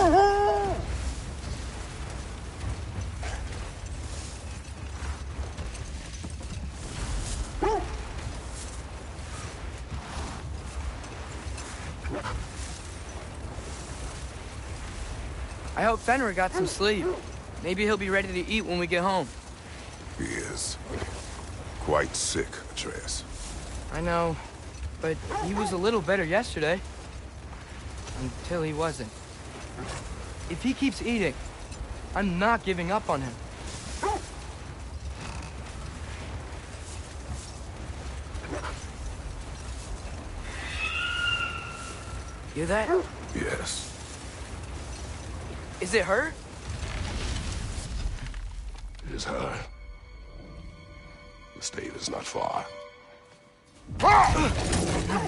I hope Fenrir got some sleep. Maybe he'll be ready to eat when we get home. He is. Quite sick, Atreus. I know, but he was a little better yesterday. Until he wasn't. If he keeps eating, I'm not giving up on him. Hear that? Yes. Is it her? It is her. The stave is not far. Not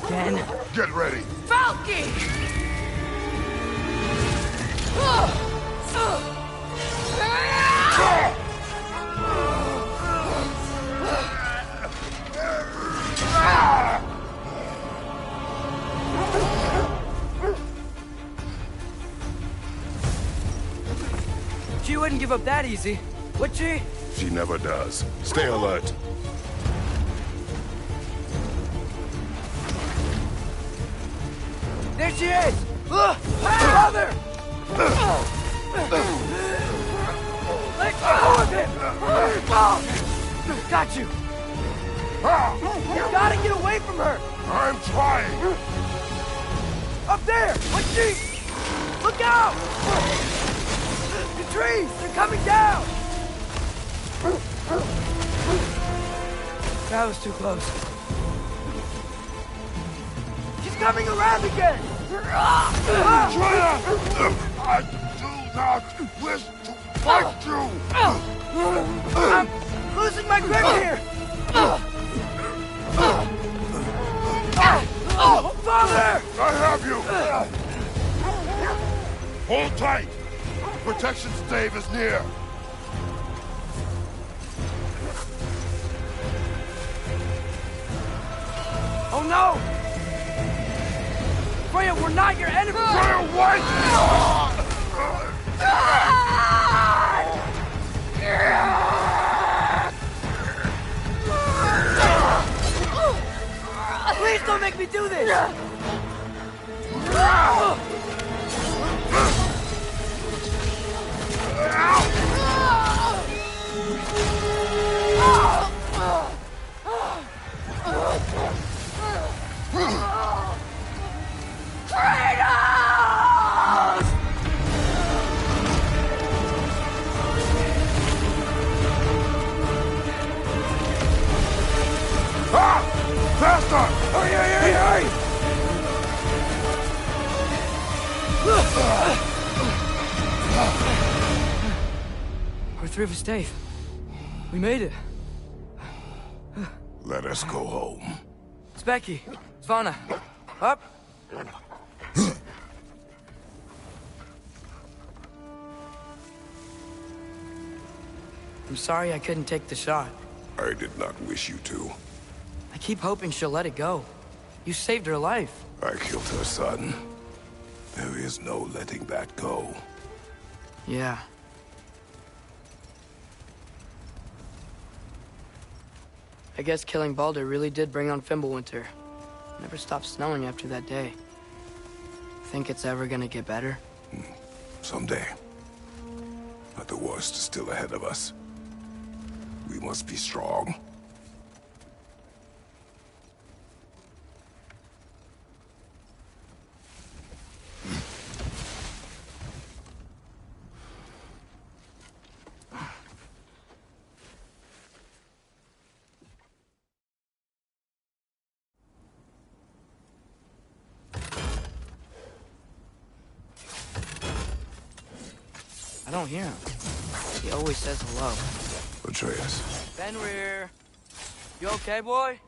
again. Get ready! Falky! She wouldn't give up that easy, would she? She never does. Stay alert. There she is! Father! Let go of him! Got you! You gotta get away from her! I'm trying! Up there! What's she? Look out! The trees! They're coming down! That was too close. She's coming around again! Traitor! I do not wish to fight you! I'm losing my grip here! Father! I have you! Hold tight! The protection stave is near! Oh no! Freya, we're not your enemy! Freya, wait! Please don't make me do this! Faster! Hurry, hurry, hurry! We're through the stave. We made it. Let us go home. Specky, Svana, up. I'm sorry I couldn't take the shot. I did not wish you to. I keep hoping she'll let it go. You saved her life. I killed her son. There is no letting that go. Yeah. I guess killing Baldur really did bring on Fimbulwinter. Never stopped snowing after that day. Think it's ever gonna get better? Someday. But the worst is still ahead of us. We must be strong. I don't hear him. He always says hello. Atreus. Fenrir! You okay, boy?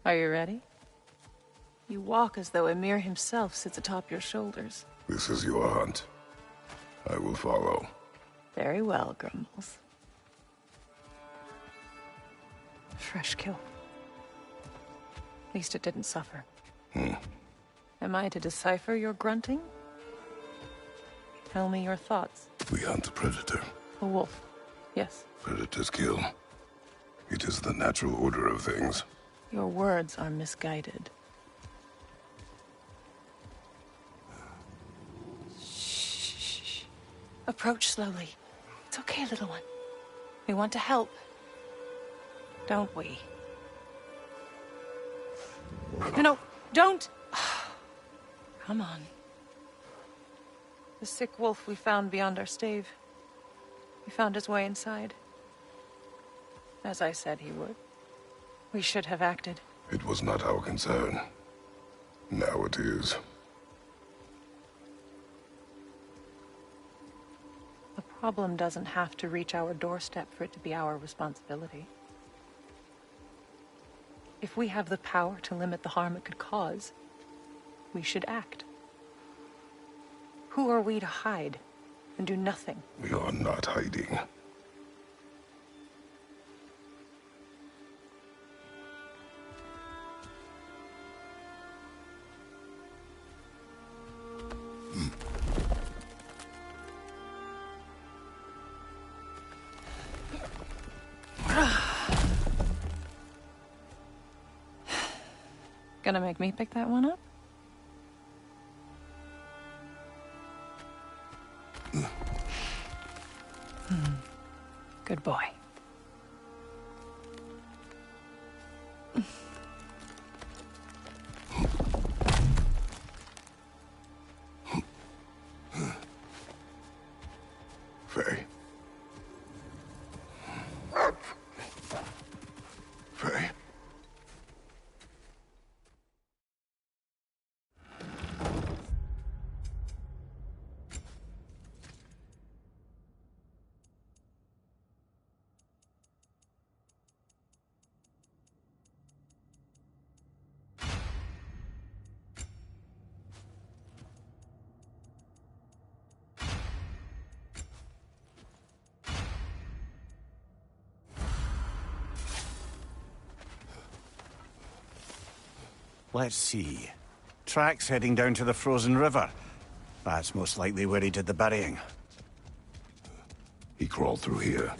Are you ready? You walk as though Emir himself sits atop your shoulders. This is your hunt. I will follow. Very well, Grumbles. Fresh kill. At least it didn't suffer. Am I to decipher your grunting? Tell me your thoughts. We hunt a predator. A wolf. Yes. Predators kill. It is the natural order of things. Your words are misguided. Shh. Approach slowly. It's okay, little one. We want to help. Don't we? No, don't! Come on. The sick wolf we found beyond our stave. He found his way inside. As I said he would. We should have acted. It was not our concern. Now it is. The problem doesn't have to reach our doorstep for it to be our responsibility. If we have the power to limit the harm it could cause, we should act. Who are we to hide and do nothing? We are not hiding. Gonna make me pick that one up? Good boy. Faye. Faye. Let's see. Tracks heading down to the frozen river. That's most likely where he did the burying. He crawled through here.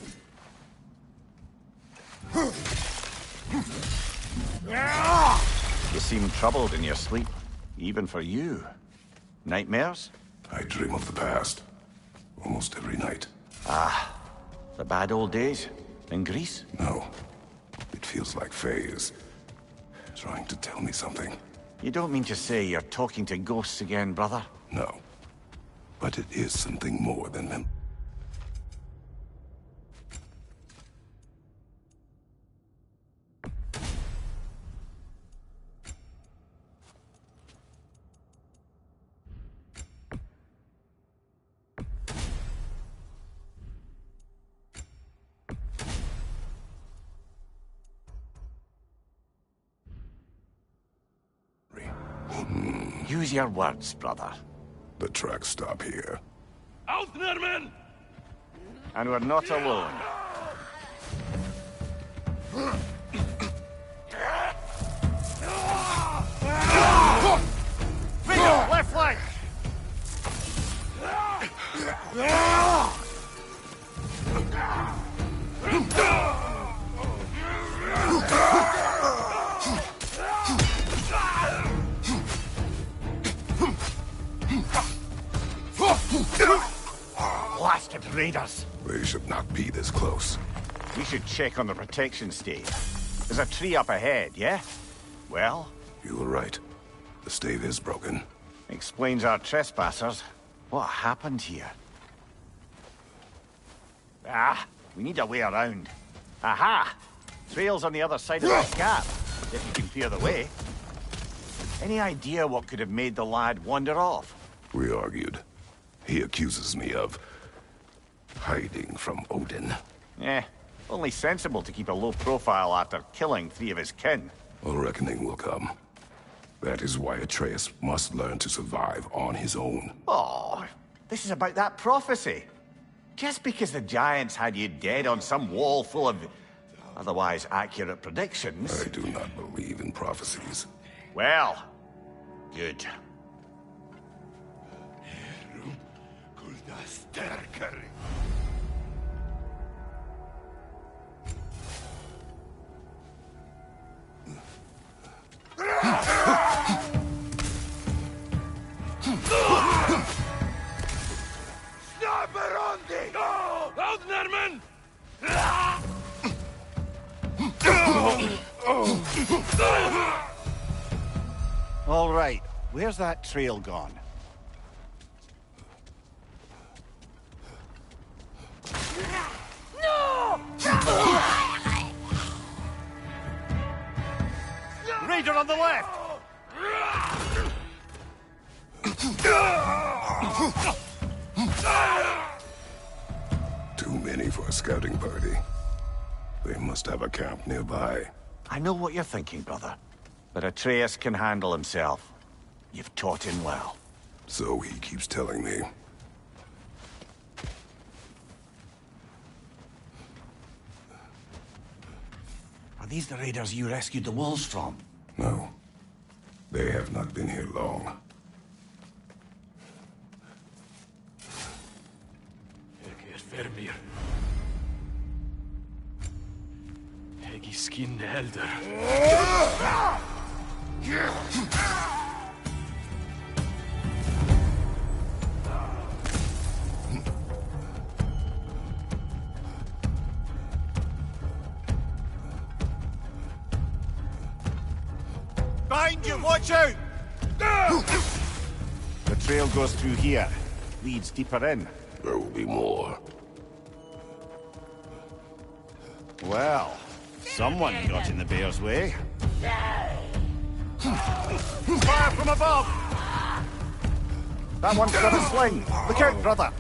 You seem troubled in your sleep. Even for you. Nightmares? I dream of the past. Almost every night. The bad old days? In Greece? No. It feels like Faye is trying to tell me something. You don't mean to say you're talking to ghosts again, brother? No. But it is something more than them. Use your words, brother. The tracks stop here. Ausnermen! And we're not alone. Finger, left flank! Blasted raiders! They should not be this close. We should check on the protection stave. There's a tree up ahead, yeah? Well? You were right. The stave is broken. Explains our trespassers. What happened here? We need a way around. Aha! Trail's on the other side of that gap, if you can clear the way. Any idea what could have made the lad wander off? We argued. He accuses me of hiding from Odin. Only sensible to keep a low profile after killing 3 of his kin. A reckoning will come. That is why Atreus must learn to survive on his own. Oh, this is about that prophecy. Just because the giants had you dead on some wall full of otherwise accurate predictions. I do not believe in prophecies. Well, good. Aldnerman! All right, where's that trail gone? No! Raider on the left! Too many for a scouting party. They must have a camp nearby. I know what you're thinking, brother. But Atreus can handle himself. You've taught him well. So he keeps telling me. Are these the raiders you rescued the wolves from? No. They have not been here long. Vermir. Hegi skin elder. Behind you, watch out! The trail goes through here. Leads deeper in. There will be more. Well, someone got in the bear's way. Fire from above! That one's got a sling. Look out, brother.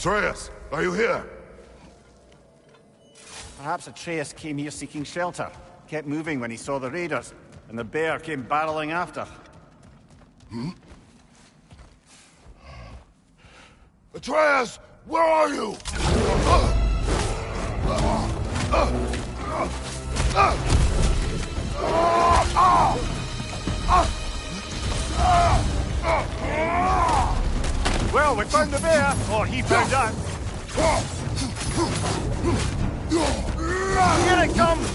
Atreus, are you here? Perhaps Atreus came here seeking shelter. Kept moving when he saw the raiders, and the bear came barreling after. Atreus, where are you? Well, we found the bear, or he found us. Here it comes!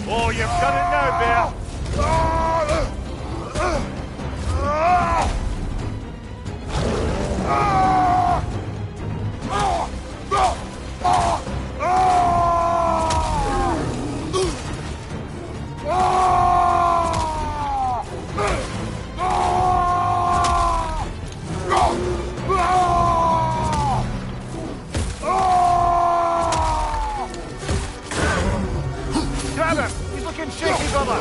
Oh, you've done it now, bear! Grab him! He's looking shaky, brother!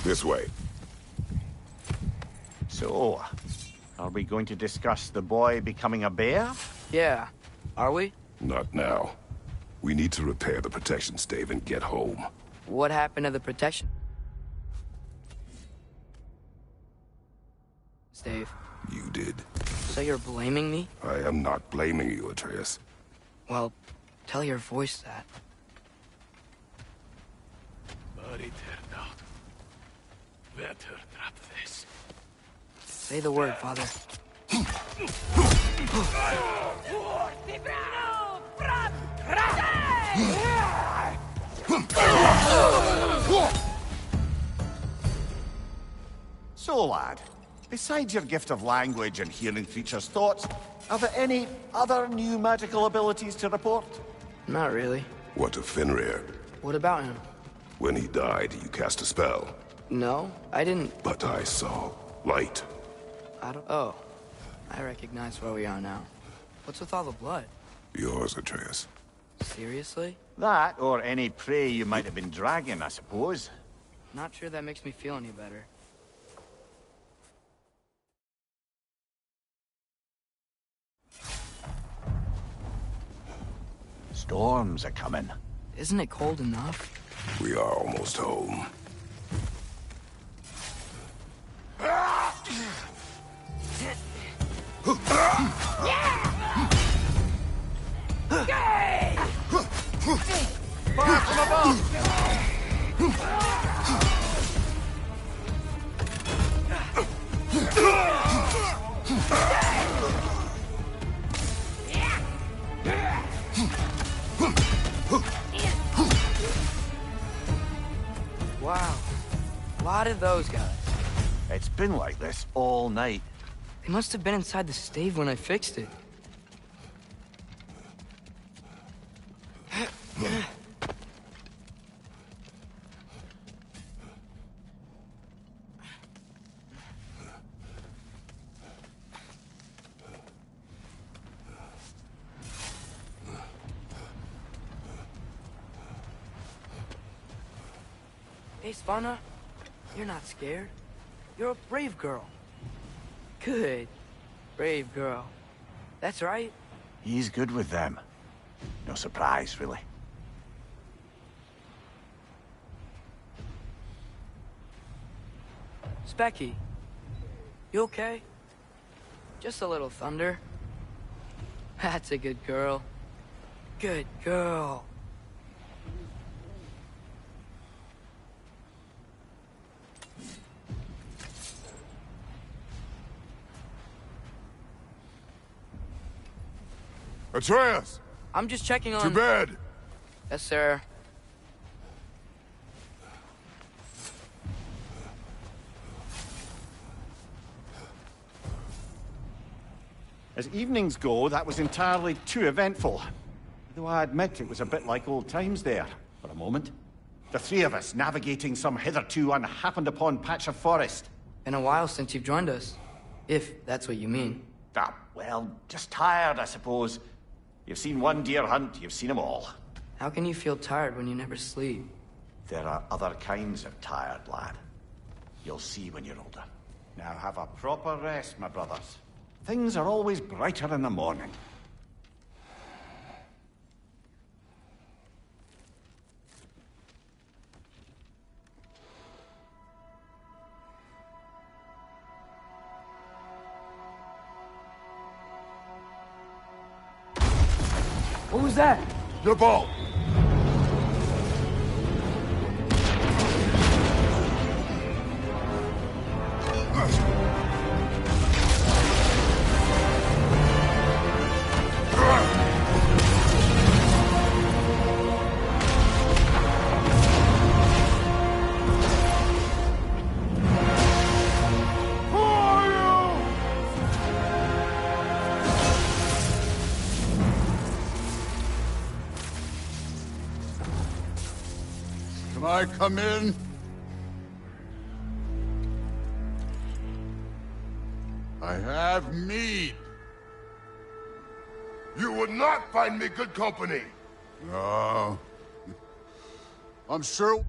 This way. So, are we going to discuss the boy becoming a bear? Yeah. Are we? Not now. We need to repair the protection stave and get home. What happened to the protection stave? You did. So you're blaming me? I am not blaming you, Atreus. Well, tell your voice that. But it turned out better not this. Say the word, Father. So, lad, besides your gift of language and hearing creatures' thoughts, are there any other new magical abilities to report? Not really. What of Fenrir? What about him? When he died, you cast a spell. No, I didn't. But I saw light. Oh. I recognize where we are now. What's with all the blood? Yours, Atreus. Seriously? That, or any prey you might have been dragging, I suppose. Not sure that makes me feel any better. Storms are coming. Isn't it cold enough? We are almost home. Fire from above! Wow. A lot of those guys. It's been like this all night. They must have been inside the stave when I fixed it. Hey, Svanna, you're not scared. You're a brave girl. Good. Brave girl. That's right. He's good with them. No surprise, really. Specky, you okay? Just a little thunder. That's a good girl. Good girl. Atreus! I'm just checking on... To bed! Yes, sir. As evenings go, that was entirely too eventful. Though I admit it was a bit like old times there, for a moment. The three of us navigating some hitherto unhappened-upon patch of forest. Been a while since you've joined us. If that's what you mean. Ah, well, just tired, I suppose. You've seen one deer hunt, you've seen them all. How can you feel tired when you never sleep? There are other kinds of tired, lad. You'll see when you're older. Now have a proper rest, my brothers. Things are always brighter in the morning. What was that? Your ball! Can I come in? I have mead. You would not find me good company! No. I'm sure...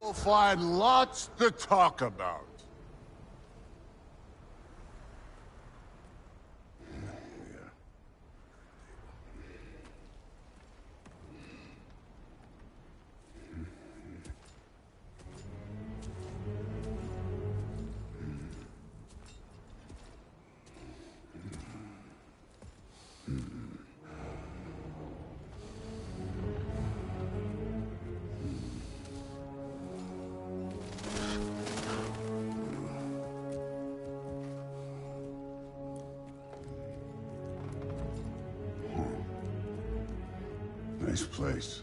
We'll find lots to talk about. Nice place.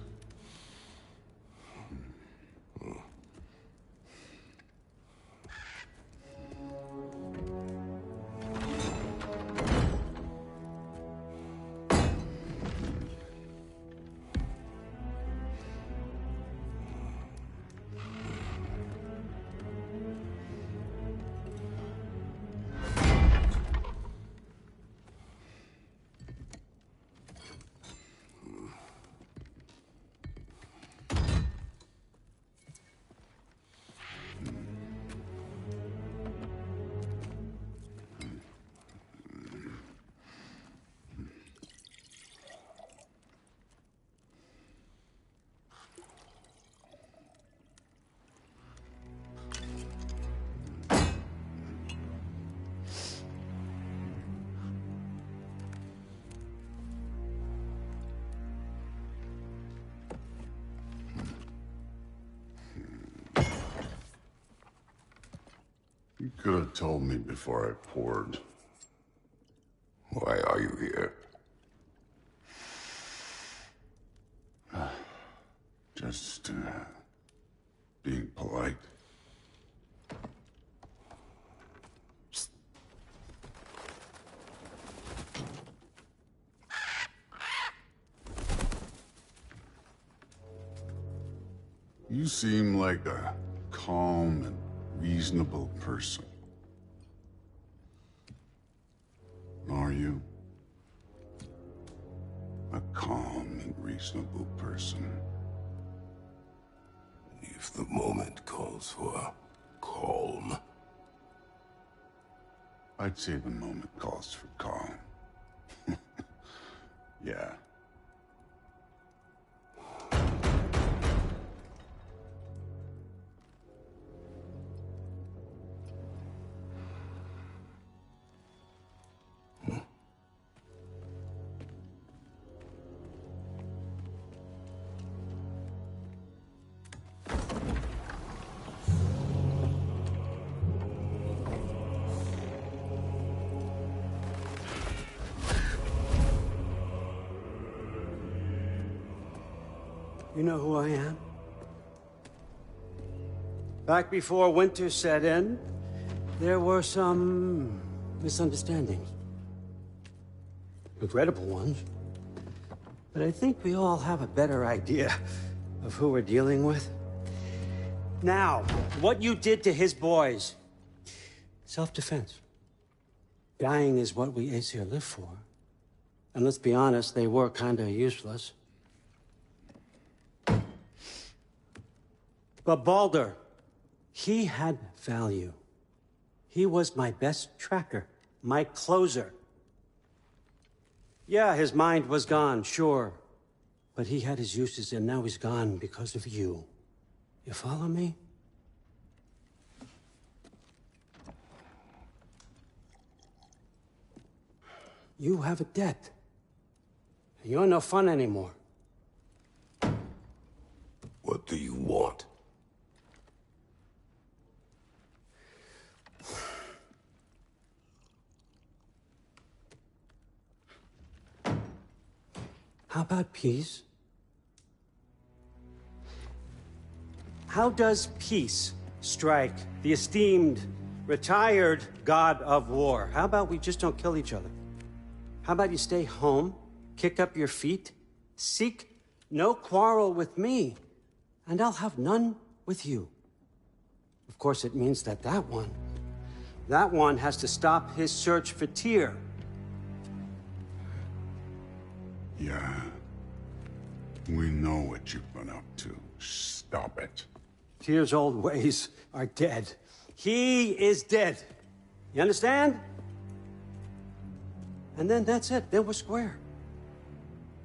You could have told me before I poured. Why are you here? Just, being polite. You seem like a calm and reasonable person. Are you? A calm and reasonable person. If the moment calls for calm. I'd say the moment calls for calm. Yeah. You know who I am? Back before winter set in, there were some misunderstandings. Regrettable ones. But I think we all have a better idea of who we're dealing with. Now, what you did to his boys. Self-defense. Dying is what we Aesir live for. And let's be honest, they were kinda useless. But Baldur, he had value. He was my best tracker, my closer. Yeah, his mind was gone, sure. But he had his uses, and now he's gone because of you. You follow me? You have a debt. You're no fun anymore. What do you want? How about peace? How does peace strike the esteemed, retired god of war? How about we just don't kill each other? How about you stay home, kick up your feet, seek no quarrel with me, and I'll have none with you. Of course, it means that that one has to stop his search for Tyr. Yeah. We know what you've been up to. Stop it. Tyr's old ways are dead. He is dead. You understand? And then that's it. Then we're square.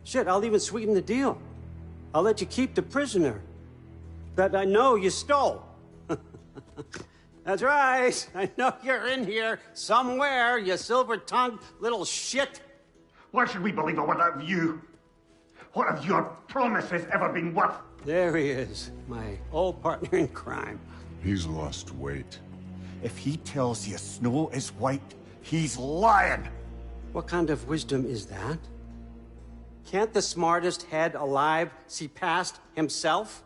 Shit, I'll even sweeten the deal. I'll let you keep the prisoner that I know you stole. That's right. I know you're in here somewhere, you silver-tongued little shit. Why should we believe a word of you? What have your promises ever been worth? There he is, my old partner in crime. He's lost weight. If he tells you snow is white, he's lying. What kind of wisdom is that? Can't the smartest head alive see past himself?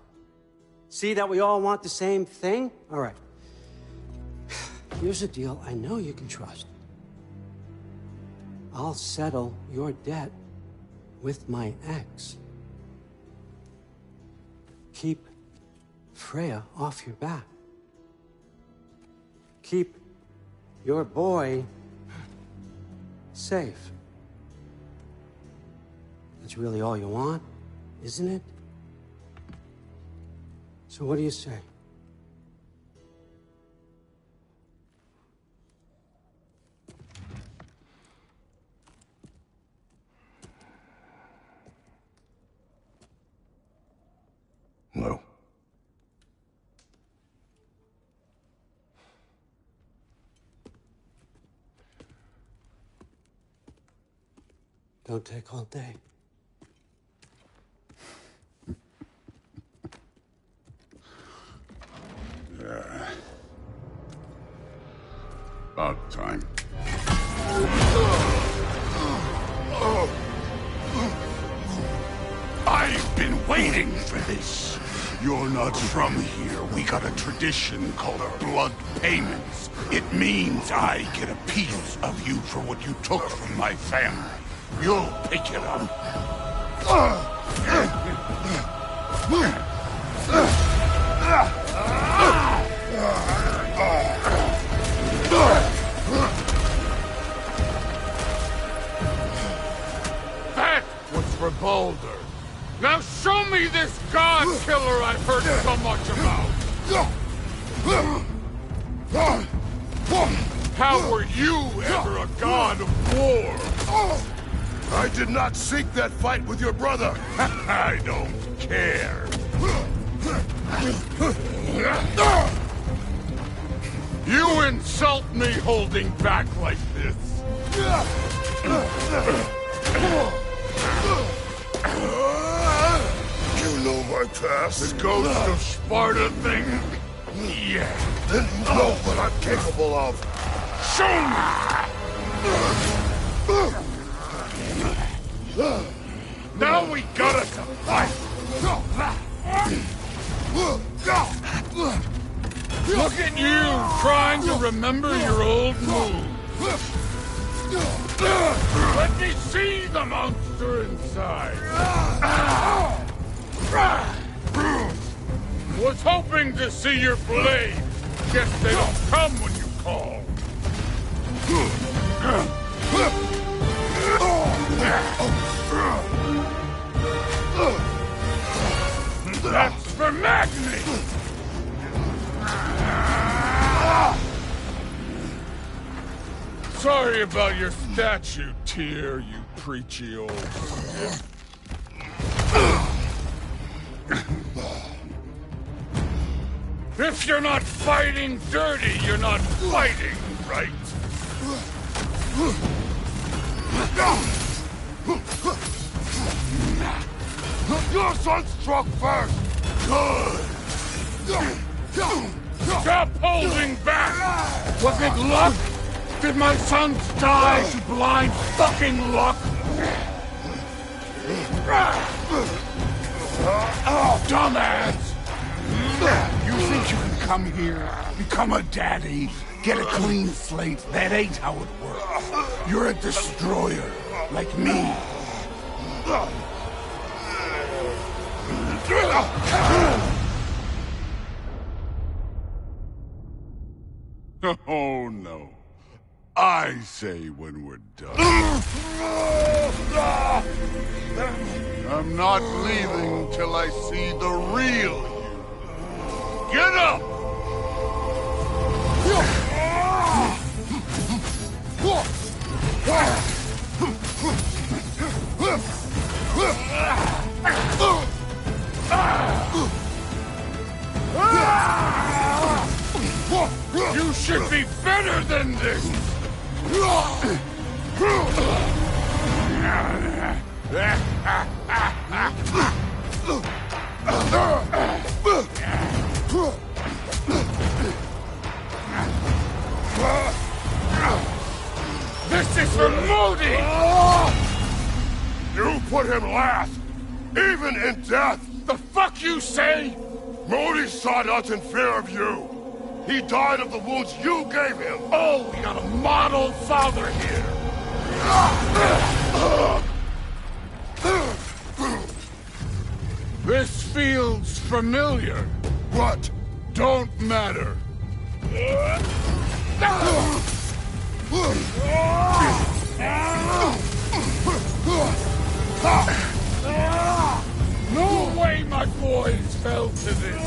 See that we all want the same thing? All right. Here's a deal I know you can trust. I'll settle your debt with my ex. Keep Freya off your back. Keep your boy safe. That's really all you want, isn't it? So what do you say? No. Don't take all day. About time. I've been waiting for this. You're not from here. We got a tradition called blood payments. It means I get a piece of you for what you took from my family. You'll pick it up. That was for Baldur. Now show me this god killer I've heard so much about! How were you ever a god of war? I did not seek that fight with your brother. I don't care. You insult me holding back like this! You know my past. The ghost of Sparta thing? Yeah. Then you know what I'm capable of. Show me! Now we gotta fight! Look at you, trying to remember your old moves. Let me see the monster inside. Was hoping to see your blade. Guess they don't come when you call. That's for Magni! Sorry about your statue, Tyr, you preachy old snip. If you're not fighting dirty, you're not fighting, right? Your son struck first. Good. Stop holding back! Was it luck? Did my sons die to blind fucking luck? Dumbass! You think you can come here, become a daddy, get a clean slate? That ain't how it works. You're a destroyer, like me. Oh, no. I say when we're done. I'm not leaving till I see the real you. Get up! You should be better than this! This is for Modi! You put him last, even in death! The fuck you say? Modi sought us in fear of you. He died of the wounds you gave him. Oh, we got a model father here. This feels familiar. What? Don't matter. No way my boys fell to this.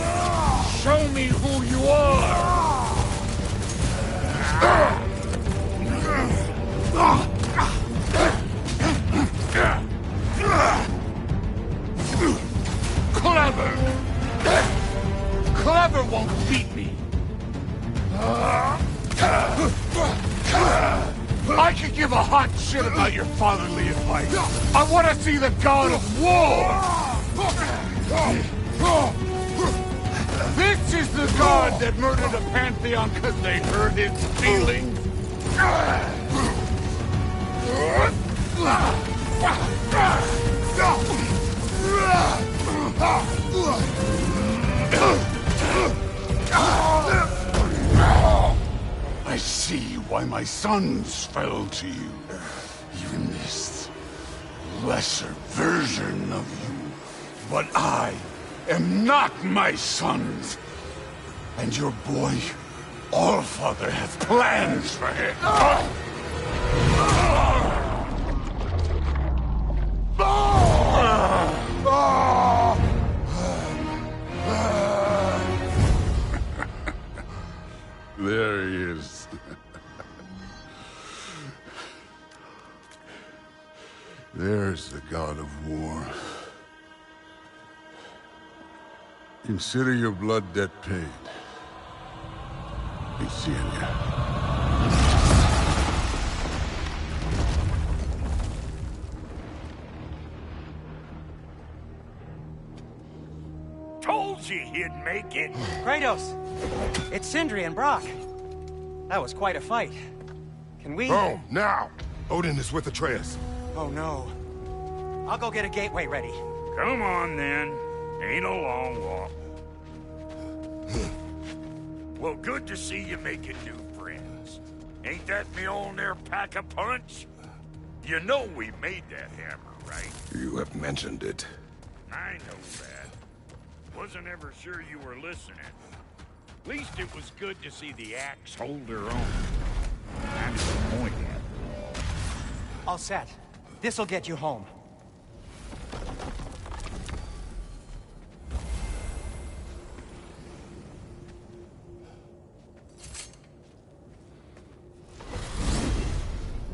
Show me who you are. Clever. Clever won't beat me. I could give a hot shit about your fatherly advice. I want to see the god of war. This is the god that murdered a pantheon because they hurt his feelings. I see why my sons fell to you. Even this lesser version of you. But I am not my sons. And your boy, Allfather, has plans for him. There he is. There's the god of war. Consider your blood debt paid. Be seeing ya. Told you he'd make it. Kratos! It's Sindri and Brock. That was quite a fight. Can we... Oh, now! Odin is with Atreus. Oh, no. I'll go get a gateway ready. Come on, then. Ain't a long walk. Well, good to see you making new friends. Ain't that Mjolnir pack a punch? You know we made that hammer, right? You have mentioned it. I know that. Wasn't ever sure you were listening. At least it was good to see the axe hold her own. That's the point, after all. All set. This'll get you home.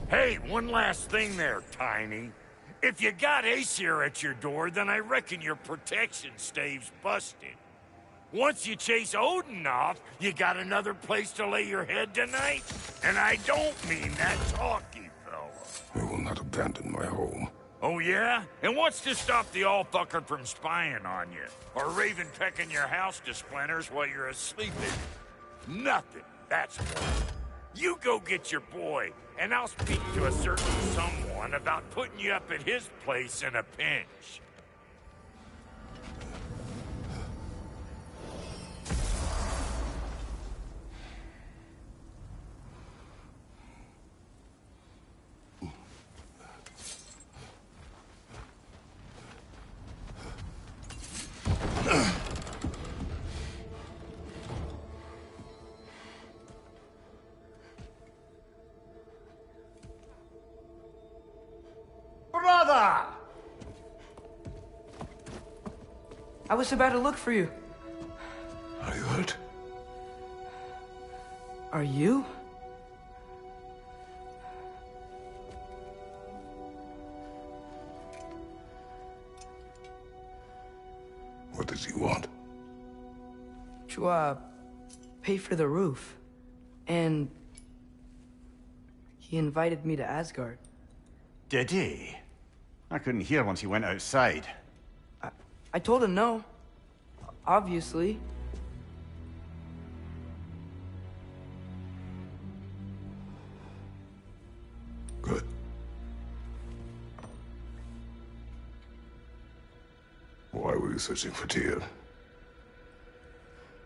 Hey, one last thing there, Tiny. If you got Aesir at your door, then I reckon your protection stave's busted. Once you chase Odin off, you got another place to lay your head tonight? And I don't mean that talky fella. I will not abandon my home. Oh, yeah? And what's to stop the all-fucker from spying on you? Or Raven pecking your house to splinters while you're asleep in it? Nothing, that's why. You go get your boy, and I'll speak to a certain someone about putting you up at his place in a pinch. Brother! I was about to look for you. I heard Are you? What does he want? To, pay for the roof. And he invited me to Asgard. Did he? I couldn't hear once he went outside. I told him no. Obviously. Good. Why were you searching for Tyr?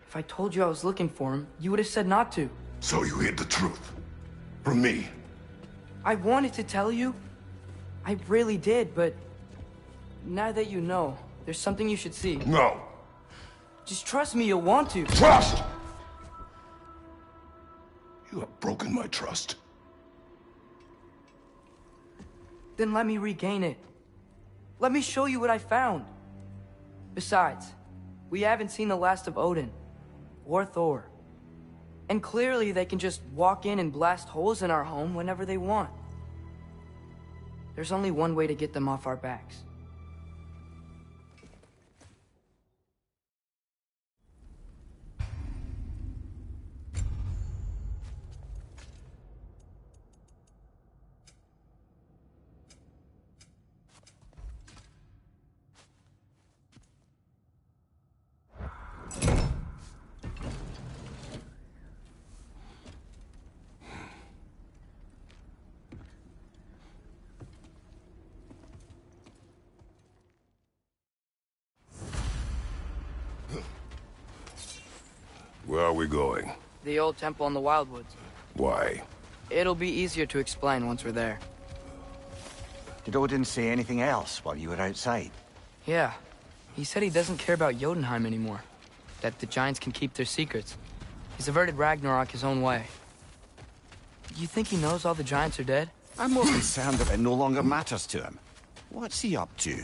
If I told you I was looking for him, you would have said not to. So you hid the truth. From me. I wanted to tell you. I really did, but now that you know, there's something you should see. No. Just trust me, you'll want to. Trust! You have broken my trust. Then let me regain it. Let me show you what I found. Besides, we haven't seen the last of Odin. Or Thor. And clearly they can just walk in and blast holes in our home whenever they want. There's only one way to get them off our backs. Where are we going? The old temple in the Wildwoods. Why? It'll be easier to explain once we're there. Did Odin say anything else while you were outside? Yeah. He said he doesn't care about Jotunheim anymore. That the giants can keep their secrets. He's averted Ragnarok his own way. You think he knows all the giants are dead? I'm more concerned that it no longer matters to him. What's he up to?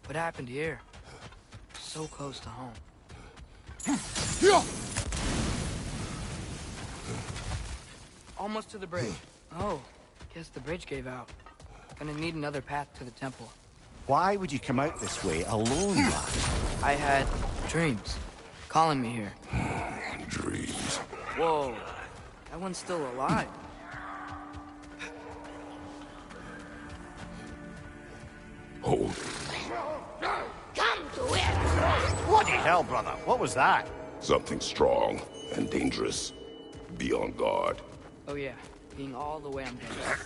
What happened here? So close to home. Almost to the bridge. Oh, guess the bridge gave out. Gonna need another path to the temple. Why would you come out this way alone, lad? I had dreams calling me here. Dreams. Whoa, that one's still alive. Hold. Bloody hell, brother. What was that? Something strong and dangerous. Be on guard. Oh yeah, being all the way on deck.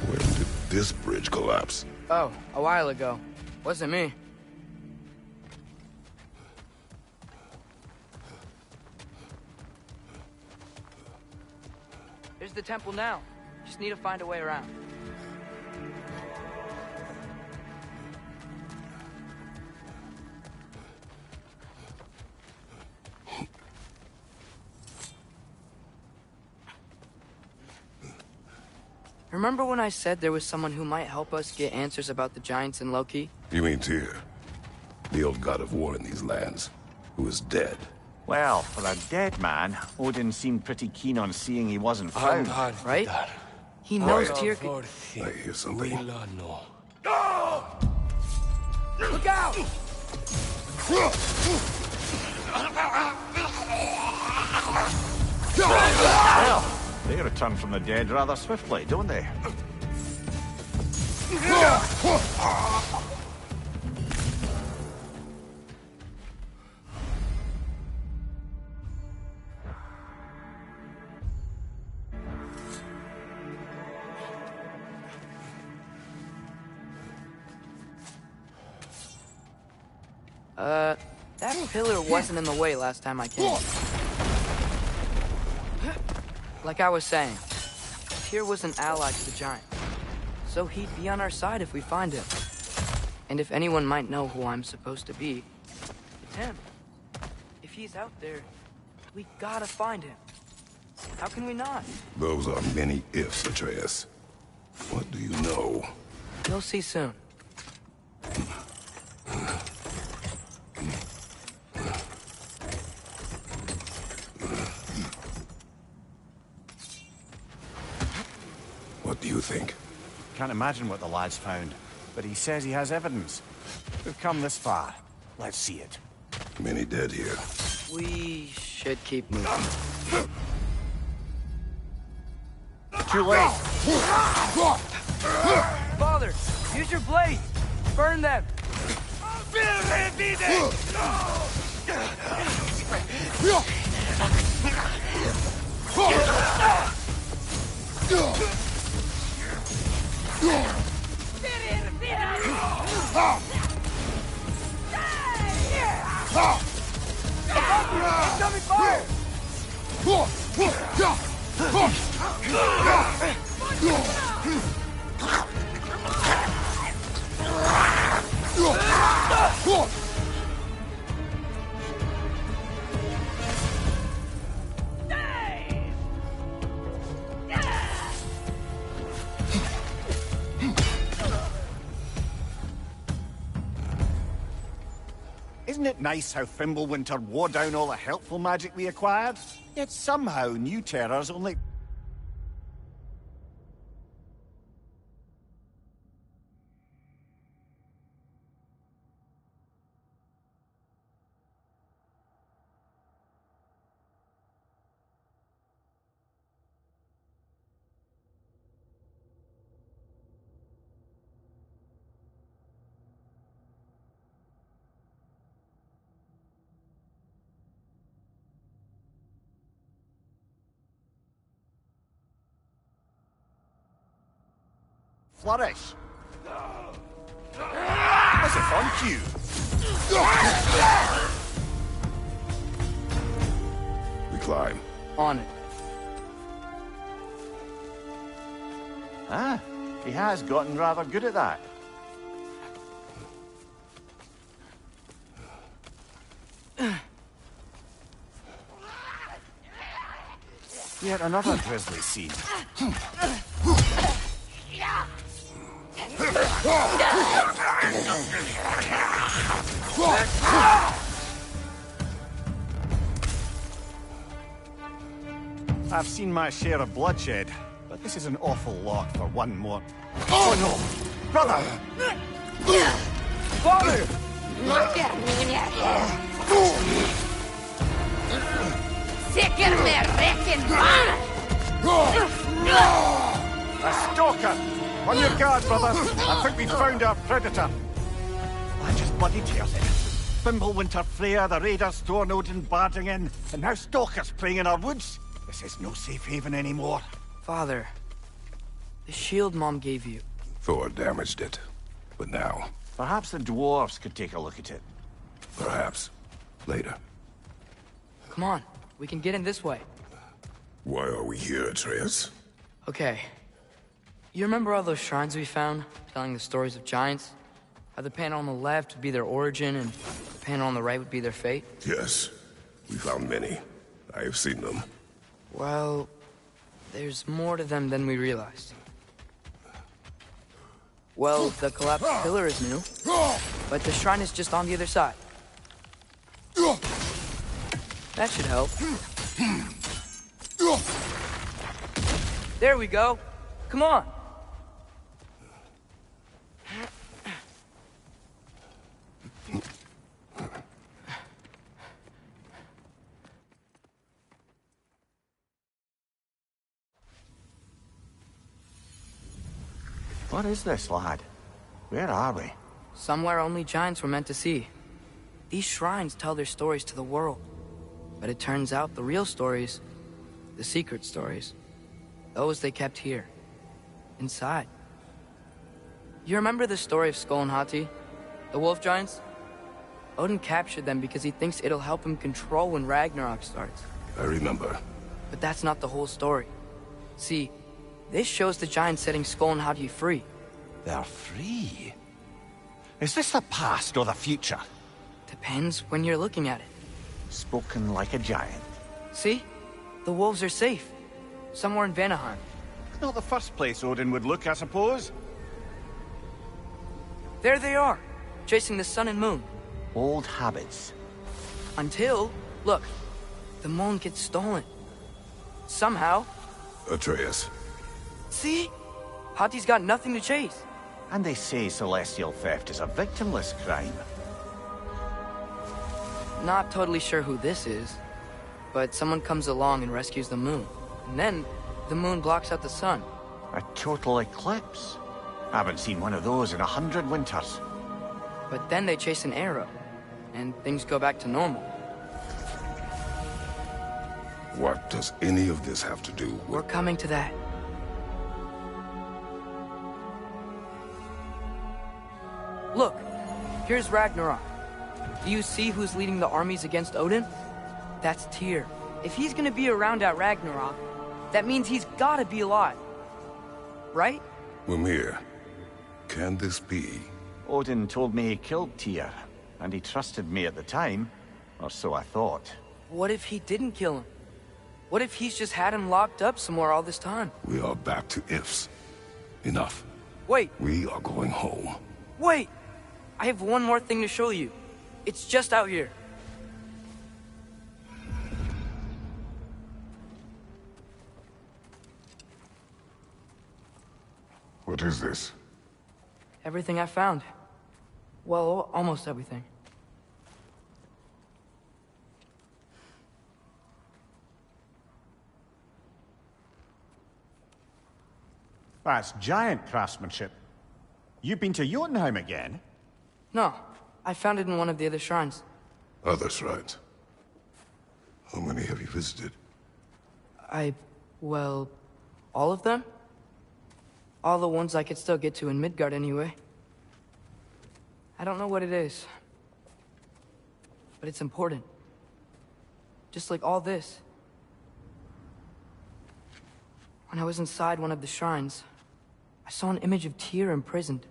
When did this bridge collapse? Oh, a while ago. Wasn't me. There's the temple now. Just need to find a way around. Remember when I said there was someone who might help us get answers about the giants and Loki? You mean Tyr? The old god of war in these lands, who is dead. Well, for a dead man, Odin seemed pretty keen on seeing he wasn't found. Right? He knows Tyr could... I hear something. Look out! Well, they return from the dead rather swiftly, don't they? That pillar wasn't in the way last time I came. Like I was saying, Tyr was an ally to the giant, so he'd be on our side if we find him. And if anyone might know who I'm supposed to be, it's him. If he's out there, we gotta find him. How can we not? Those are many ifs, Atreus. What do you know? You'll see soon. What do you think? Can't imagine what the lad's found, but he says he has evidence. We've come this far. Let's see it. Many dead here. We should keep moving. Too late. Father, use your blade. Burn them. Incoming fire! Isn't it nice how Fimbulwinter wore down all the helpful magic we acquired? Yet somehow new terrors only... flourish. As if on cue. We climb. On it. Ah, he has gotten rather good at that. Yet another grisly scene. I've seen my share of bloodshed, but this is an awful lot for one more. Oh no! Brother! Father! A stalker! On your guard, brother! I think we found our predator. I just bloody tails it. Fimbulwinter Freya, the raiders, Thornodin barging in, and now stalkers playing in our woods. This is no safe haven anymore. Father, the shield Mom gave you. Thor damaged it. But now, Perhaps the dwarves could take a look at it. perhaps, later. Come on, we can get in this way. Why are we here, Atreus? Okay. You remember all those shrines we found, telling the stories of giants? How the panel on the left would be their origin, and the panel on the right would be their fate? Yes, we found many. I have seen them. Well, there's more to them than we realized. Well, the collapsed pillar is new, but the shrine is just on the other side. That should help. There we go. Come on. What is this, lad? Where are we? Somewhere only giants were meant to see. These shrines tell their stories to the world. But it turns out the real stories, the secret stories, those they kept here, inside. You remember the story of Skull and Hati, the wolf giants? Odin captured them because he thinks it'll help him control when Ragnarok starts. I remember. But that's not the whole story. See, this shows the giants setting Skull and Hati free. They're free. Is this the past or the future? Depends when you're looking at it. Spoken like a giant. See? The wolves are safe. Somewhere in Vanaheim. Not the first place Odin would look, I suppose. There they are, chasing the sun and moon. Old habits. Until, look, the moon gets stolen. Somehow. Atreus. See? Hati's got nothing to chase. And they say celestial theft is a victimless crime. Not totally sure who this is, but someone comes along and rescues the moon. And then, the moon blocks out the sun. A total eclipse. Haven't seen one of those in 100 winters. But then they chase an arrow, and things go back to normal. What does any of this have to do with... We're coming to that. Look, here's Ragnarok. Do you see who's leading the armies against Odin? That's Tyr. If he's gonna be around at Ragnarok, that means he's gotta be alive. Right? Mimir, can this be? Odin told me he killed Tyr, and he trusted me at the time, or so I thought. What if he didn't kill him? What if he's just had him locked up somewhere all this time? We are back to ifs. Enough. Wait. We are going home. Wait! I have one more thing to show you. It's just out here. What is this? Everything I found. Well, almost everything. That's giant craftsmanship. You've been to Jotunheim again? No, I found it in one of the other shrines. Other shrines? How many have you visited? Well, all of them? All the ones I could still get to in Midgard anyway. I don't know what it is, but it's important. Just like all this. When I was inside one of the shrines, I saw an image of Tyr imprisoned,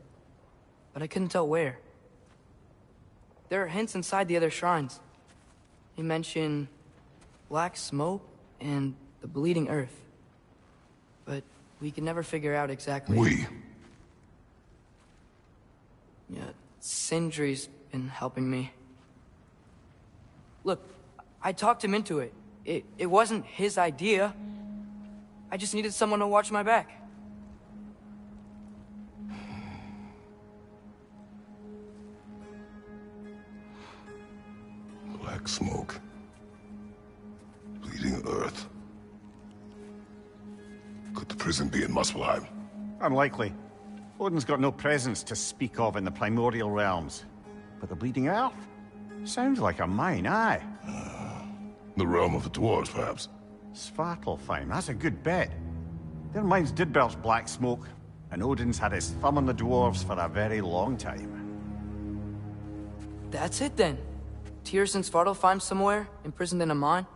but I couldn't tell where. There are hints inside the other shrines. They mention black smoke and the bleeding earth. But we can never figure out exactly... We? Yeah, Sindri's been helping me. Look, I talked him into it. It wasn't his idea. I just needed someone to watch my back. Black smoke. Bleeding earth. Could the prison be in Muspelheim? Unlikely. Odin's got no presence to speak of in the primordial realms. But the Bleeding Earth? Sounds like a mine, aye. The realm of the dwarves, perhaps? Svartalfheim, that's a good bet. Their mines did belch black smoke, and Odin's had his thumb on the dwarves for a very long time. That's it then. Tyr's in Svartalfheim somewhere, imprisoned in a mine.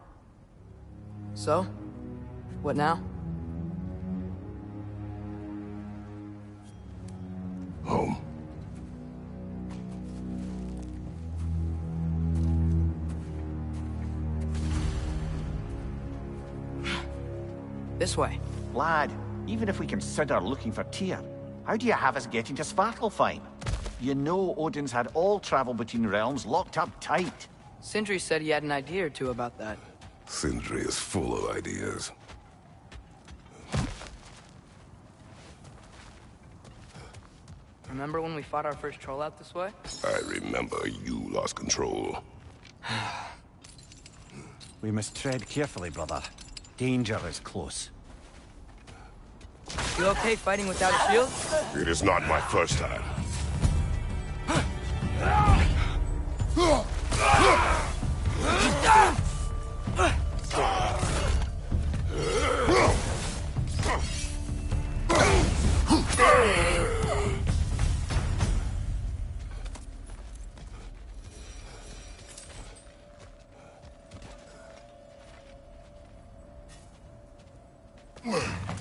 So, what now? Home. This way. Lad, even if we consider looking for Tyr, how do you have us getting to Svartalfheim? You know Odin's had all travel between realms locked up tight. Sindri said he had an idea or two about that. Sindri is full of ideas. Remember when we fought our first troll out this way? I remember you lost control. We must tread carefully, brother. Danger is close. You okay fighting without a shield? It is not my first time.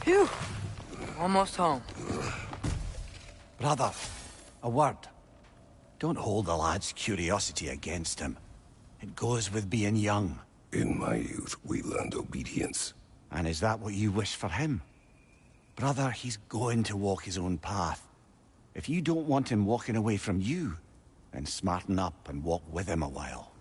Phew. Almost home. Brother, a word. Don't hold the lad's curiosity against him. It goes with being young. In my youth, we learned obedience. And is that what you wish for him? Brother, he's going to walk his own path. If you don't want him walking away from you, then smarten up and walk with him a while.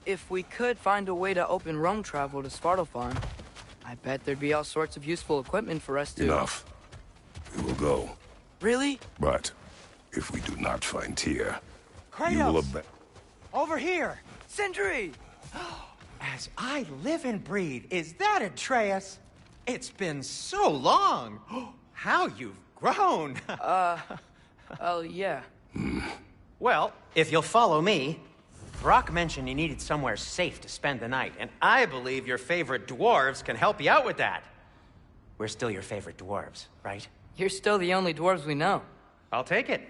If we could find a way to open roam travel to Svartalfheim, I bet there'd be all sorts of useful equipment for us to... Enough. We will go. Really? But if we do not find Tyr, Kratos! you will Over here! Sindri! As I live and breathe, is that Atreus? It's been so long! How you've grown! Oh, yeah. Well, if you'll follow me, Brock mentioned you needed somewhere safe to spend the night, and I believe your favorite dwarves can help you out with that. We're still your favorite dwarves, right? You're still the only dwarves we know. I'll take it.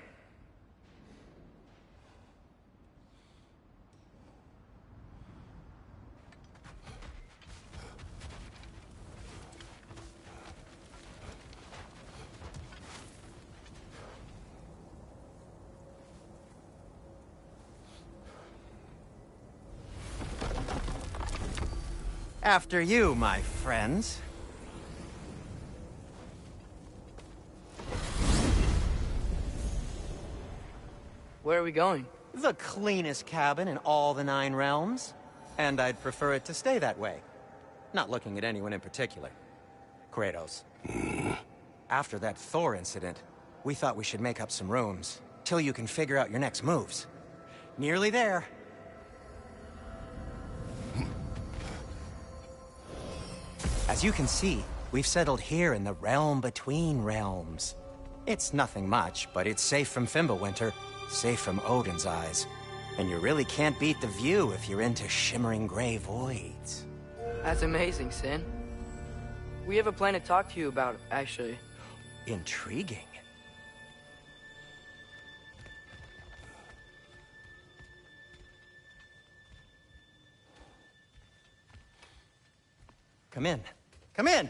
After you, my friends. Where are we going? The cleanest cabin in all the 9 realms. And I'd prefer it to stay that way. Not looking at anyone in particular. Kratos. After that Thor incident, we thought we should make up some rooms, till you can figure out your next moves. Nearly there. As you can see, we've settled here in the realm between realms. It's nothing much, but it's safe from Fimbulwinter, safe from Odin's eyes. And you really can't beat the view if you're into shimmering gray voids. That's amazing, Sin. We have a plan to talk to you about, actually. Intriguing. Come in. Come in!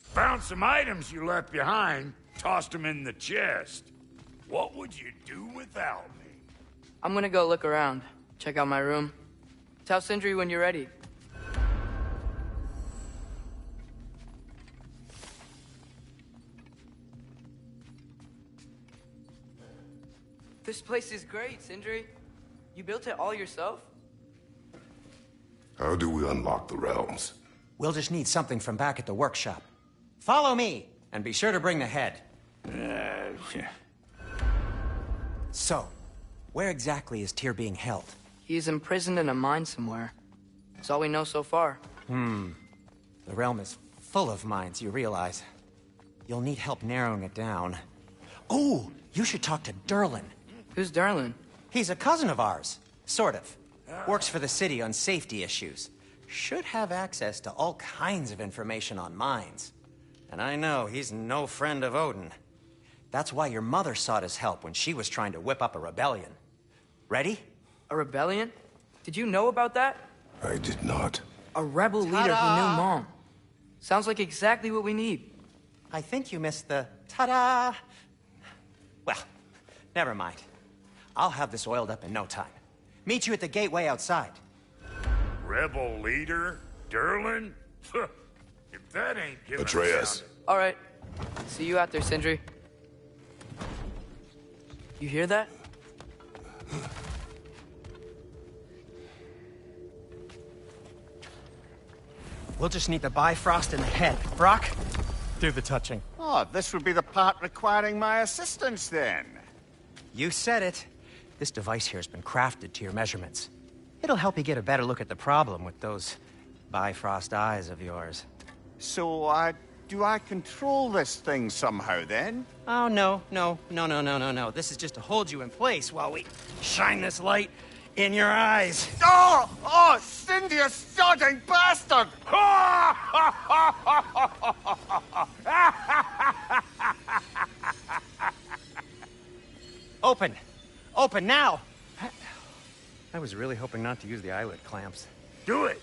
Found some items you left behind, tossed them in the chest. What would you do without me? I'm gonna go look around, check out my room. Tell Sindri when you're ready. This place is great, Sindri. You built it all yourself? How do we unlock the realms? We'll just need something from back at the workshop. Follow me, and be sure to bring the head. So, where exactly is Tyr being held? He's imprisoned in a mine somewhere. That's all we know so far. The realm is full of mines, you realize. You'll need help narrowing it down. Oh, you should talk to Durlin. Who's Durlin? He's a cousin of ours. Sort of. Works for the city on safety issues. Should have access to all kinds of information on mines. And I know he's no friend of Odin. That's why your mother sought his help when she was trying to whip up a rebellion. Ready? A rebellion? Did you know about that? I did not. A rebel leader who knew Mom. Sounds like exactly what we need. I think you missed the ta-da. Well, never mind. I'll have this oiled up in no time. Meet you at the gateway outside. Rebel leader? Durlin? If that ain't giving Atreus. All right. See you out there, Sindri. You hear that? We'll just need the Bifrost in the head. Brock, do the touching. Oh, this would be the part requiring my assistance, then. You said it. This device here has been crafted to your measurements. It'll help you get a better look at the problem with those Bifrost eyes of yours. So, do I control this thing somehow, then? Oh, no. This is just to hold you in place while we shine this light in your eyes. Oh, Cindy, you sodding bastard! Open! Open now! I was really hoping not to use the eyelid clamps. Do it!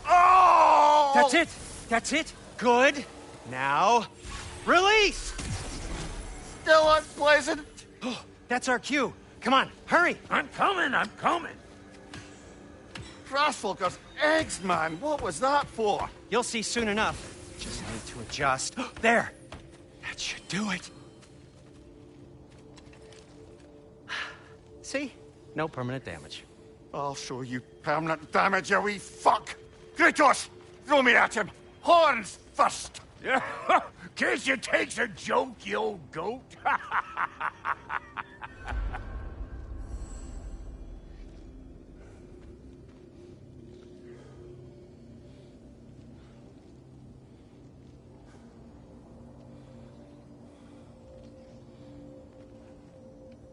Oh! That's it! That's it! Good! Now, release! Still unpleasant. That's our cue. Come on, hurry! I'm coming! Crossfolkers, eggs, man. What was that for? You'll see soon enough. Just need to adjust. There! That should do it. See? No permanent damage. I'll show you permanent damage, you wee fuck! Kratos! Throw me at him! Horns first! Yeah, case you takes a joke, you old goat.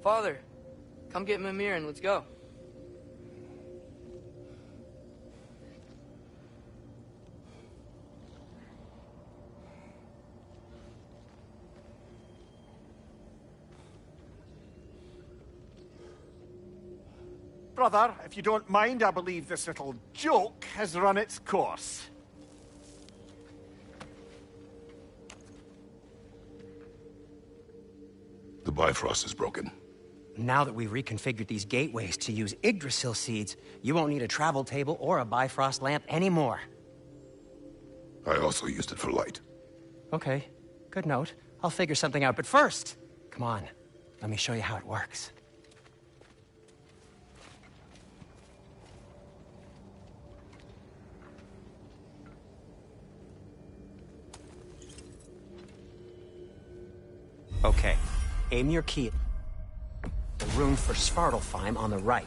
Father, come get Mimir and let's go. Brother, if you don't mind, I believe this little joke has run its course. The Bifrost is broken. Now that we've reconfigured these gateways to use Yggdrasil seeds, you won't need a travel table or a Bifrost lamp anymore. I also used it for light. Okay, good note. I'll figure something out, but first, come on, let me show you how it works. Okay, aim your key at the rune for Svartalfheim on the right,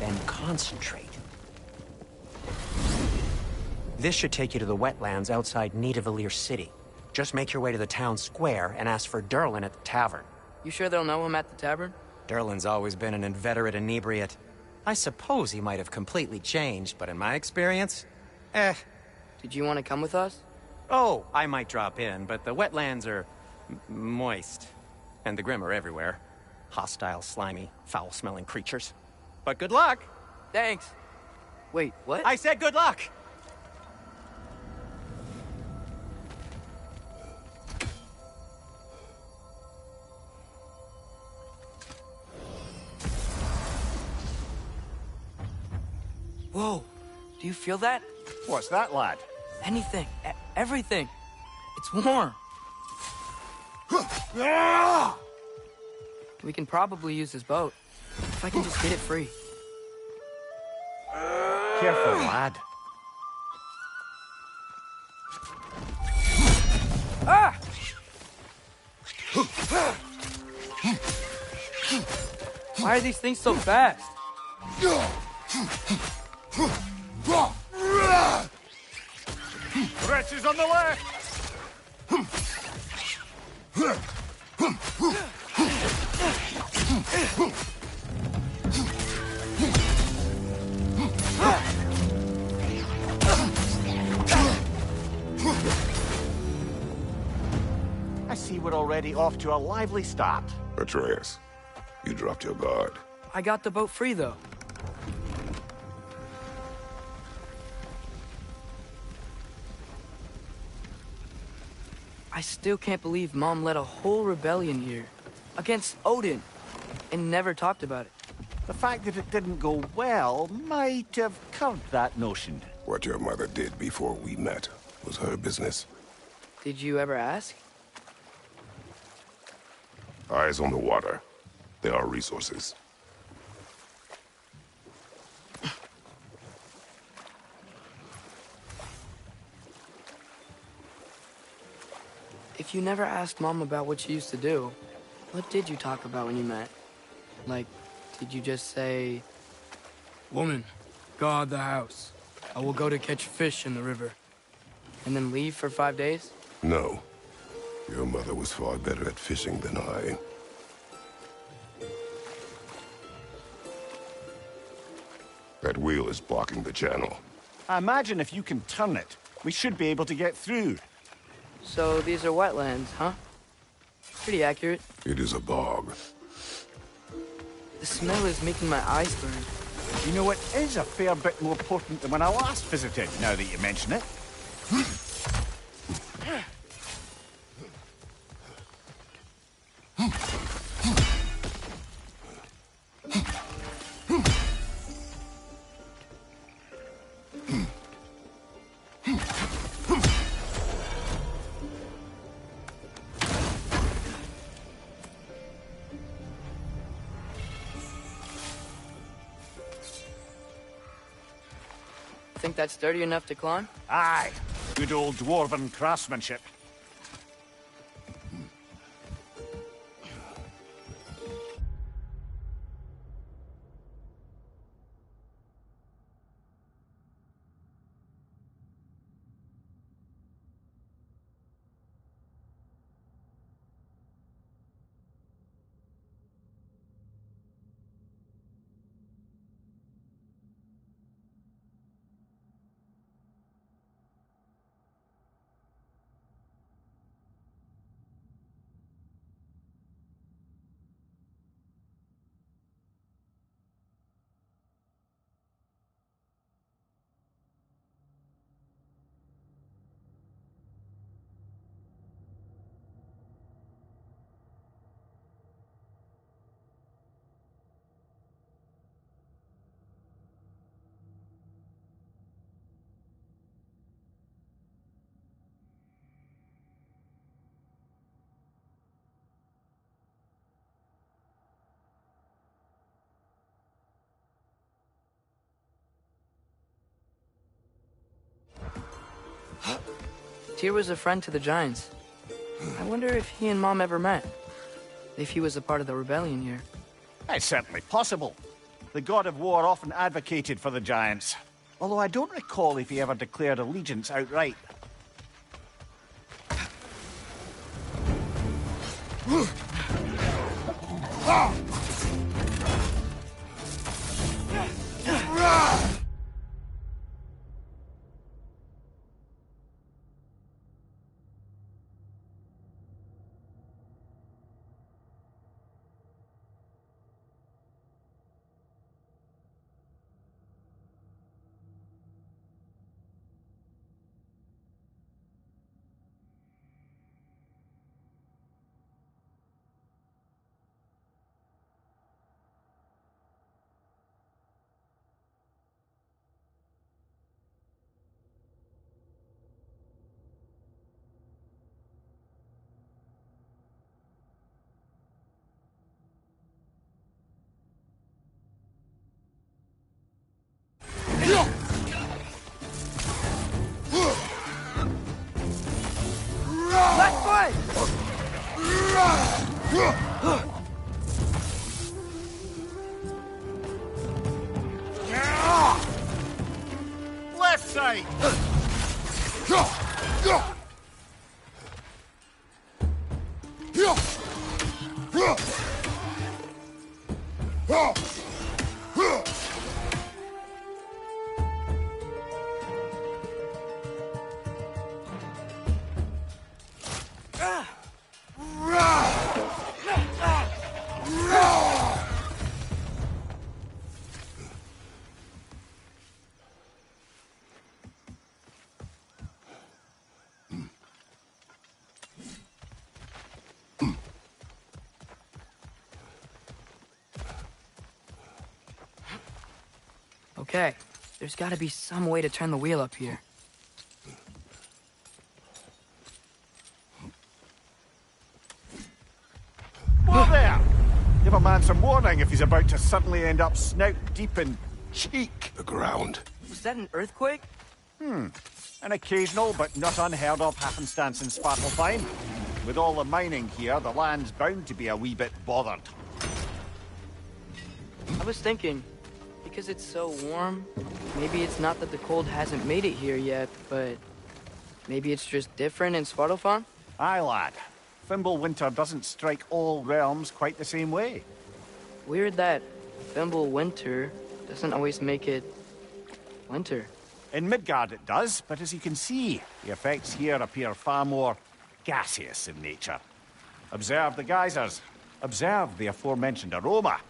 then concentrate. This should take you to the wetlands outside Nidavellir City. Just make your way to the town square and ask for Durlin at the tavern. You sure they'll know him at the tavern? Durlin's always been an inveterate inebriate. I suppose he might have completely changed, but in my experience, Did you want to come with us? Oh, I might drop in, but the wetlands are moist. And the Grim are everywhere. Hostile, slimy, foul-smelling creatures. But good luck! Thanks. Wait, what? I said good luck! Whoa, do you feel that? What's that, lad? Anything, everything. It's warm. We can probably use this boat. If I can just get it free. Careful, lad. Ah! Why are these things so fast? Wretches on the left! I see we're already off to a lively start. Atreus, you dropped your guard. I got the boat free, though. I still can't believe Mom led a whole rebellion here. Against Odin. And never talked about it. The fact that it didn't go well might have curbed that notion. What your mother did before we met was her business. Did you ever ask? Eyes on the water. There are resources. If you never asked Mom about what she used to do, what did you talk about when you met? Like, did you just say... Woman, guard the house. I will go to catch fish in the river. And then leave for 5 days? No. Your mother was far better at fishing than I. That wheel is blocking the channel. I imagine if you can turn it, we should be able to get through. So these are wetlands, huh? Pretty accurate. It is a bog. The smell is making my eyes burn. You know, it is a fair bit more potent than when I last visited, now that you mention it. Think that's sturdy enough to climb? Aye. Good old dwarven craftsmanship. Tyr was a friend to the Giants. I wonder if he and Mom ever met. If he was a part of the rebellion here. It's certainly possible. The god of war often advocated for the Giants. Although I don't recall if he ever declared allegiance outright. Left side! Okay, there's gotta be some way to turn the wheel up here. Whoa there! Give a man some warning if he's about to suddenly end up snout deep in cheek. The ground. Was that an earthquake? An occasional but not unheard of happenstance in Svartalfheim. With all the mining here, the land's bound to be a wee bit bothered. I was thinking, because it's so warm, maybe it's not that the cold hasn't made it here yet, but maybe it's just different in Svartalfheim? Aye, lad. Fimbulwinter doesn't strike all realms quite the same way. Weird that Fimbulwinter doesn't always make it winter. In Midgard it does, but as you can see, the effects here appear far more gaseous in nature. Observe the geysers. Observe the aforementioned aroma.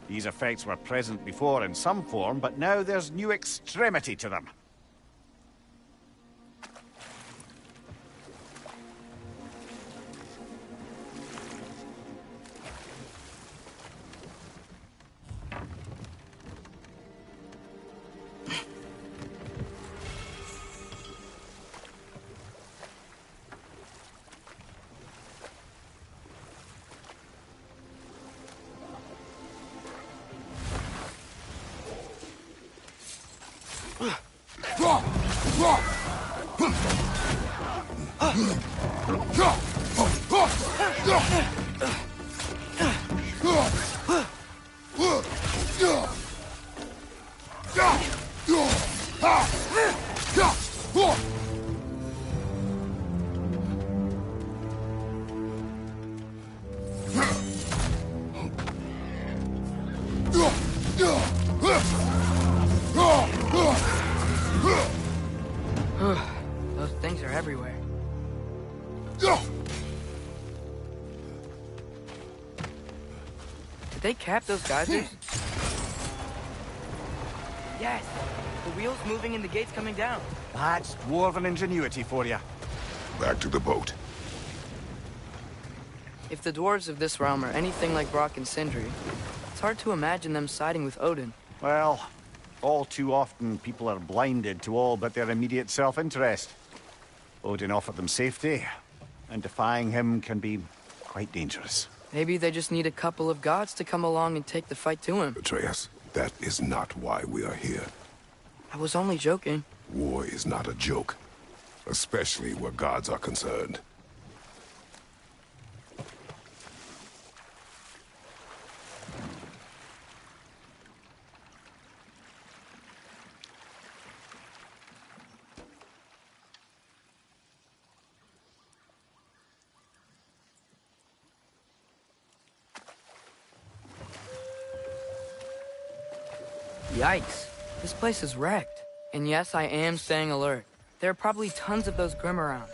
These effects were present before in some form, but now there's new extremity to them. Those things are everywhere. Did they cap those geysers? Yes! The wheel's moving and the gate's coming down. That's dwarven ingenuity for you. Back to the boat. If the dwarves of this realm are anything like Brock and Sindri, it's hard to imagine them siding with Odin. Well, all too often people are blinded to all but their immediate self-interest. Odin offered them safety, and defying him can be quite dangerous. Maybe they just need a couple of gods to come along and take the fight to him. Atreus, that is not why we are here. I was only joking. War is not a joke. especially where gods are concerned. Yikes. This place is wrecked. And yes, I am staying alert. There are probably tons of those Grim around.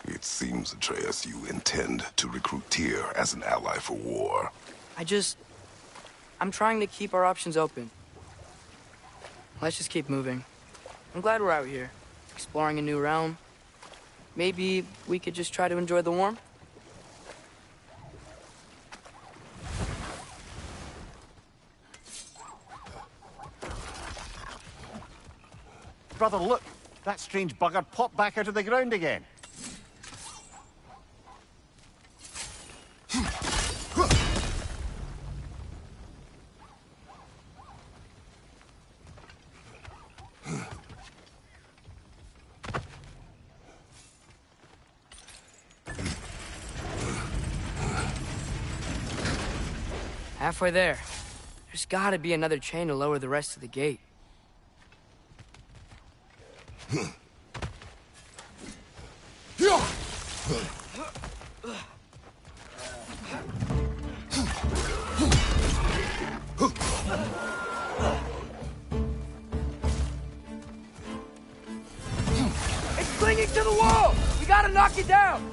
It seems, Atreus, you intend to recruit Tyr as an ally for war. I'm trying to keep our options open. Let's just keep moving. I'm glad we're out here, exploring a new realm. Maybe we could just try to enjoy the warmth? Brother, look! That strange bugger popped back out of the ground again. Halfway there. There's gotta be another chain to lower the rest of the gate. It's clinging to the wall! We gotta knock it down!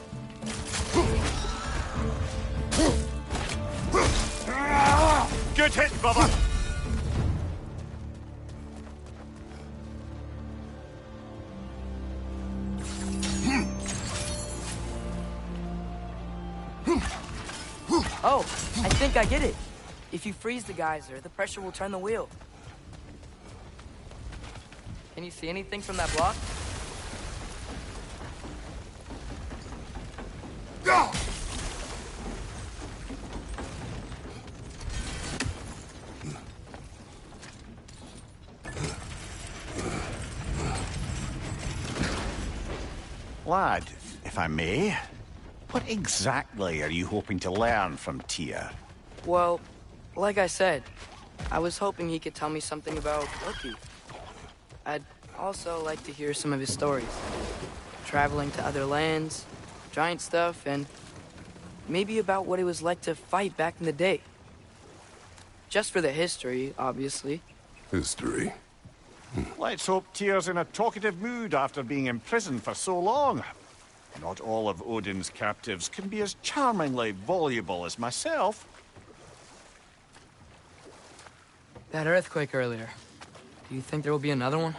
Good hit, brother! Oh, I think I get it. If you freeze the geyser, the pressure will turn the wheel. Can you see anything from that block? Go! Lad, if I may, what exactly are you hoping to learn from Tyr? Well, like I said, I was hoping he could tell me something about Loki. I'd also like to hear some of his stories. Traveling to other lands, giant stuff, and Maybe about what it was like to fight back in the day. Just for the history, obviously. History. Let's hope Tyr's in a talkative mood after being imprisoned for so long. Not all of Odin's captives can be as charmingly voluble as myself. That earthquake earlier. Do you think there will be another one?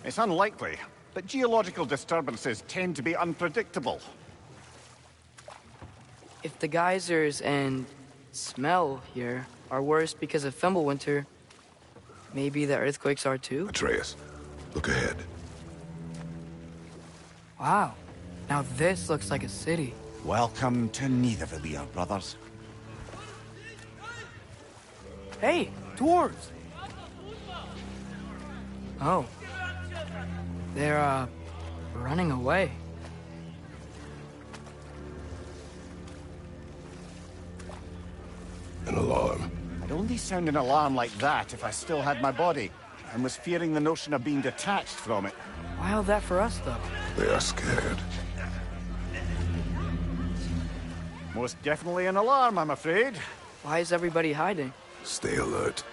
It's unlikely, but geological disturbances tend to be unpredictable. If the geysers and smell here are worse because of Fimbulwinter, maybe the earthquakes are too? Atreus, look ahead. Wow. Now this looks like a city. Welcome to Nidavellir, brothers. Hey, dwarves! Oh. They're, running away. An alarm. I'd only sound an alarm like that if I still had my body, and was fearing the notion of being detached from it. Why all that for us, though? They are scared. Most definitely an alarm, I'm afraid. Why is everybody hiding? Stay alert.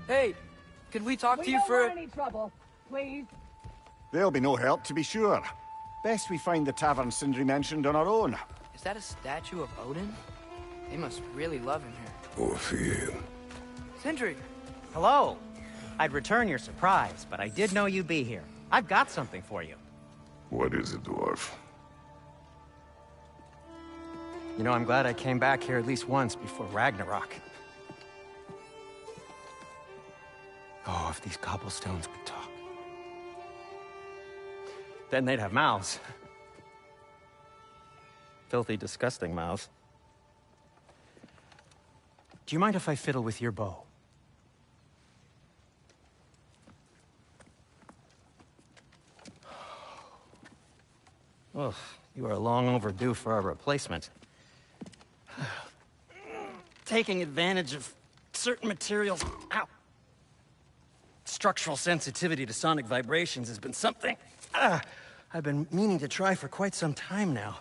Hey, could we talk to you for... We don't want any trouble, please. There'll be no help, to be sure. Best we find the tavern Sindri mentioned on our own. Is that a statue of Odin? They must really love him here. Or fear. Sindri! Hello. I'd return your surprise, but I did know you'd be here. I've got something for you. What is it, dwarf? You know, I'm glad I came back here at least once before Ragnarok. Oh, if these cobblestones could talk. Then they'd have mouths. Filthy, disgusting mouths. Do you mind if I fiddle with your bow? Ugh, you are long overdue for a replacement. Taking advantage of certain materials. Ow! Structural sensitivity to sonic vibrations has been something I've been meaning to try for quite some time now.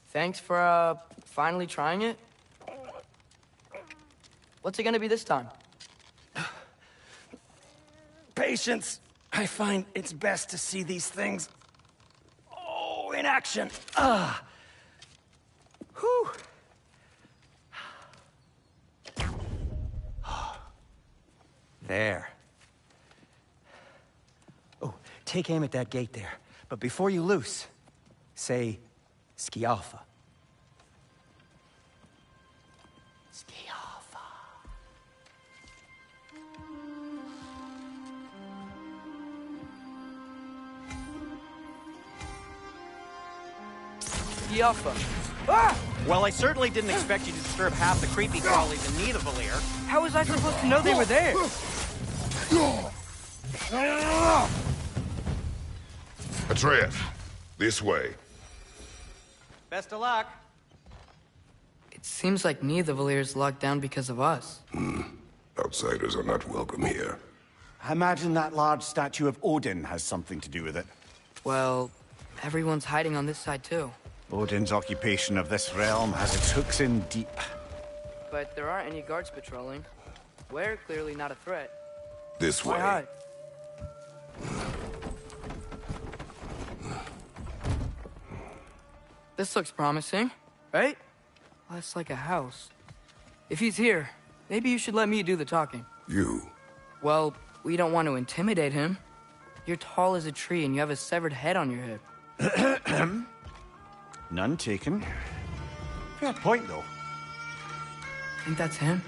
Thanks for, finally trying it. What's it gonna be this time? Patience. I find it's best to see these things, in action. Whew. There. Oh, take aim at that gate there. But before you loose, say, Skialfa. Skialfa. Skialfa. Ah! Well, I certainly didn't expect you to disturb half the creepy crawlies in Nidavellir. How was I supposed to know they were there? Atreus, this way. Best of luck. It seems like Nidavellir's locked down because of us. Outsiders are not welcome here. I imagine that large statue of Odin has something to do with it. Well, everyone's hiding on this side too. Odin's occupation of this realm has its hooks in deep. But there aren't any guards patrolling. We're clearly not a threat. This way. Why hide? This looks promising, right? Less like a house. If he's here, maybe you should let me do the talking. You. Well, we don't want to intimidate him. You're tall as a tree and you have a severed head on your hip. None taken. Fair point, though. Think that's him?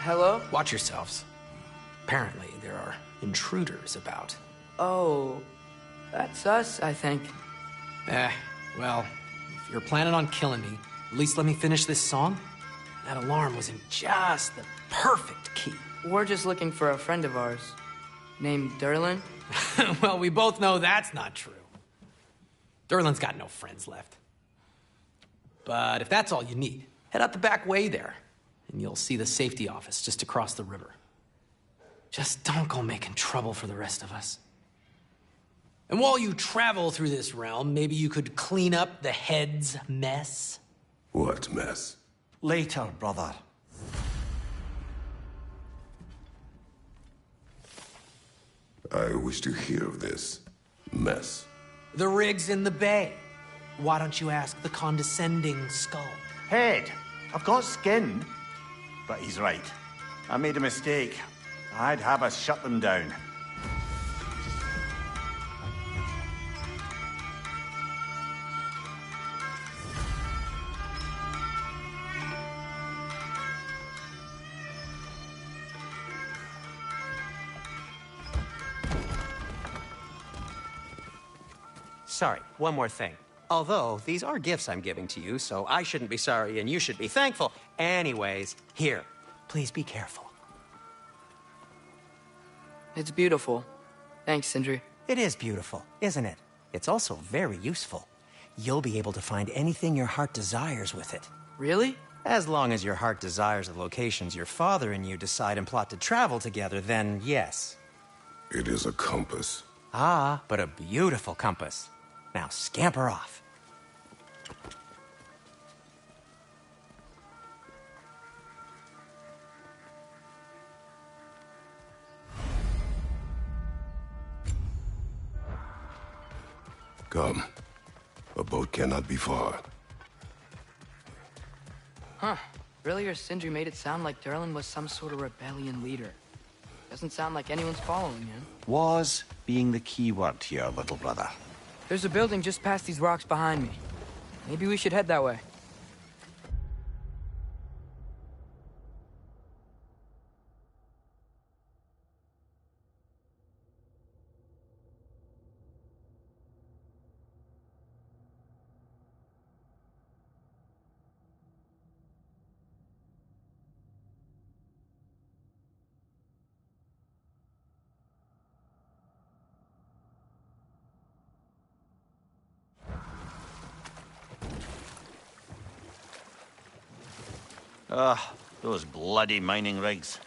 Hello? Watch yourselves. Apparently, there are intruders about. Oh, that's us, I think. Well, if you're planning on killing me, at least let me finish this song. That alarm was in just the perfect key. We're just looking for a friend of ours, named Durlin. Well, we both know that's not true. Durlin's got no friends left. But if that's all you need, head out the back way there, and you'll see the safety office just across the river. Just don't go making trouble for the rest of us. And while you travel through this realm, maybe you could clean up the head's mess? What mess? Later, brother. I wish to hear of this mess. The rig's in the bay. Why don't you ask the condescending skull? Head, I've got skin. But he's right. I made a mistake. I'd have us shut them down. Sorry, one more thing. Although, these are gifts I'm giving to you, so I shouldn't be sorry and you should be thankful. Anyways, here, please be careful. It's beautiful. Thanks, Sindri. It is beautiful, isn't it? It's also very useful. You'll be able to find anything your heart desires with it. Really? As long as your heart desires the locations your father and you decide and plot to travel together, then yes. It is a compass. Ah, but a beautiful compass. Now scamper off. Come. A boat cannot be far. Huh. Earlier, Sindri made it sound like Durlin was some sort of rebellion leader. Doesn't sound like anyone's following him. Was being the key word here, little brother. There's a building just past these rocks behind me. Maybe we should head that way. Those bloody mining rigs.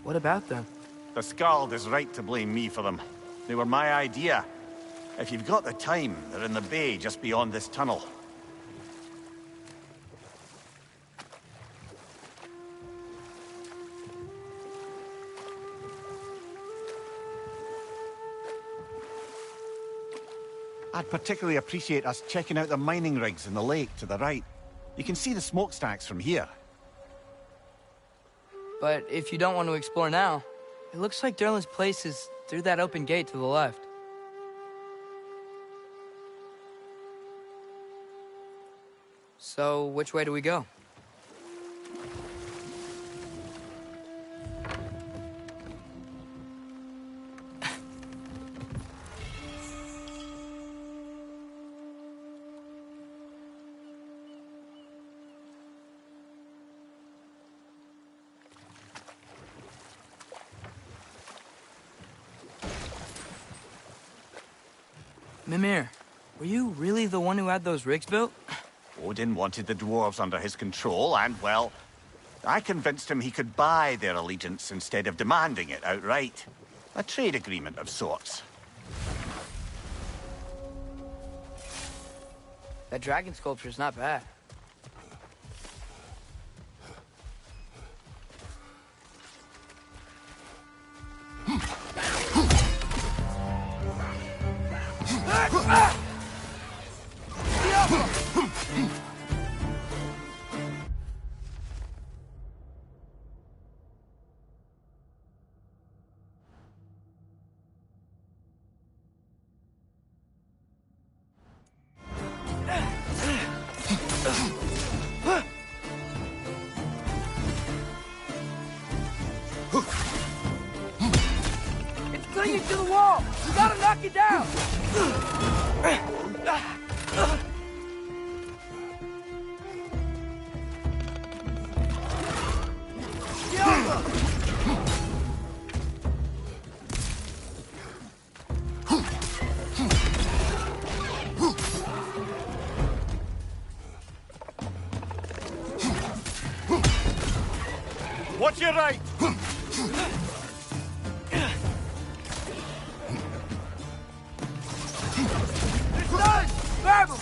What about them? The Skald is right to blame me for them. They were my idea. If you've got the time, they're in the bay just beyond this tunnel. I'd particularly appreciate us checking out the mining rigs in the lake to the right. You can see the smokestacks from here. But if you don't want to explore now, it looks like Durlin's place is through that open gate to the left. So, which way do we go? Mimir, were you really the one who had those rigs built? Odin wanted the dwarves under his control, and, well, I convinced him he could buy their allegiance instead of demanding it outright. A trade agreement of sorts. That dragon sculpture's not bad. It's clinging to the wall! You gotta knock it down! Watch your right! It's done! Grab him!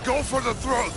Go for the throat!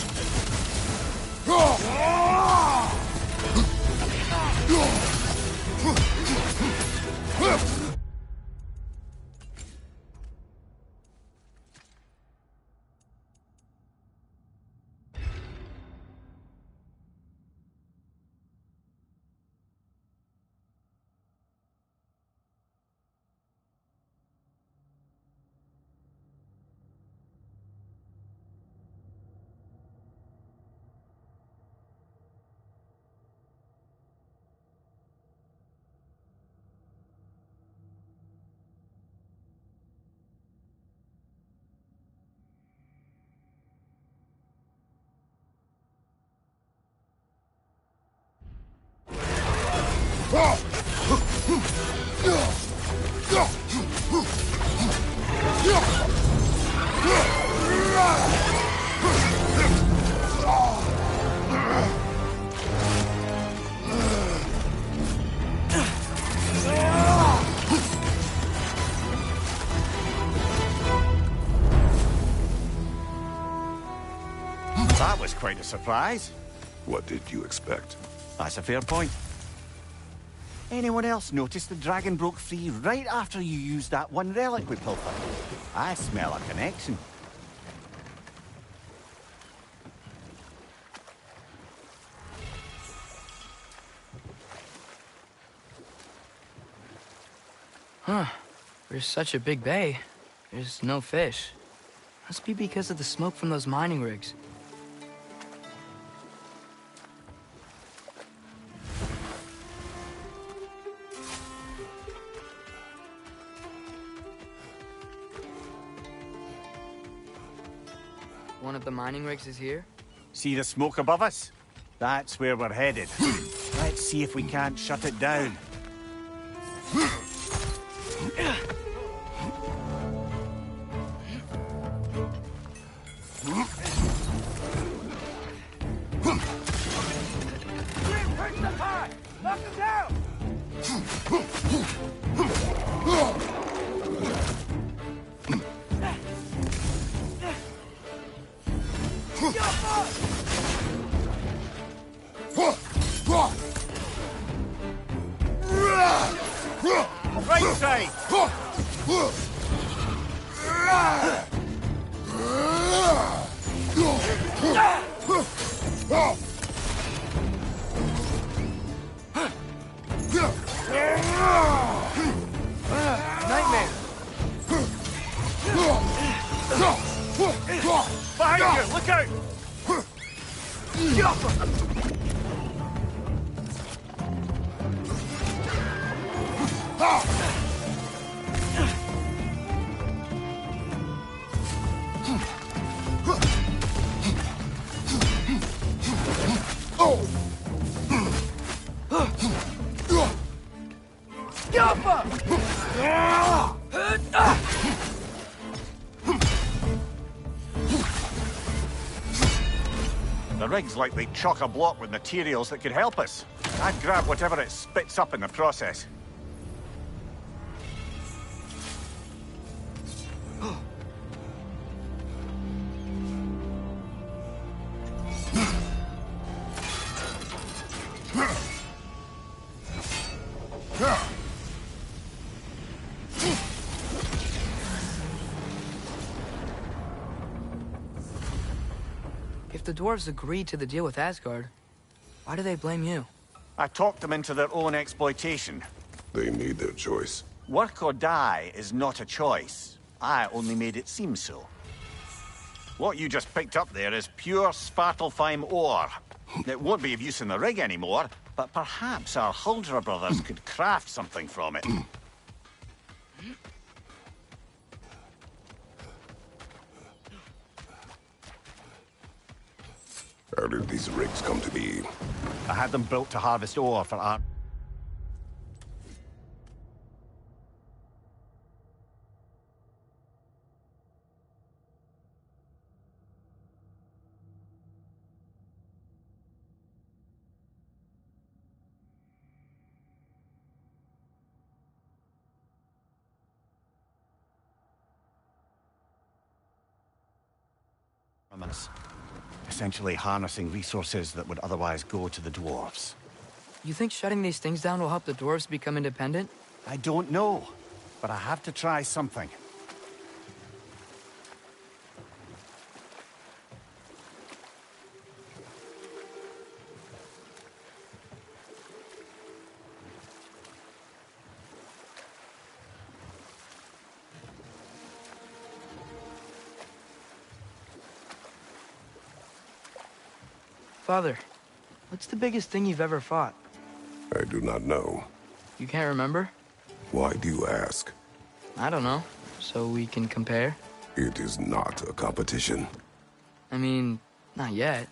That was quite a surprise. What did you expect? That's a fair point. Anyone else notice the dragon broke free right after you used that one relic we pilfered? I smell a connection. Huh. There's such a big bay. There's no fish. Must be because of the smoke from those mining rigs. One of the mining rigs is here? See the smoke above us? That's where we're headed. Let's see if we can't shut it down. Knock him down! Right side! Nightmare! Behind you! Look out! the rig's likely chock-a-block with materials that could help us. I'd grab whatever it spits up in the process. If the dwarves agreed to the deal with Asgard, why do they blame you? I talked them into their own exploitation. They made their choice. Work or die is not a choice. I only made it seem so. What you just picked up there is pure Svartalfheim ore. It won't be of use in the rig anymore, but perhaps our Huldra brothers could craft something from it. How did these rigs come to be? I had them built to harvest ore for art. Essentially harnessing resources that would otherwise go to the dwarves. You think shutting these things down will help the dwarves become independent? I don't know, but I have to try something. Father, what's the biggest thing you've ever fought? I do not know. You can't remember? Why do you ask? I don't know. So we can compare? It is not a competition. I mean, not yet.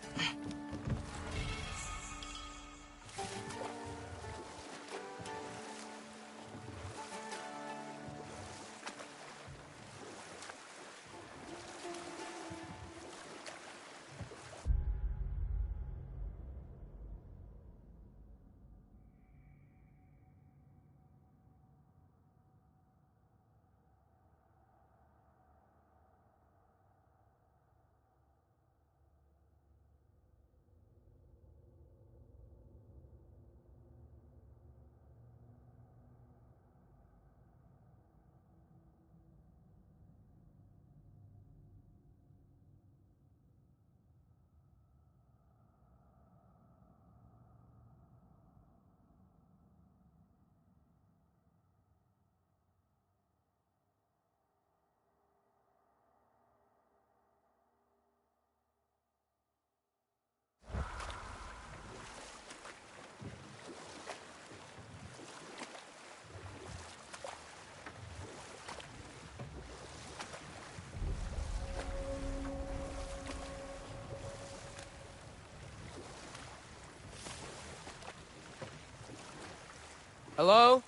Hello?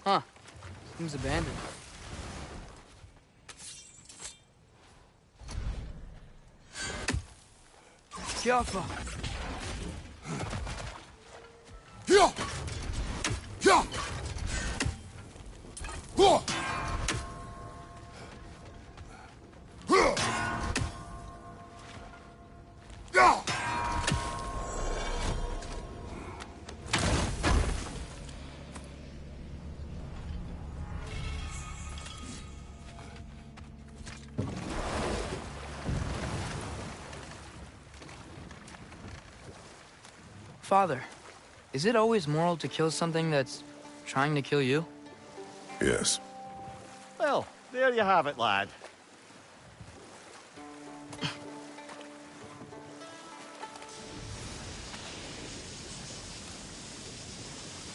Huh. Seems abandoned. Jaffa! Yeah! Yeah! Whoa! Yeah! Father, is it always moral to kill something that's trying to kill you? Yes. Well, there you have it, lad.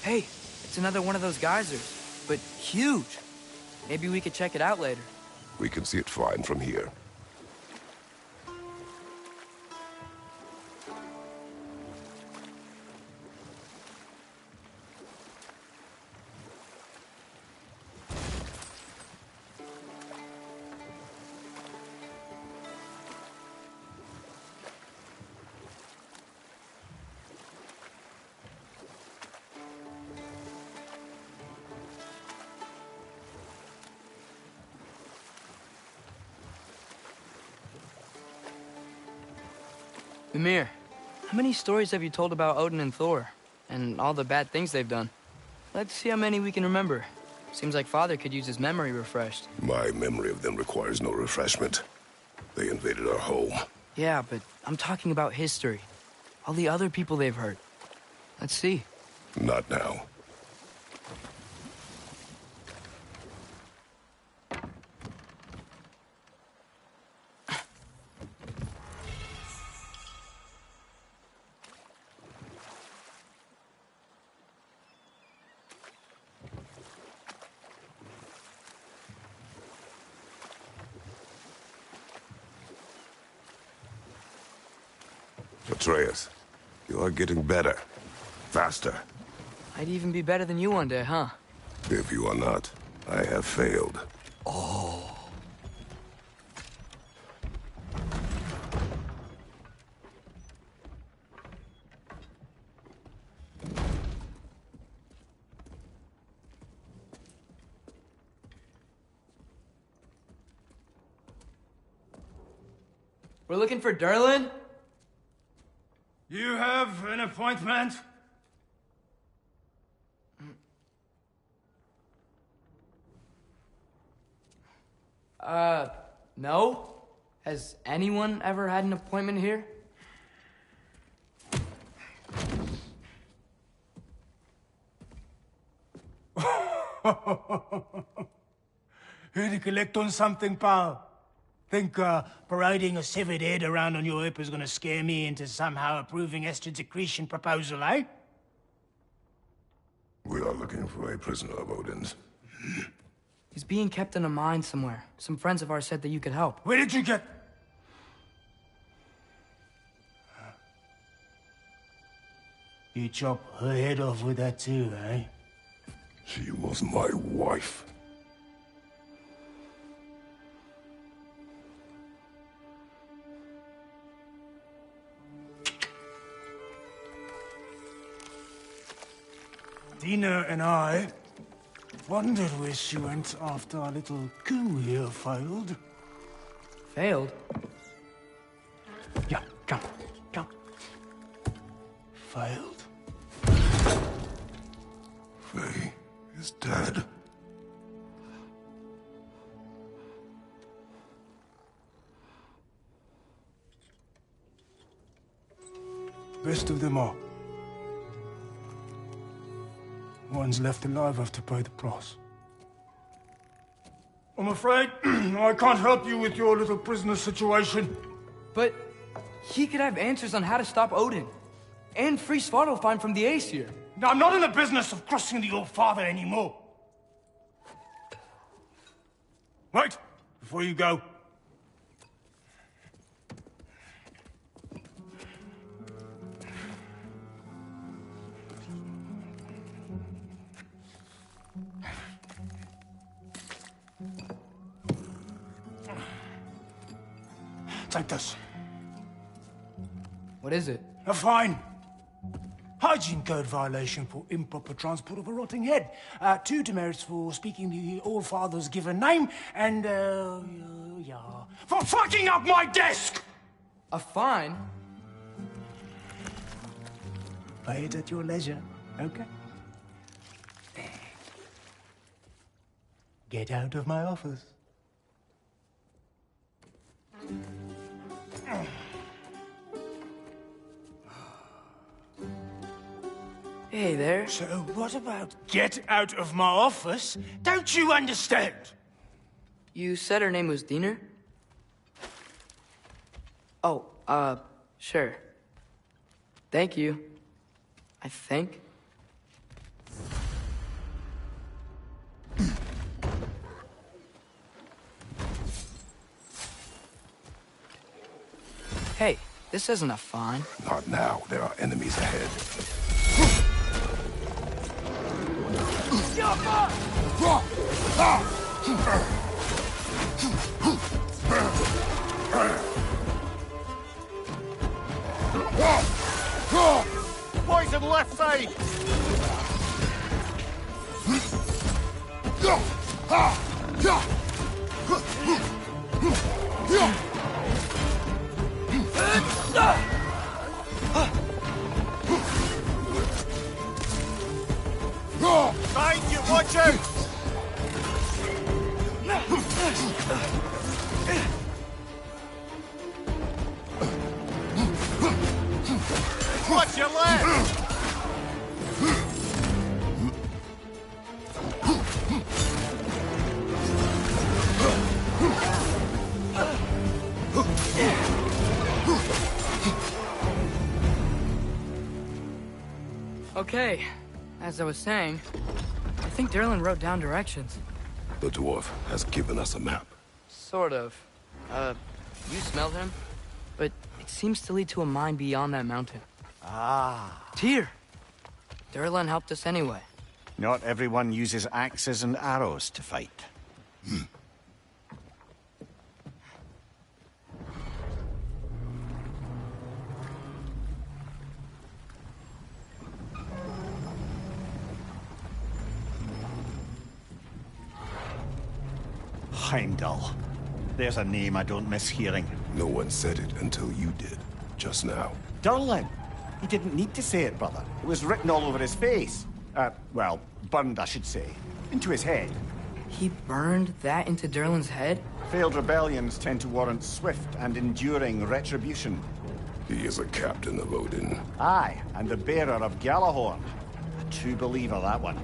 Hey, it's another one of those geysers, but huge. Maybe we could check it out later. We can see it fine from here. Mimir, how many stories have you told about Odin and Thor? And all the bad things they've done? Let's see how many we can remember. Seems like Father could use his memory refreshed. My memory of them requires no refreshment. They invaded our home. Yeah, but I'm talking about history. All the other people they've hurt. Let's see. Not now. Atreus, you are getting better. Faster. I'd even be better than you one day, huh? If you are not, I have failed. Oh. We're looking for Durlin? You have an appointment? No? Has anyone ever had an appointment here? Here to collect on something, pal? Think parading a severed head around on your hip is gonna scare me into somehow approving Esther's accretion proposal, eh? We are looking for a prisoner of Odin's. He's being kept in a mine somewhere. Some friends of ours said that you could help. Where did you get... You chop her head off with that too, eh? She was my wife. Dina and I wondered where she went after our little coup here failed. Failed? Yeah, come. Failed. Faye is dead. Best of them all. Ones left alive have to pay the price. I'm afraid I can't help you with your little prisoner situation. But he could have answers on how to stop Odin. And free Svartalfheim from the Aesir. Now, I'm not in the business of crossing the old father anymore. Wait, before you go. Take this. What is it? A fine. Hygiene code violation for improper transport of a rotting head. 2 demerits for speaking the All-Father's given name, and, yeah, for fucking up my desk! A fine? Pay it at your leisure, okay? Get out of my office. Hey there. So what about get out of my office? Don't you understand? You said her name was Diener? Oh, sure. Thank you. I think. Hey, this isn't a fine. Not now. There are enemies ahead. Poison left side! Okay, as I was saying, I think Derlin wrote down directions. The dwarf has given us a map. Sort of. You smelled him? But it seems to lead to a mine beyond that mountain. Ah. Tyr! Derlin helped us anyway. Not everyone uses axes and arrows to fight. Heimdall. There's a name I don't miss hearing. No one said it until you did, just now. Derlin! He didn't need to say it, brother. It was written all over his face. Well, burned, I should say. Into his head. He burned that into Derlin's head? Failed rebellions tend to warrant swift and enduring retribution. He is a captain of Odin. Aye, and the bearer of Galahorn. A true believer, that one.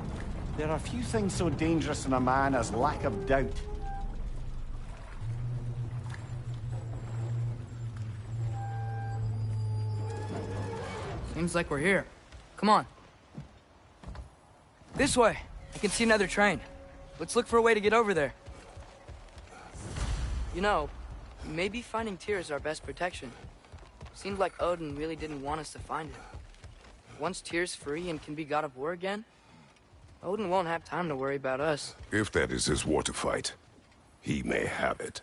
There are few things so dangerous in a man as lack of doubt. Seems like we're here. Come on. This way. I can see another train. Let's look for a way to get over there. You know, maybe finding Tyr is our best protection. Seemed like Odin really didn't want us to find him. Once Tyr's free and can be god of war again, Odin won't have time to worry about us. If that is his war to fight, he may have it.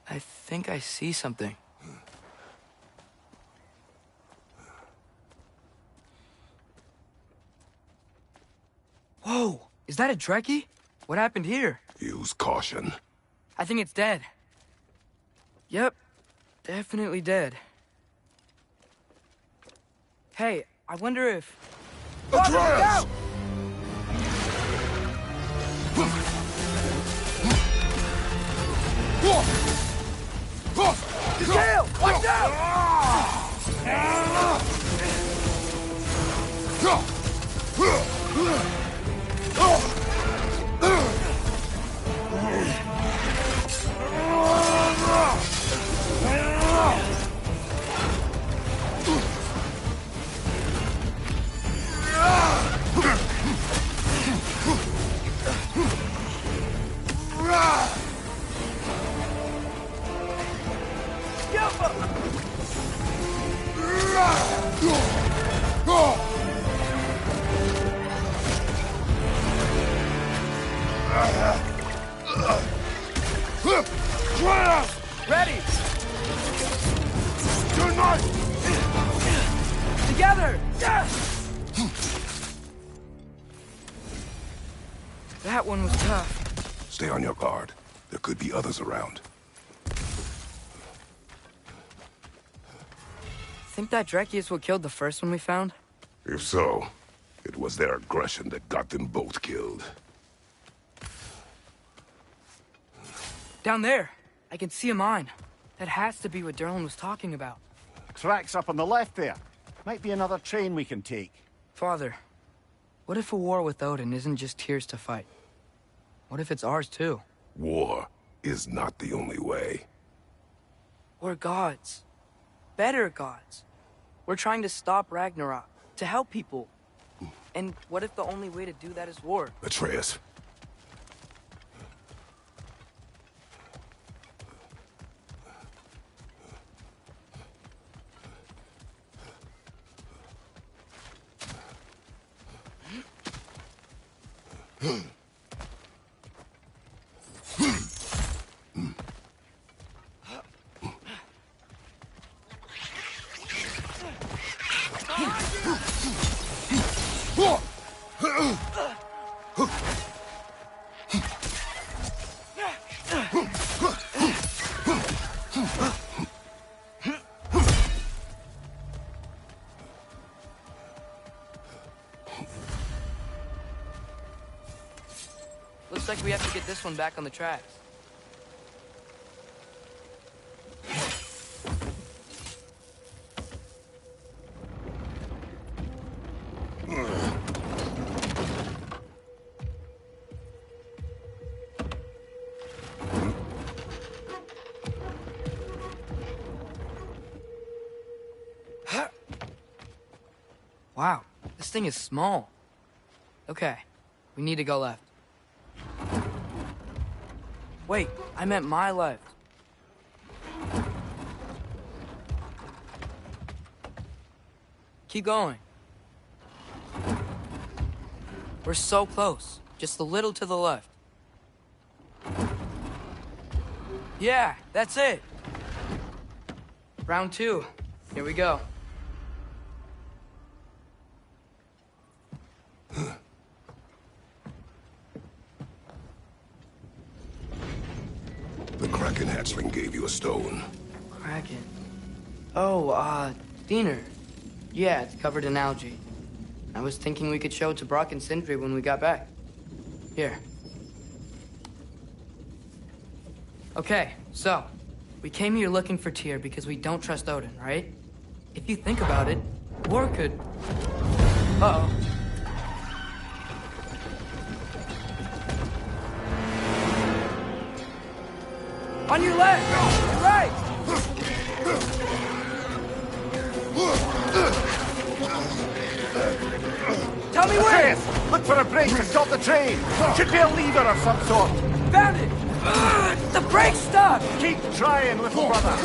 I think I see something. Whoa! Is that a Trekkie? What happened here? Use caution. I think it's dead. Yep. Definitely dead. Hey, I wonder if... Atreus! Gale! Watch out! Ready! Tonight! Together! Yes! That one was tough. Stay on your guard. There could be others around. Think that Dreki is what killed the first one we found? If so, it was their aggression that got them both killed. Down there. I can see a mine. That has to be what Derlin was talking about. Tracks up on the left there. Might be another train we can take. Father, what if a war with Odin isn't just Tyr's to fight? What if it's ours too? War is not the only way. We're gods. better gods. We're trying to stop Ragnarok, to help people. And what if the only way to do that is war? Atreus. Looks like we have to get this one back on the tracks. Wow, this thing is small. Okay, we need to go left. Wait, I meant my left. Keep going. We're so close. Just a little to the left. Yeah, that's it. Round 2. Here we go. The Kraken hatchling gave you a stone. Kraken. Oh, Diener. Yeah, it's covered in algae. I was thinking we could show it to Brock and Sindri when we got back. Here. Okay, so, we came here looking for Tyr because we don't trust Odin, right? If you think about it, war could... Uh-oh. On your left! Your right! Tell me where! Atreus, look for a brake to stop the train! Should be a lever of some sort! Found it! The brake's stuck! Keep trying, little brother!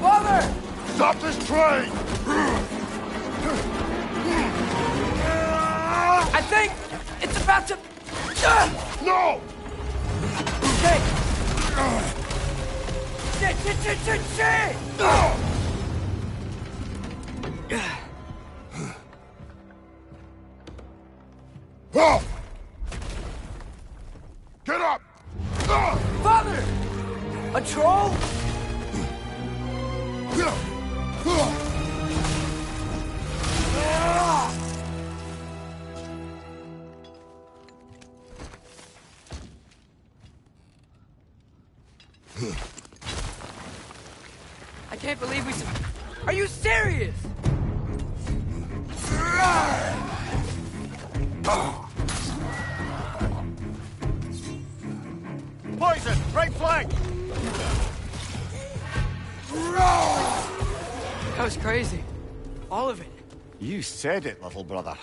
Father! Stop this train! I think it's about to... No! Okay. Shit! Get up! Father! A troll? I can't believe we... Are you serious? Poison! Right flank! That was crazy. All of it. You said it, little brother.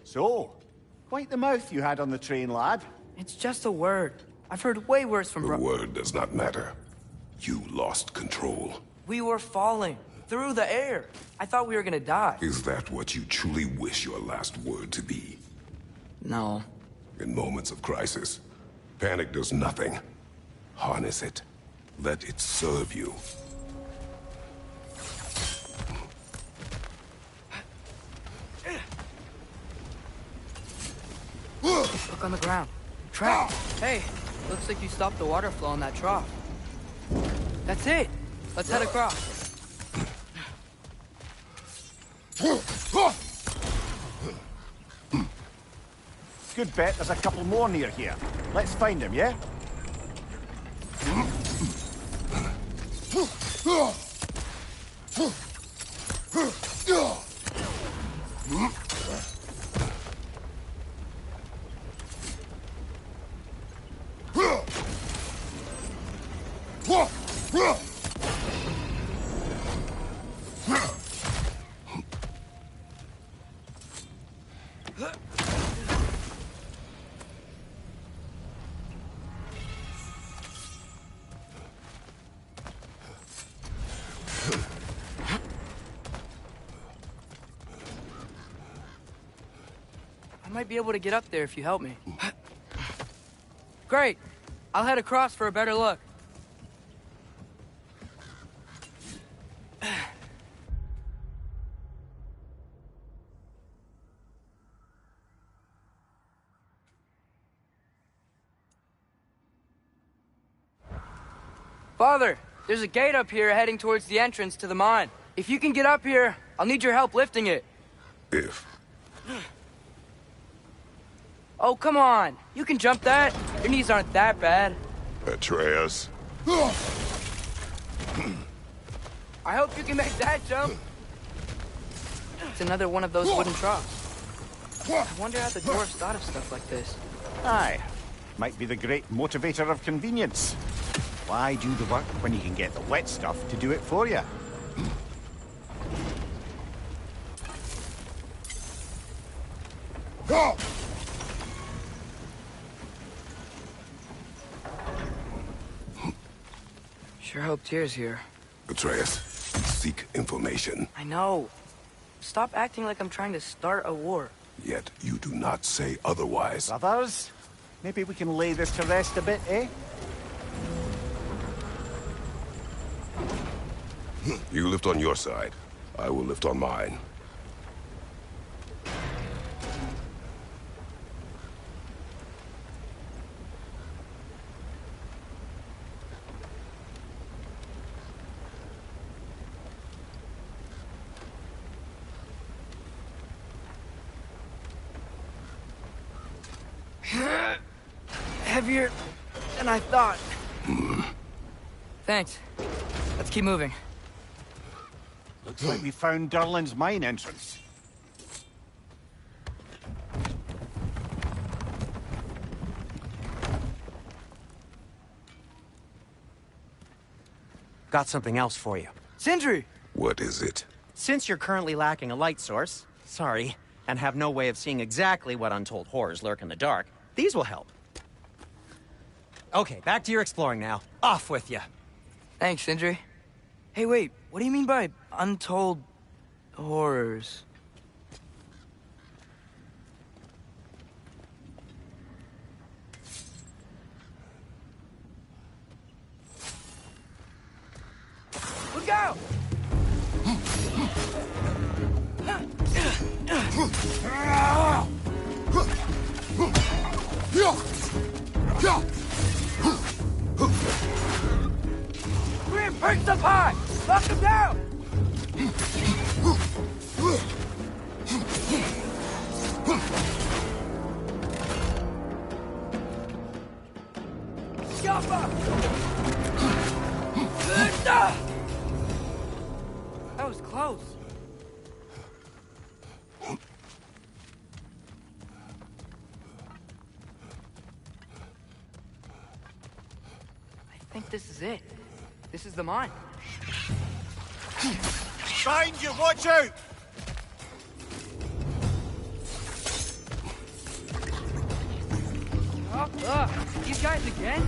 So, quite the mouth you had on the train, lad. It's just a word. I've heard way worse from The word does not matter. You lost control. We were falling through the air. I thought we were gonna die. Is that what you truly wish your last word to be? No. In moments of crisis, panic does nothing. Harness it. Let it serve you. Look on the ground. Trap. Hey, looks like you stopped the water flow in that trough. That's it. Let's head across. Good bet there's a couple more near here. Let's find them, yeah? I might be able to get up there if you help me. Great. I'll head across for a better look. Father, there's a gate up here heading towards the entrance to the mine. If you can get up here, I'll need your help lifting it. If. Oh, come on. You can jump that. Your knees aren't that bad. Atreus. I hope you can make that jump. It's another one of those wooden troughs. I wonder how the dwarves thought of stuff like this. Aye. Might be the great motivator of convenience. Why do the work when you can get the wet stuff to do it for you? Sure hope Tyr's here. Atreus, seek information. I know. Stop acting like I'm trying to start a war. Yet you do not say otherwise. Brothers, maybe we can lay this to rest a bit, eh? You lift on your side. I will lift on mine. Heavier than I thought. Thanks. Let's keep moving. Looks like we found Durlin's mine entrance. Got something else for you. Sindri! What is it? Since you're currently lacking a light source, sorry, and have no way of seeing exactly what untold horrors lurk in the dark, these will help. Okay, back to your exploring now. Off with you. Thanks, Sindri. Hey, wait, what do you mean by untold horrors? Look out! Reinforce up high! Knock him down! Yappa! That was close. I think this is it. This is the mine. Behind you, watch out! Ugh, these guys again?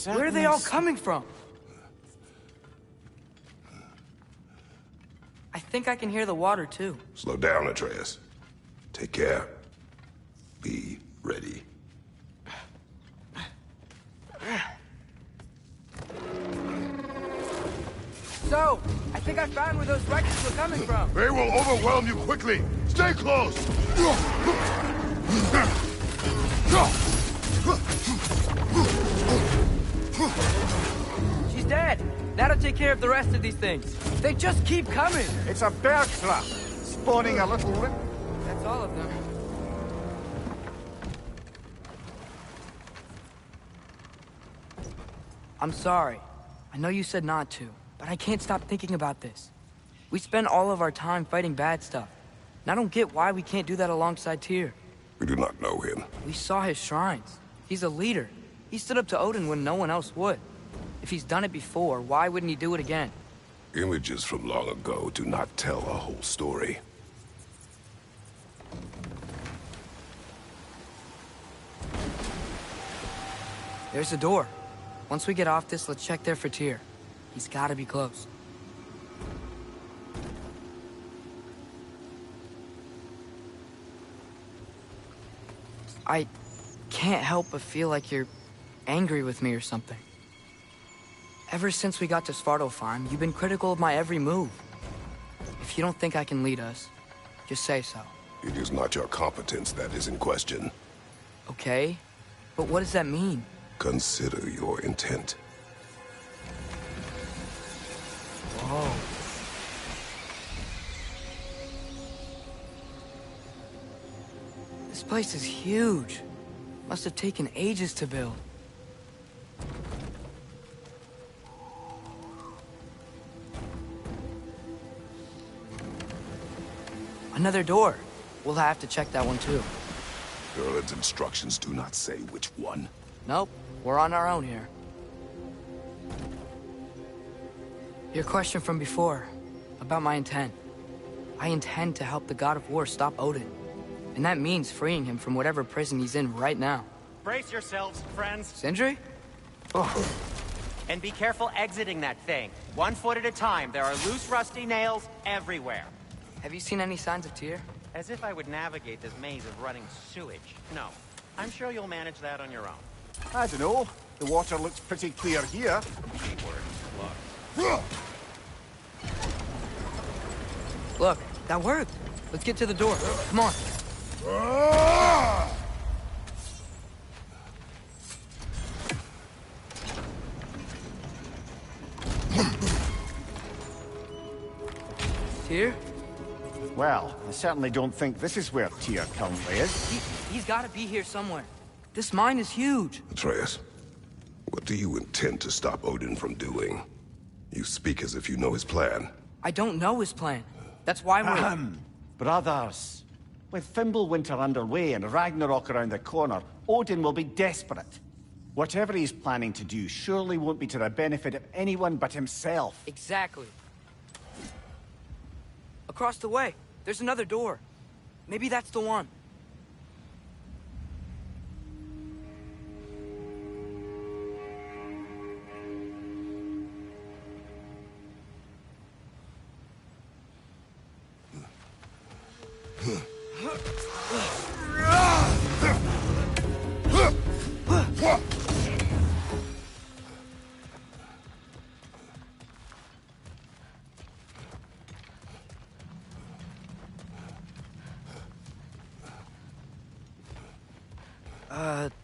Where are they all coming from? I think I can hear the water, too. Slow down, Atreus. Take care. Be ready. So, I think I found where those wreckers were coming from. They will overwhelm you quickly. Stay close. She's dead. That'll take care of the rest of these things. They just keep coming. It's a bear trap, spawning a little... That's all of them. I'm sorry. I know you said not to, but I can't stop thinking about this. We spend all of our time fighting bad stuff, and I don't get why we can't do that alongside Tyr. We do not know him. We saw his shrines. He's a leader. He stood up to Odin when no one else would. If he's done it before, why wouldn't he do it again? Images from long ago do not tell a whole story. There's a door. Once we get off this, let's check there for Tyr. He's gotta be close. I can't help but feel like you're angry with me or something. Ever since we got to Svartalfheim, you've been critical of my every move. If you don't think I can lead us, just say so. It is not your competence that is in question. Okay, but what does that mean? Consider your intent. Whoa. This place is huge. Must have taken ages to build. Another door. We'll have to check that one too. Erlen's instructions do not say which one. Nope, we're on our own here. Your question from before, about my intent. I intend to help the God of War stop Odin. And that means freeing him from whatever prison he's in right now. Brace yourselves, friends. Sindri? Oh. And be careful exiting that thing. 1 foot at a time. There are loose, rusty nails everywhere. Have you seen any signs of Tyr? As if I would navigate this maze of running sewage. No. I'm sure you'll manage that on your own. I don't know. The water looks pretty clear here. Look, that worked. Let's get to the door. Come on. Tyr? Well, I certainly don't think this is where Tyr currently is. He's gotta be here somewhere. This mine is huge. Atreus, what do you intend to stop Odin from doing? You speak as if you know his plan. I don't know his plan. That's why we're... Brothers. With Fimbulwinter underway and Ragnarok around the corner, Odin will be desperate. Whatever he's planning to do surely won't be to the benefit of anyone but himself. Exactly. Across the way, there's another door. Maybe that's the one.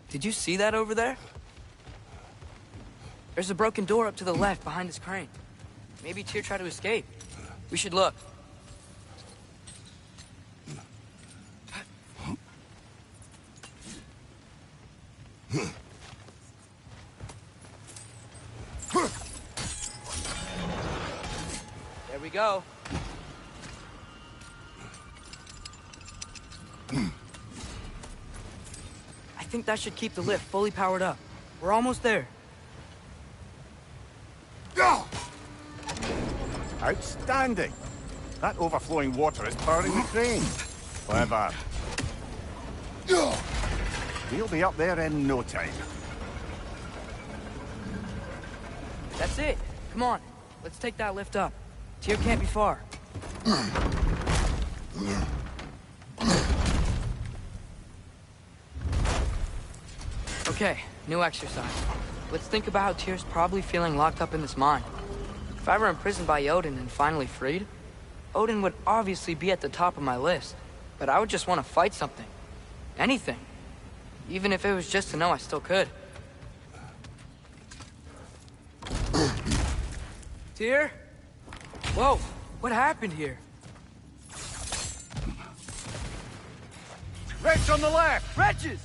Did you see that over there? There's a broken door up to the left behind this crane. Maybe Tyr tried to escape. We should look. There we go. I think that should keep the lift fully powered up. We're almost there. Outstanding! That overflowing water is powering the crane. Clever. We'll be up there in no time. That's it. Come on. Let's take that lift up. Tyr can't be far. Okay, new exercise. Let's think about how Tyr's probably feeling locked up in this mine. If I were imprisoned by Odin and finally freed, Odin would obviously be at the top of my list. But I would just want to fight something. Anything. Even if it was just to know I still could. Tyr? Whoa, what happened here? Wretch on the left! Wretches!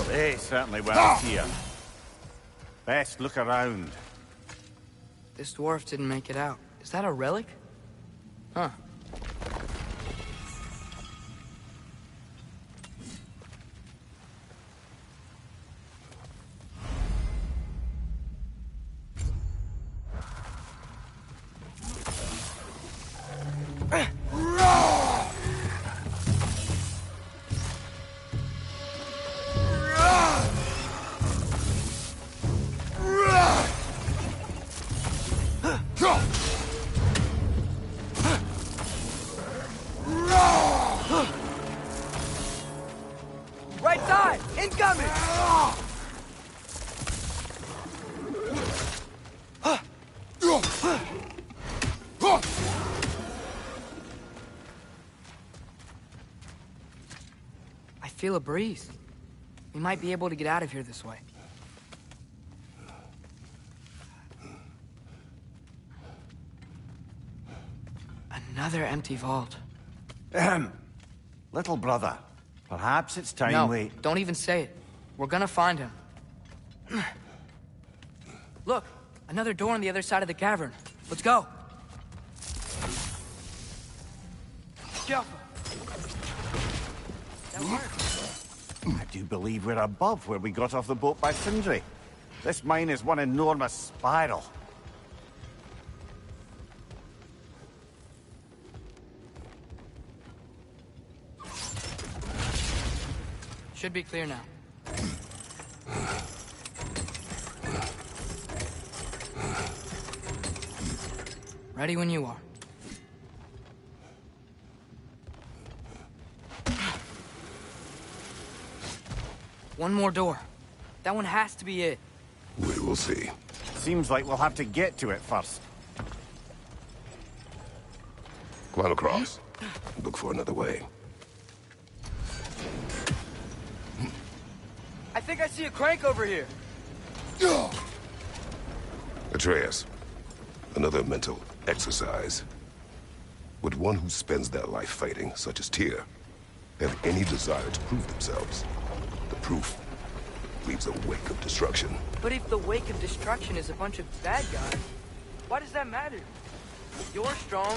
They certainly weren't here. Best look around. This dwarf didn't make it out. Is that a relic? Huh. Right side! Incoming! I feel a breeze. We might be able to get out of here this way. Another empty vault. Little brother, perhaps it's time No, don't even say it. We're gonna find him. Look, another door on the other side of the cavern. Let's go. Careful. That worked. I do believe we're above where we got off the boat by Sindri. This mine is one enormous spiral. Should be clear now. Ready when you are. One more door. That one has to be it. We will see. Seems like we'll have to get to it first. Climb across. Look for another way. I think I see a crank over here. Atreus, another mental exercise. Would one who spends their life fighting, such as Tyr, have any desire to prove themselves? The proof leaves a wake of destruction. But if the wake of destruction is a bunch of bad guys, why does that matter? You're strong,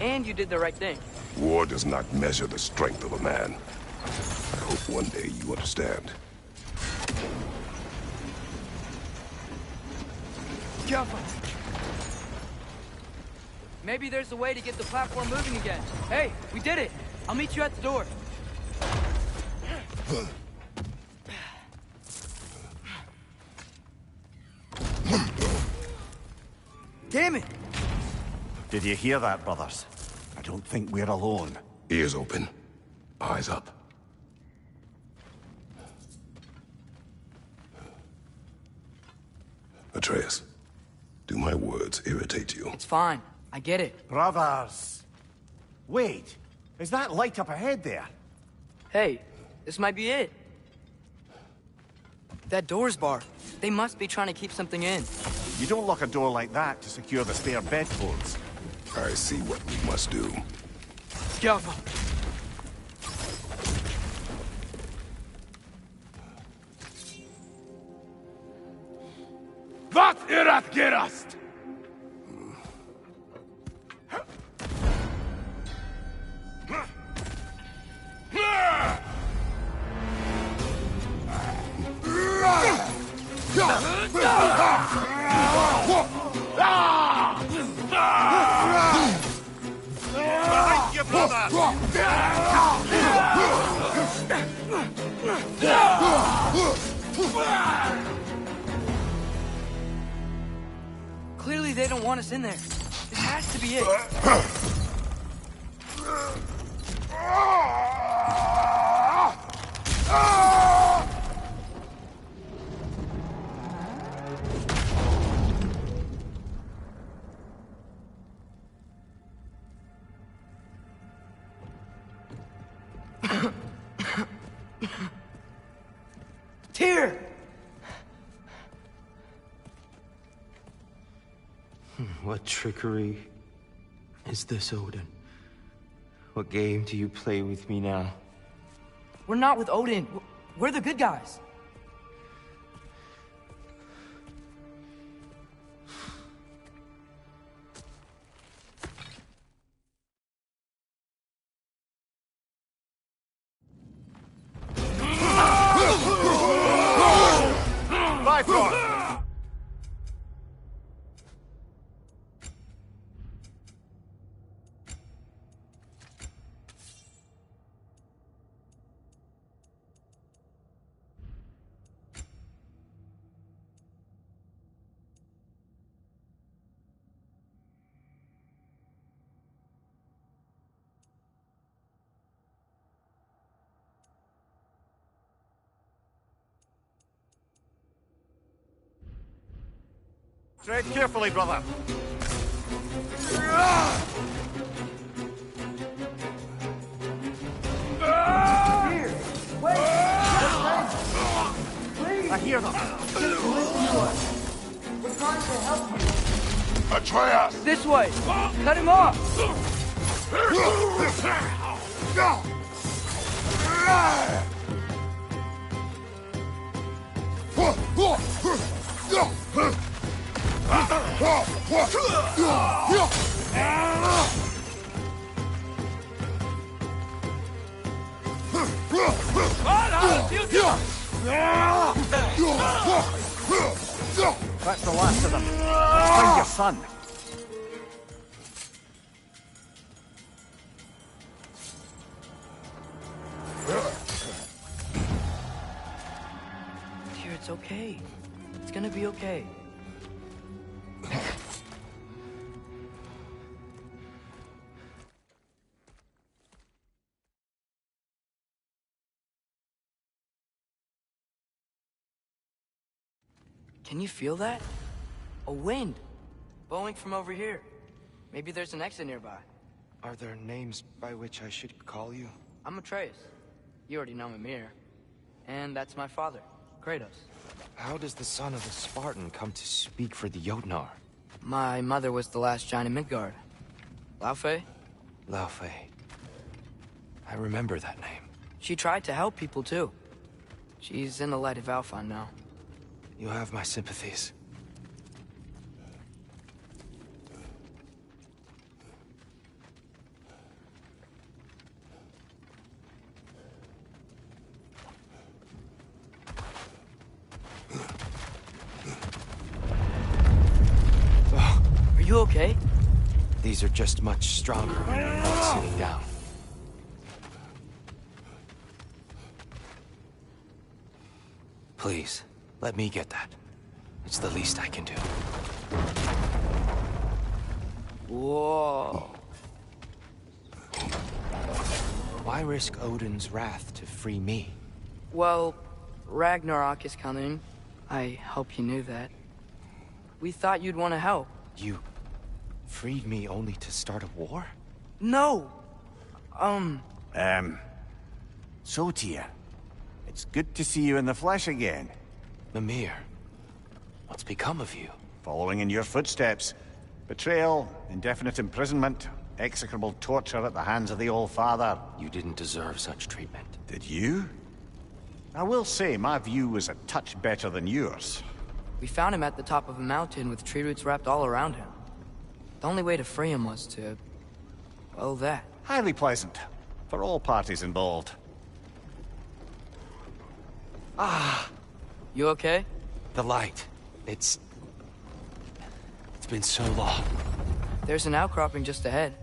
and you did the right thing. War does not measure the strength of a man. I hope one day you understand. Careful. Maybe there's a way to get the platform moving again. Hey, we did it! I'll meet you at the door. Damn it! Did you hear that, brothers? I don't think we're alone. Ears open, eyes up. Atreus, do my words irritate you? It's fine. I get it. Brothers! Wait, is that light up ahead there? Hey, this might be it. That door's barred. They must be trying to keep something in. You don't lock a door like that to secure the spare bedclothes. I see what we must do. Careful. Vad är att gerast? Behind you, brother! Clearly they don't want us in there. This has to be it. Tyr! What trickery is this, Odin? What game do you play with me now? We're not with Odin. We're the good guys. Bifrost! Tread carefully, brother. Here! Wait! Please! I hear them. Just listen to us. We're trying to help you. Atreus! This way! Cut him off! That's the last of them. Find your son. Dear, it's okay. It's gonna be okay. Can you feel that? A wind. Blowing from over here. Maybe there's an exit nearby. Are there names by which I should call you? I'm Atreus. You already know Mimir. And that's my father, Kratos. How does the son of a Spartan come to speak for the Jotnar? My mother was the last giant in Midgard. Laufey? Laufey. I remember that name. She tried to help people too. She's in the light of Alphon now. You have my sympathies. Are you okay? These are just much stronger when you're not sitting down. Please, let me get that. It's the least I can do. Whoa. Why risk Odin's wrath to free me? Well, Ragnarok is coming. I hope you knew that. We thought you'd want to help. You freed me only to start a war? No! So, Tyr, it's good to see you in the flesh again. Mimir, what's become of you? Following in your footsteps. Betrayal, indefinite imprisonment, execrable torture at the hands of the Old Father. You didn't deserve such treatment. Did you? I will say, my view was a touch better than yours. We found him at the top of a mountain with tree roots wrapped all around him. The only way to free him was to... well, that. Highly pleasant. For all parties involved. You okay? The light. It's been so long. There's an outcropping just ahead.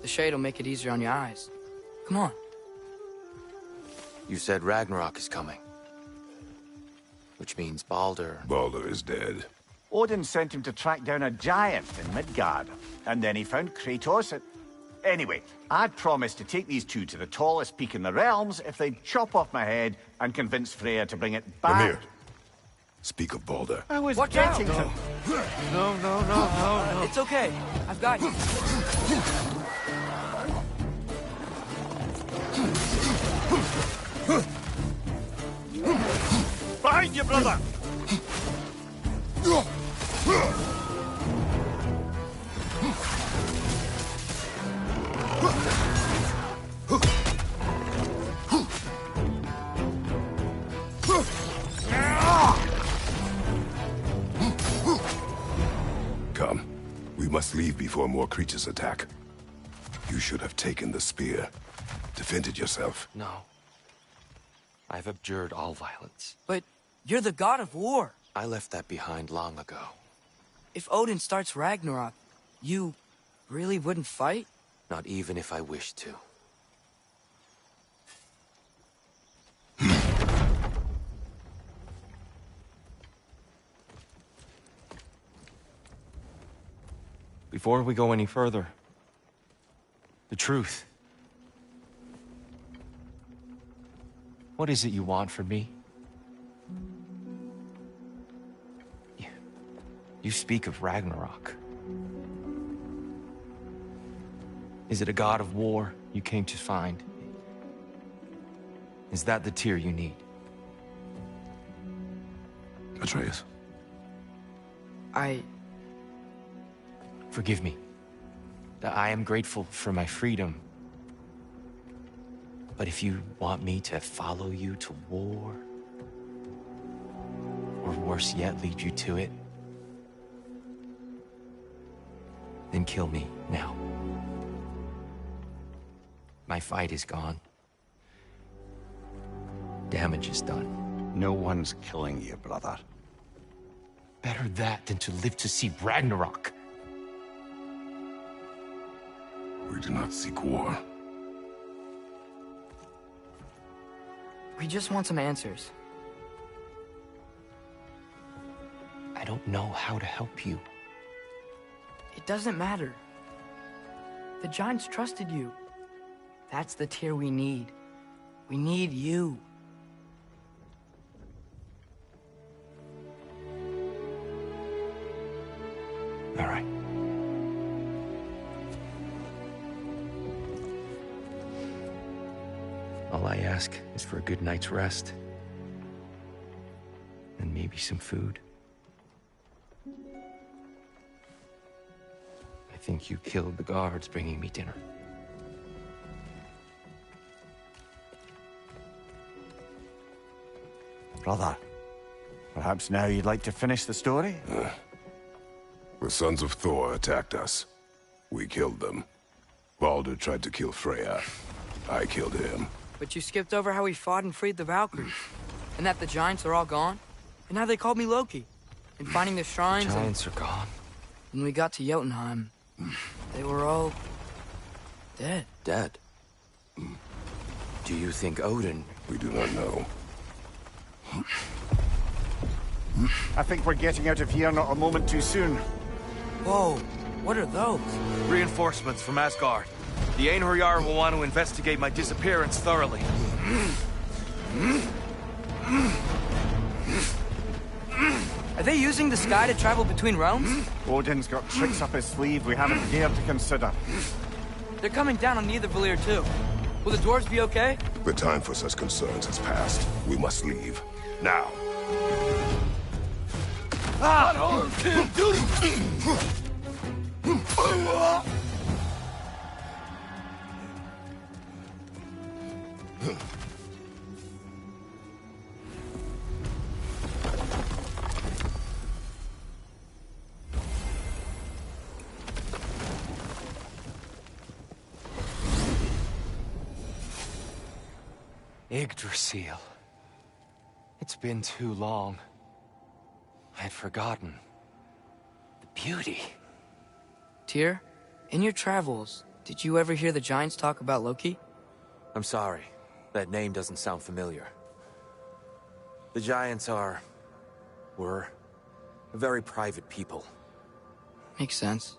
The shade will make it easier on your eyes. Come on. You said Ragnarok is coming. Which means Baldur... Baldur is dead. Odin sent him to track down a giant in Midgard, and then he found Kratos. Anyway, I'd promised to take these two to the tallest peak in the realms if they'd chop off my head and convince Freya to bring it back. Mimir, speak of Baldur. I was Watch getting out. to... No. It's okay. I've got you. Behind you, brother! Come. We must leave before more creatures attack. You should have taken the spear. Defended yourself. No. I've abjured all violence. But you're the god of war. I left that behind long ago. If Odin starts Ragnarok, you really wouldn't fight? Not even if I wished to. Before we go any further, the truth. What is it you want from me? You speak of Ragnarok. Is it a god of war you came to find? Is that the tear you need? Atreus. Forgive me. I am grateful for my freedom. But if you want me to follow you to war, or worse yet, lead you to it, then kill me now. My fight is gone. Damage is done. No one's killing you, brother. Better that than to live to see Ragnarok. We do not seek war. We just want some answers. I don't know how to help you. It doesn't matter. The giants trusted you. That's the tear we need. We need you. All right. All I ask is for a good night's rest. And maybe some food. I think you killed the guards bringing me dinner. Brother, perhaps now you'd like to finish the story? The sons of Thor attacked us. We killed them. Baldur tried to kill Freya. I killed him. But you skipped over how we fought and freed the Valkyries. And that the giants are all gone. And how they called me Loki. And finding the shrines. The giants are gone. When we got to Jotunheim, they were all... dead. Dead? Do you think Odin... We do not know. I think we're getting out of here not a moment too soon. Whoa, what are those? Reinforcements from Asgard. The Einherjar will want to investigate my disappearance thoroughly. Are they using the sky to travel between realms? Odin's got tricks up his sleeve we haven't dared to consider. They're coming down on Neither Valir too. Will the dwarves be okay? The time for such concerns has passed. We must leave. Now. Yggdrasil. It's been too long. I had forgotten. The beauty. Tyr, in your travels, did you ever hear the Giants talk about Loki? I'm sorry. That name doesn't sound familiar. The Giants were a very private people. Makes sense.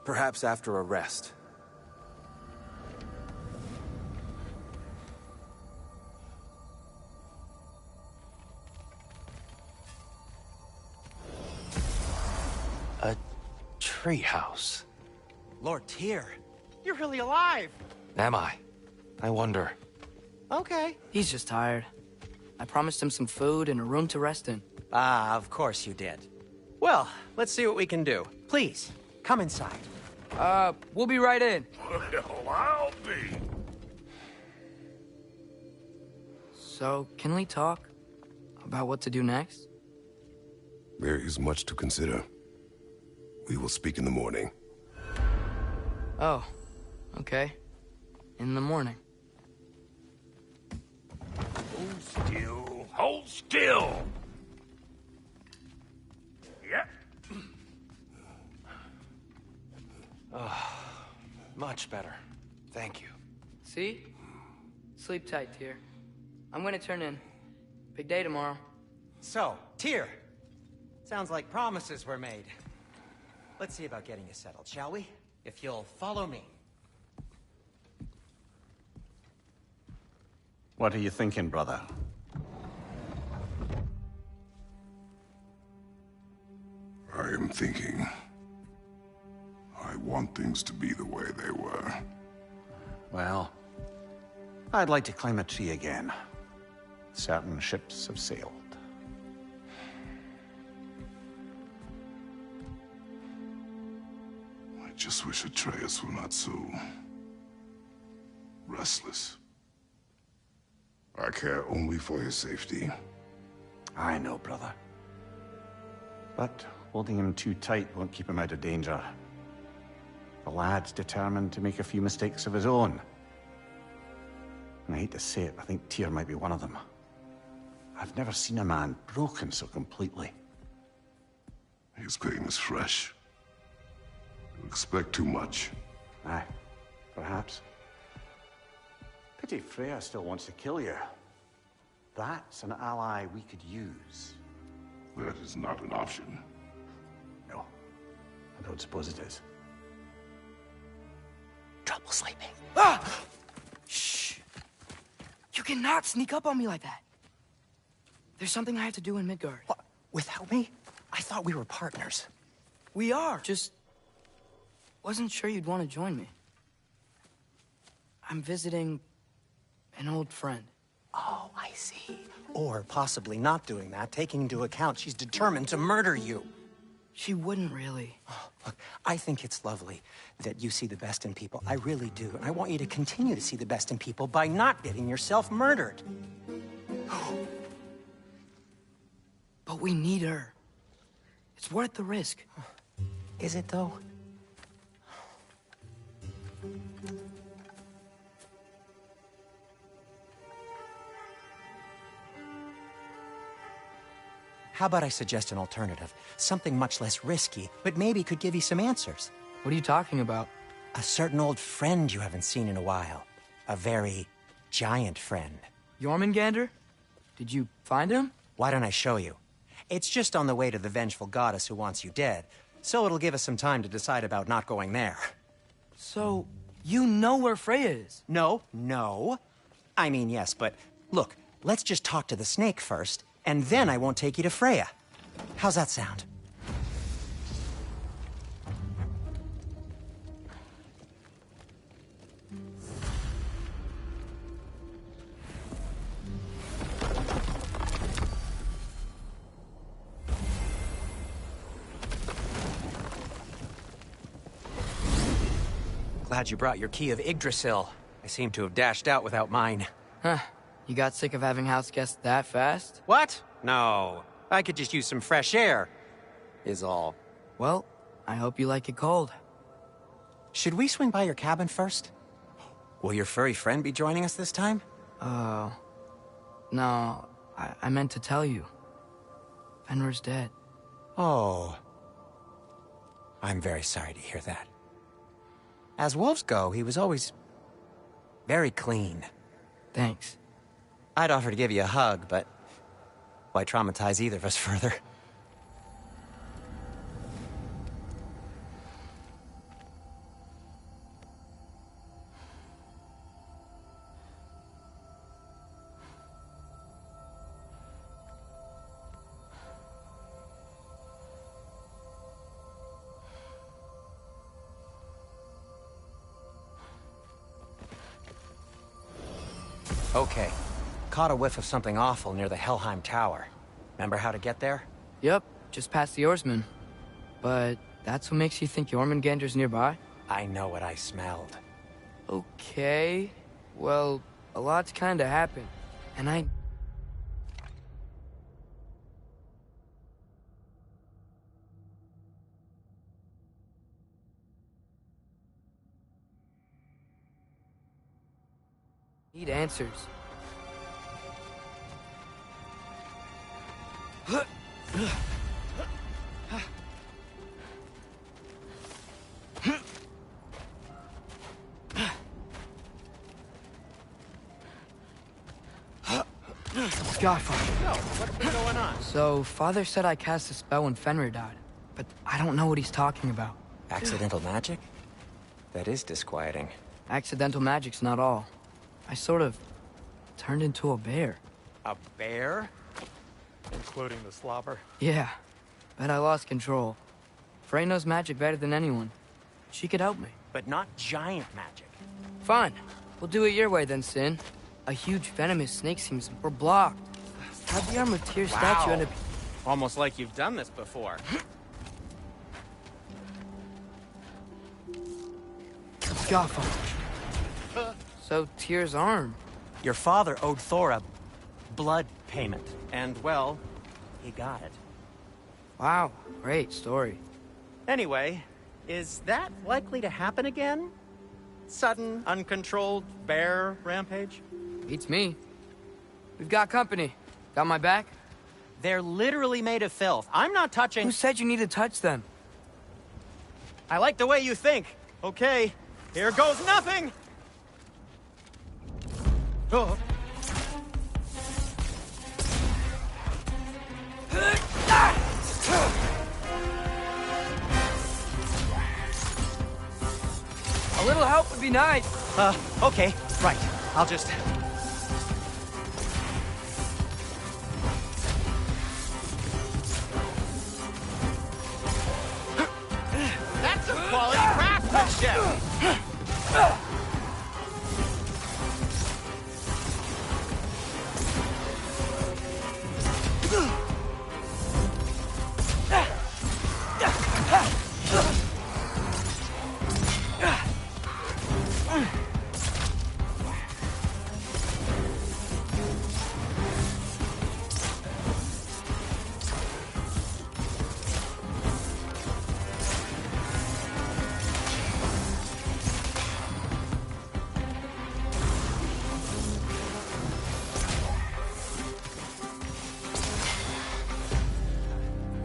Perhaps after a rest. A treehouse. Lord Tyr, you're really alive! Am I? I wonder. Okay. He's just tired. I promised him some food and a room to rest in. Ah, of course you did. Well, let's see what we can do. Please, come inside. We'll be right in. Well, I'll be. So, can we talk about what to do next? There is much to consider. We will speak in the morning. Oh, okay. In the morning. Hold still. Hold still. Yep. Much better. Thank you. See? Sleep tight, Tyr. I'm gonna turn in. Big day tomorrow. So, Tyr. Sounds like promises were made. Let's see about getting you settled, shall we? If you'll follow me. What are you thinking, brother? I am thinking. I want things to be the way they were. Well, I'd like to climb a tree again. Certain ships have sailed. I just wish Atreus were not so restless. I care only for his safety. I know, brother. But holding him too tight won't keep him out of danger. The lad's determined to make a few mistakes of his own. And I hate to say it, I think Tyr might be one of them. I've never seen a man broken so completely. His pain is fresh. You expect too much. Aye, perhaps. Pity Freya still wants to kill you. That's an ally we could use. That is not an option. No, I don't suppose it is. Trouble sleeping. Ah! Shh! You cannot sneak up on me like that. There's something I have to do in Midgard. What? Without me? I thought we were partners. We are. Just wasn't sure you'd want to join me. I'm visiting an old friend. Oh, I see. Or possibly not doing that, taking into account she's determined to murder you. She wouldn't really. Oh, look, I think it's lovely that you see the best in people. I really do. And I want you to continue to see the best in people by not getting yourself murdered. But we need her. It's worth the risk. Is it, though? How about I suggest an alternative? Something much less risky, but maybe could give you some answers. What are you talking about? A certain old friend you haven't seen in a while. A very giant friend. Jormungandr? Did you find him? Why don't I show you? It's just on the way to the vengeful goddess who wants you dead, so it'll give us some time to decide about not going there. So, you know where Freya is? No. I mean, yes, but look, let's just talk to the snake first, and then I won't take you to Freya. How's that sound? Glad you brought your key of Yggdrasil. I seem to have dashed out without mine. Huh. You got sick of having house guests that fast? What? No. I could just use some fresh air, is all. Well, I hope you like it cold. Should we swing by your cabin first? Will your furry friend be joining us this time? No, I meant to tell you. Fenrir's dead. Oh. I'm very sorry to hear that. As wolves go, he was always very clean. Thanks. I'd offer to give you a hug, but why traumatize either of us further? Okay. Caught a whiff of something awful near the Helheim Tower. Remember how to get there? Yep, just past the Oarsman. But that's what makes you think Jormungandr's nearby? I know what I smelled. Okay. Well, a lot's kinda happened. And I... need answers. Godfather. No, what's been going on? So, Father said I cast a spell when Fenrir died, but I don't know what he's talking about. Accidental magic? That is disquieting. Accidental magic's not all. I sort of turned into a bear. A bear? Including the slobber? Yeah, but I lost control. Frey knows magic better than anyone. She could help me. But not giant magic. Fine. We'll do it your way then, Sin. A huge venomous snake seems we're blocked. How'd the Arm of Tyr statue end up... Almost like you've done this before. Godfather. So, Tyr's arm. Your father owed Thor a blood payment. And, well, he got it. Wow, great story. Anyway, is that likely to happen again? Sudden, uncontrolled bear rampage? Beats me. We've got company. Got my back? They're literally made of filth. I'm not touching... Who said you need to touch them? I like the way you think. Okay, here goes nothing! Oh. A little help would be nice. Okay, right. I'll just... That's some quality craftsmanship!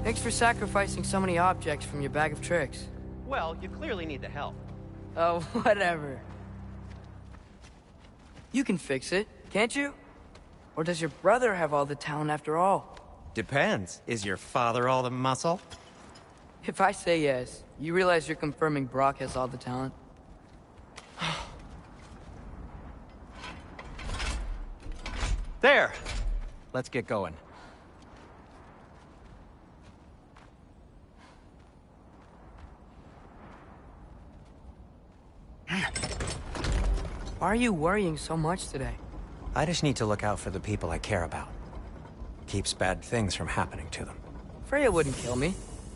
Thanks for sacrificing so many objects from your bag of tricks. Well, you clearly need the help. Oh, whatever. You can fix it, can't you? Or does your brother have all the talent after all? Depends. Is your father all the muscle? If I say yes, you realize you're confirming Brock has all the talent? There! Let's get going. Why are you worrying so much today? I just need to look out for the people I care about. Keeps bad things from happening to them. Freya wouldn't kill me.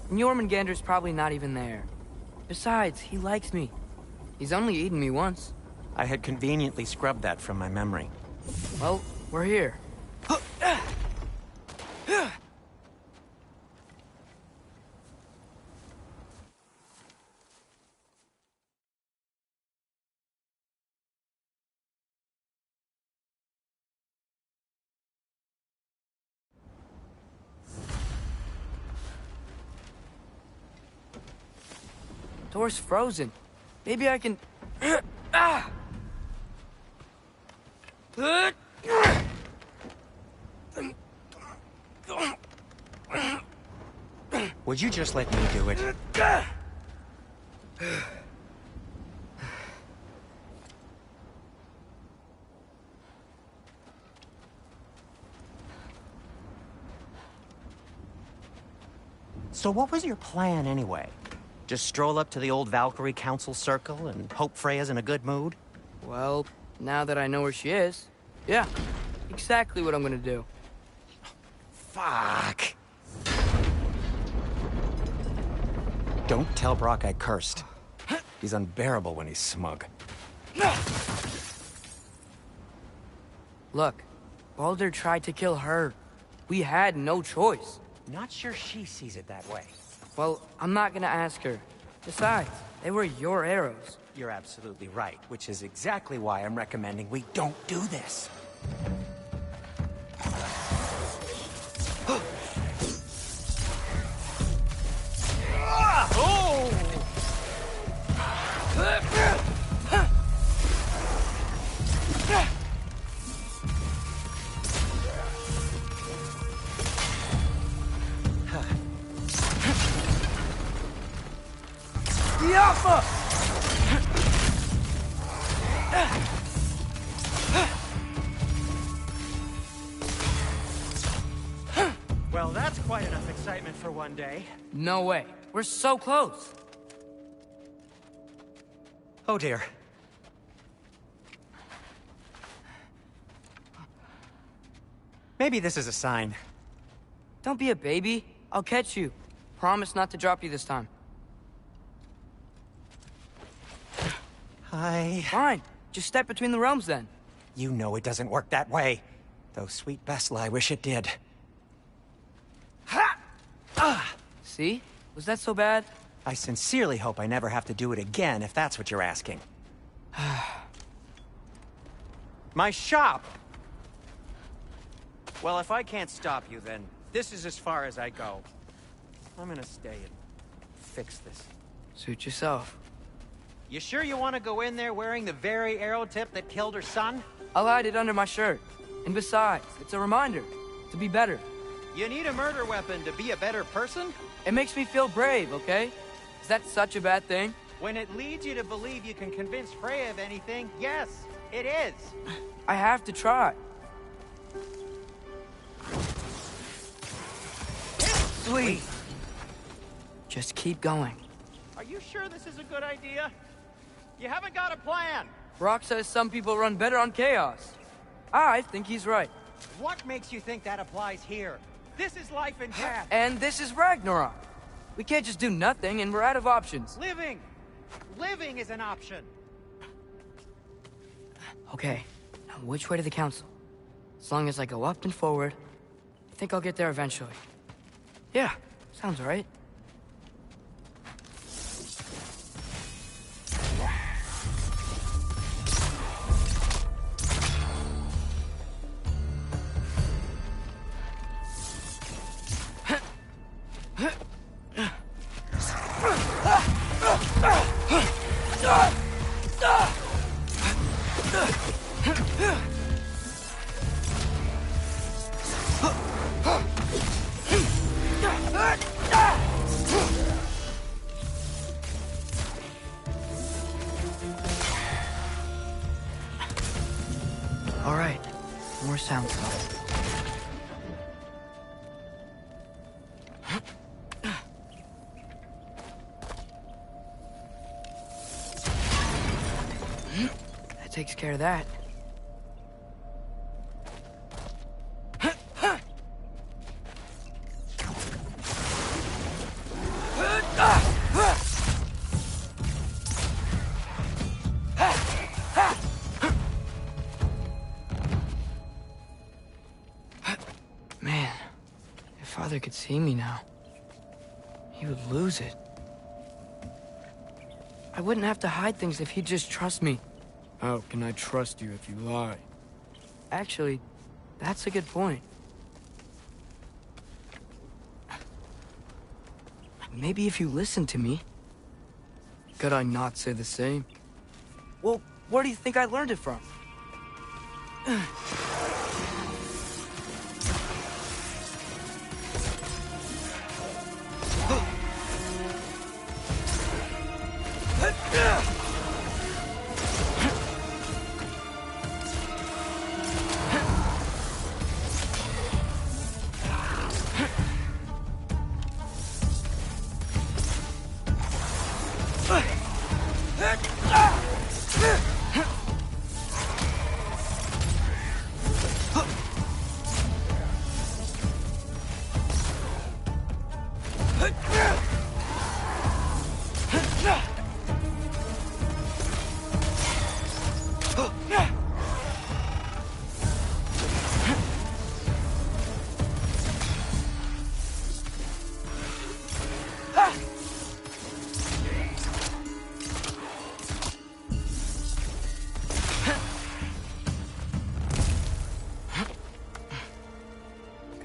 And Jormungandr's probably not even there. Besides, he likes me. He's only eaten me once. I had conveniently scrubbed that from my memory. Well, we're here. Door's frozen. Maybe I can... Ah! Would you just let me do it? So what was your plan anyway? Just stroll up to the old Valkyrie Council circle and hope Freya's in a good mood? Well, now that I know where she is, yeah, exactly what I'm gonna do. Fuck. Don't tell Brock I cursed. He's unbearable when he's smug. Look, Baldur tried to kill her. We had no choice. Not sure she sees it that way. Well, I'm not gonna ask her. Besides, they were your arrows. You're absolutely right, which is exactly why I'm recommending we don't do this. Well, that's quite enough excitement for one day. No way. We're so close. Oh dear. Maybe this is a sign. Don't be a baby. I'll catch you. Promise not to drop you this time. Fine. Just step between the realms then. You know it doesn't work that way. Though sweet Bessel, I wish it did. Ha! Ah! See? Was that so bad? I sincerely hope I never have to do it again, if that's what you're asking. My shop! Well, if I can't stop you, then this is as far as I go. I'm gonna stay and fix this. Suit yourself. You sure you want to go in there wearing the very arrow tip that killed her son? I'll hide it under my shirt. And besides, it's a reminder to be better. You need a murder weapon to be a better person? It makes me feel brave, okay? Is that such a bad thing? When it leads you to believe you can convince Freya of anything, yes, it is. I have to try. Sweet. Just keep going. Are you sure this is a good idea? You haven't got a plan. Brock says some people run better on chaos. I think he's right. What makes you think that applies here? This is life and death. And this is Ragnarok. We can't just do nothing, and we're out of options. Living! Living is an option. Okay, now which way to the council? As long as I go up and forward, I think I'll get there eventually. Yeah, sounds right. All right, more sounds coming. That takes care of that. Man, if Father could see me now, he would lose it. I wouldn't have to hide things if he'd just trust me. How can I trust you if you lie? Actually, that's a good point. Maybe if you listen to me, could I not say the same? Well, where do you think I learned it from?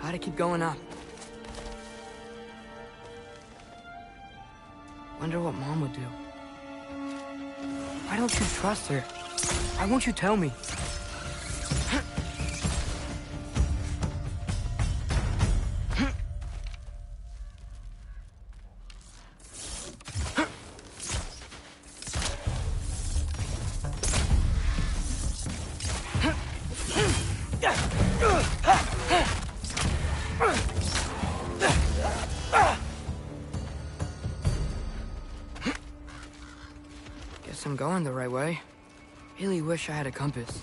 Gotta keep going up. Wonder what Mom would do. Why don't you trust her? Why won't you tell me? Guess I'm going the right way. Really wish I had a compass.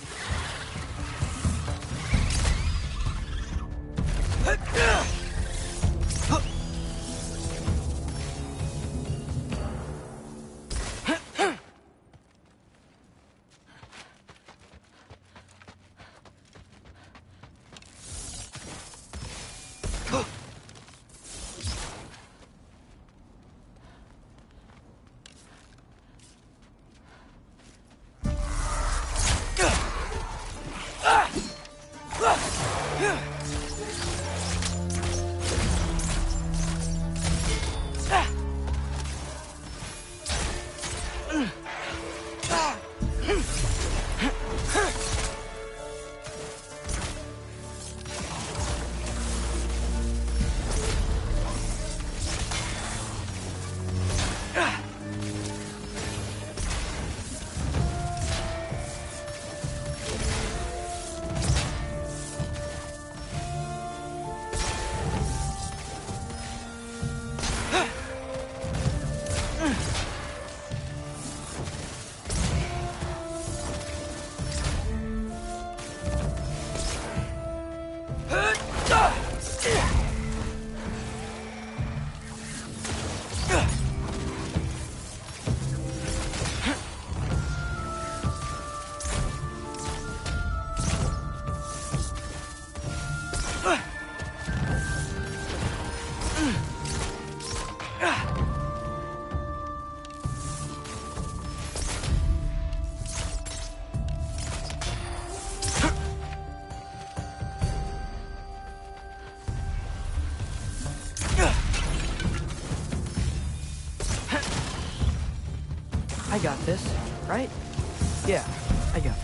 I got this, right? Yeah, I got this.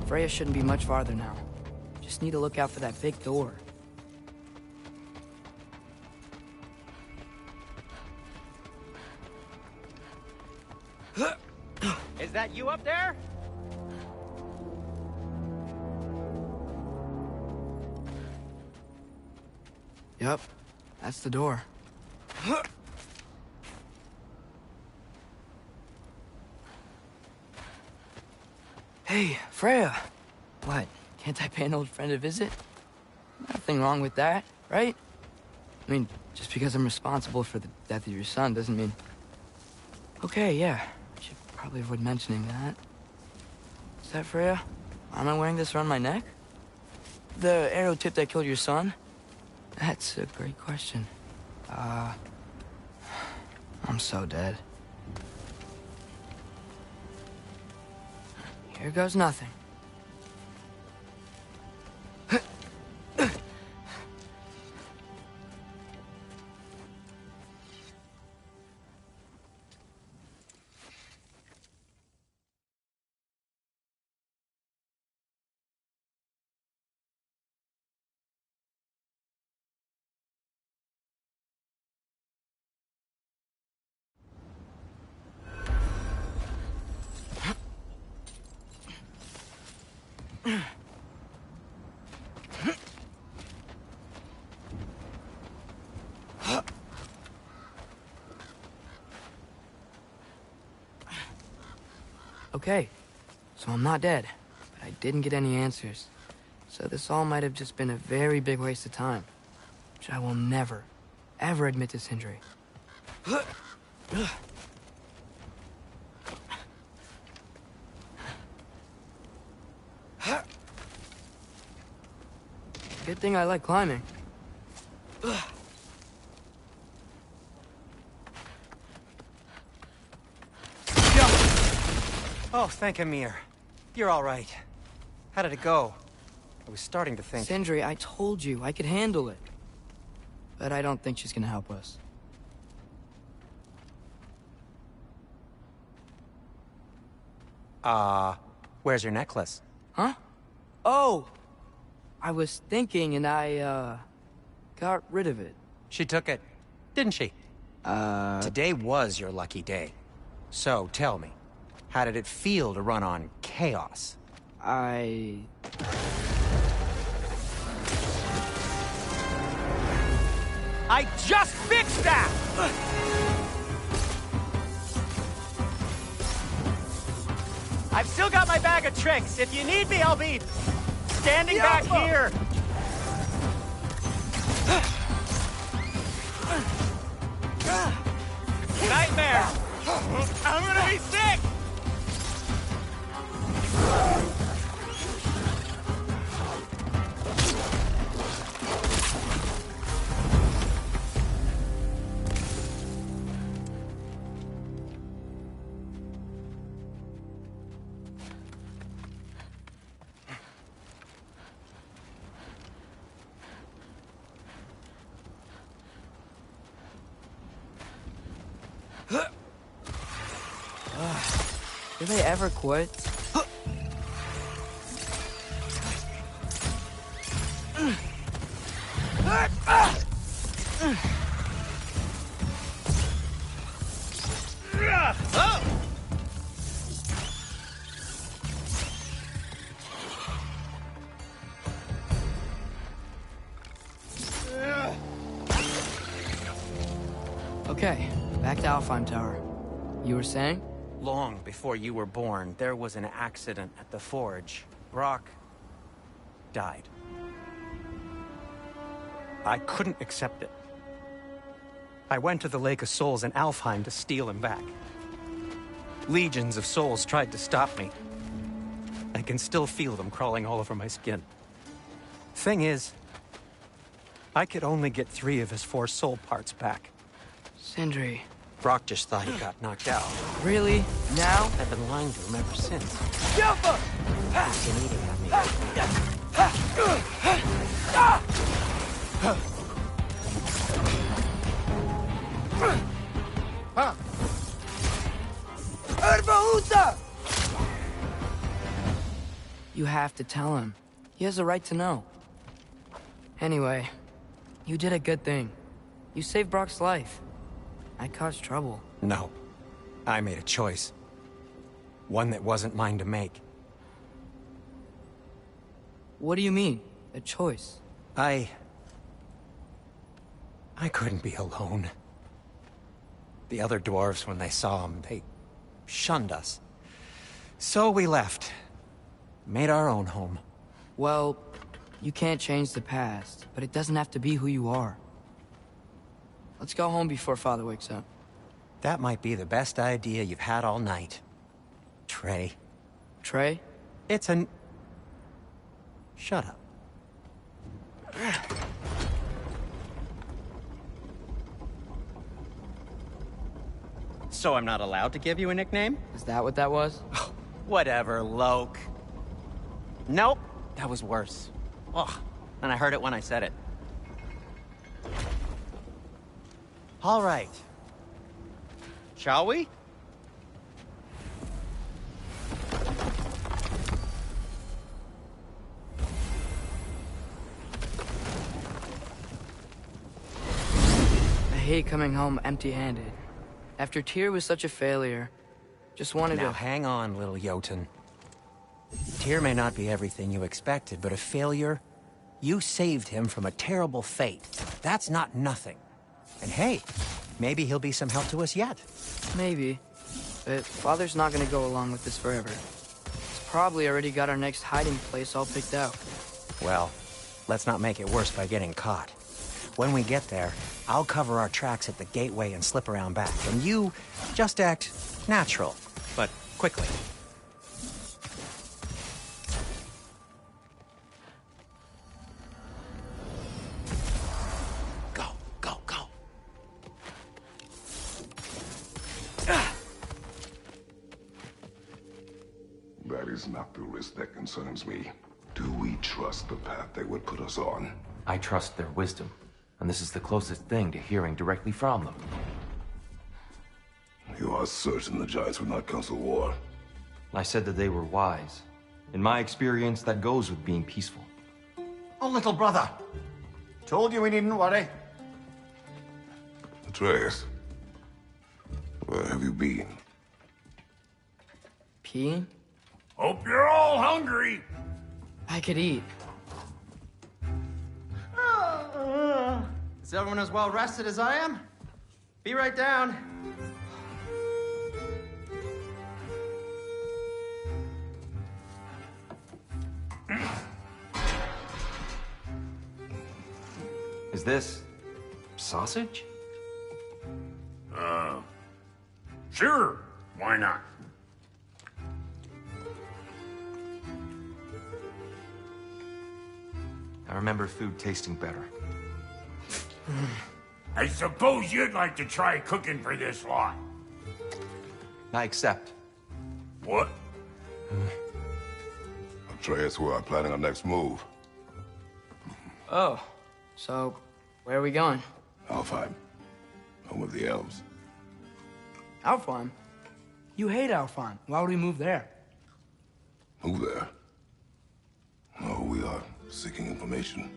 Freya shouldn't be much farther now. Just need to look out for that big door. Is that you up there? Yep, that's the door. Hey, Freya. What, can't I pay an old friend a visit? Nothing wrong with that, right? I mean, just because I'm responsible for the death of your son doesn't mean... Okay, yeah. I should probably avoid mentioning that. Is that Freya? Why am I wearing this around my neck? The arrow tip that killed your son? That's a great question. I'm so dead. Here goes nothing. Okay, so I'm not dead, but I didn't get any answers. So this all might have just been a very big waste of time, which I will never, ever admit to Sindri. Good thing I like climbing. Oh, thank Amir. You're all right. How did it go? I was starting to think... Sindri, I told you I could handle it. But I don't think she's gonna help us. Where's your necklace? Huh? Oh! I was thinking and I, got rid of it. She took it, didn't she? Today was your lucky day. So, tell me, how did it feel to run on chaos? I just fixed that! I've still got my bag of tricks. If you need me, I'll be standing back here. Nightmare! I'm gonna be sick! Do they ever quit? Okay, back to Alfheim Tower. You were saying? Long before you were born, there was an accident at the forge. Brock died. I couldn't accept it. I went to the Lake of Souls in Alfheim to steal him back. Legions of souls tried to stop me. I can still feel them crawling all over my skin. Thing is, I could only get 3 of his 4 soul parts back. Sindri. Brock just thought he got knocked out. Really? Now? I've been lying to him ever since. He's been eating at me. You have to tell him. He has a right to know. Anyway, you did a good thing. You saved Brock's life. I caused trouble. No. I made a choice. One that wasn't mine to make. What do you mean? A choice? I couldn't be alone. The other dwarves, when they saw him, they shunned us. So we left. Made our own home. Well, you can't change the past, but it doesn't have to be who you are. Let's go home before Father wakes up. That might be the best idea you've had all night. Trey. Trey? It's an... Shut up. So I'm not allowed to give you a nickname? Is that what that was? Whatever, Loke. Nope, that was worse. Ugh, and I heard it when I said it. All right. Shall we? I hate coming home empty-handed. After Tyr was such a failure, just wanted to... Now hang on, little Jotun. Tyr may not be everything you expected, but a failure? You saved him from a terrible fate. That's not nothing. And hey, maybe he'll be some help to us yet. Maybe. But Father's not gonna go along with this forever. He's probably already got our next hiding place all picked out. Well, let's not make it worse by getting caught. When we get there, I'll cover our tracks at the gateway and slip around back. And you just act natural, but quickly. Go, go, go. That is not the risk that concerns me. Do we trust the path they would put us on? I trust their wisdom, and this is the closest thing to hearing directly from them. You are certain the Giants would not counsel war? I said that they were wise. In my experience, that goes with being peaceful. Oh, little brother. Told you we needn't worry. Atreus, where have you been? Peeing? Hope you're all hungry. I could eat. Is everyone as well rested as I am? Be right down. Is this sausage? Sure. Why not? I remember food tasting better. I suppose you'd like to try cooking for this lot. I accept. What? Atreus, we are planning our next move. Oh, so where are we going? Alfheim, home of the elves. Alfheim? You hate Alfheim. Why would we move there? Move there? No, we are seeking information.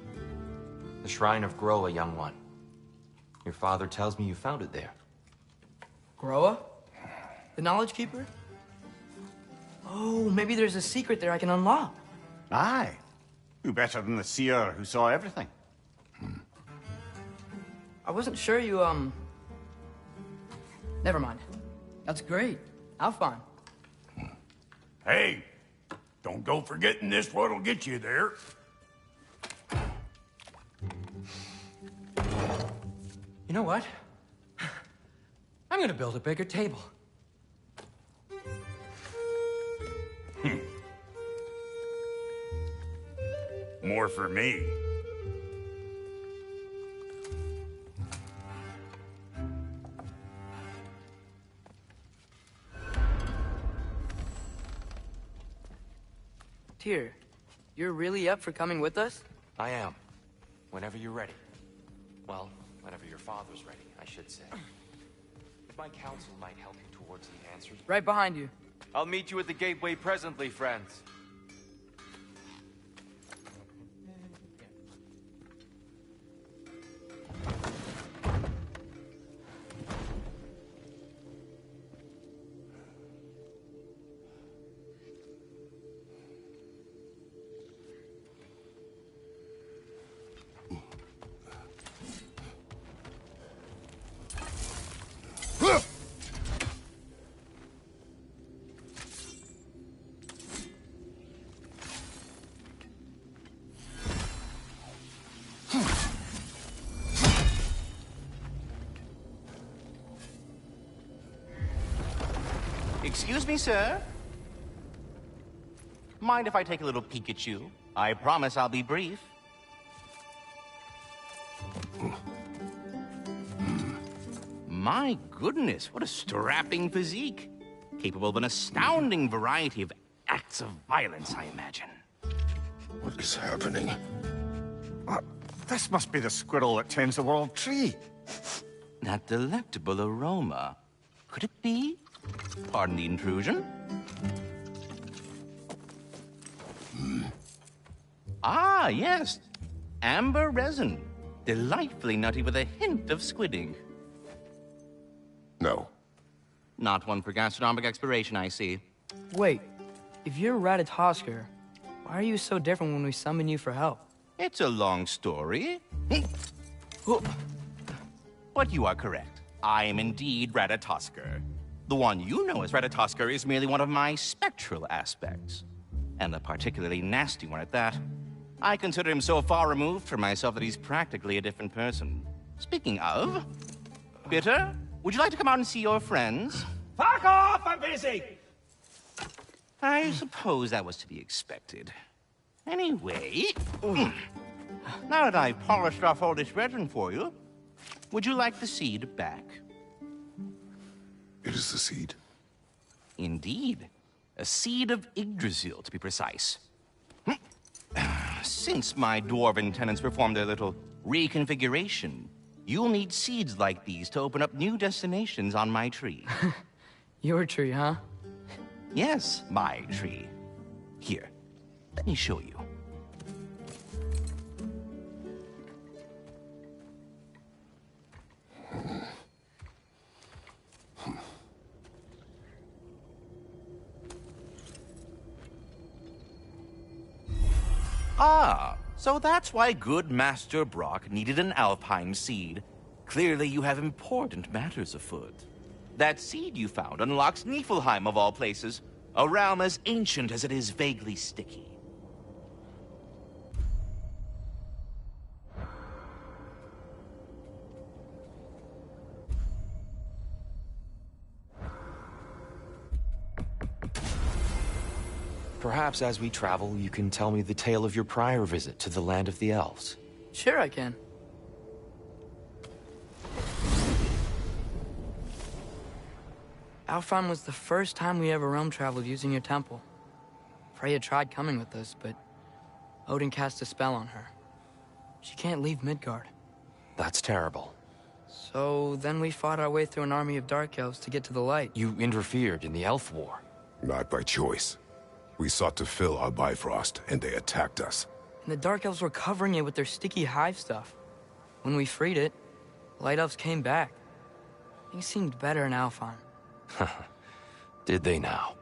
The Shrine of Groa, young one. Your father tells me you found it there. Groa? The Knowledge Keeper? Oh, maybe there's a secret there I can unlock. Aye. Who better than the seer who saw everything? I wasn't sure you, Never mind. That's great. Alfheim. Hey, don't go forgetting this what'll get you there. You know what? I'm gonna build a bigger table. More for me. Tyr, you're really up for coming with us? I am. Whenever you're ready. Well, whenever your father's ready, I should say. If my counsel might help you towards the answers... Right behind you. I'll meet you at the gateway presently, friends. Excuse me, sir? Mind if I take a little peek at you? I promise I'll be brief. My goodness, what a strapping physique. capable of an astounding variety of acts of violence, I imagine. What is happening? This must be the squirrel that tends the world tree. That delectable aroma. Could it be? Pardon the intrusion. Ah, yes. Amber resin. Delightfully nutty with a hint of squid ink. No. Not one for gastronomic exploration, I see. Wait, if you're Ratatosker, why are you so different when we summon you for help? It's a long story. But you are correct. I am indeed Ratatosker. The one you know as Ratatosker is merely one of my spectral aspects. And a particularly nasty one at that. I consider him so far removed from myself that he's practically a different person. Speaking of... Bitter, would you like to come out and see your friends? Fuck off! I'm busy! I suppose that was to be expected. Anyway... Now that I've polished off all this resin for you, would you like the seed back? It is the seed. Indeed. A seed of Yggdrasil, to be precise. Since my dwarven tenants performed their little reconfiguration, you'll need seeds like these to open up new destinations on my tree. Your tree, huh? Yes, my tree. Here, let me show you. Ah, so that's why good Master Brock needed an Alpine seed. Clearly you have important matters afoot. That seed you found unlocks Niflheim of all places, a realm as ancient as it is vaguely sticky. Perhaps as we travel, you can tell me the tale of your prior visit to the land of the elves. Sure I can. Alfheim was the first time we ever realm traveled using your temple. Freya tried coming with us, but Odin cast a spell on her. She can't leave Midgard. That's terrible. So then we fought our way through an army of dark elves to get to the light. You interfered in the elf war. Not by choice. We sought to fill our Bifrost, and they attacked us. And the dark elves were covering it with their sticky hive stuff. When we freed it, light elves came back. Things seemed better in Alfheim. Did they now?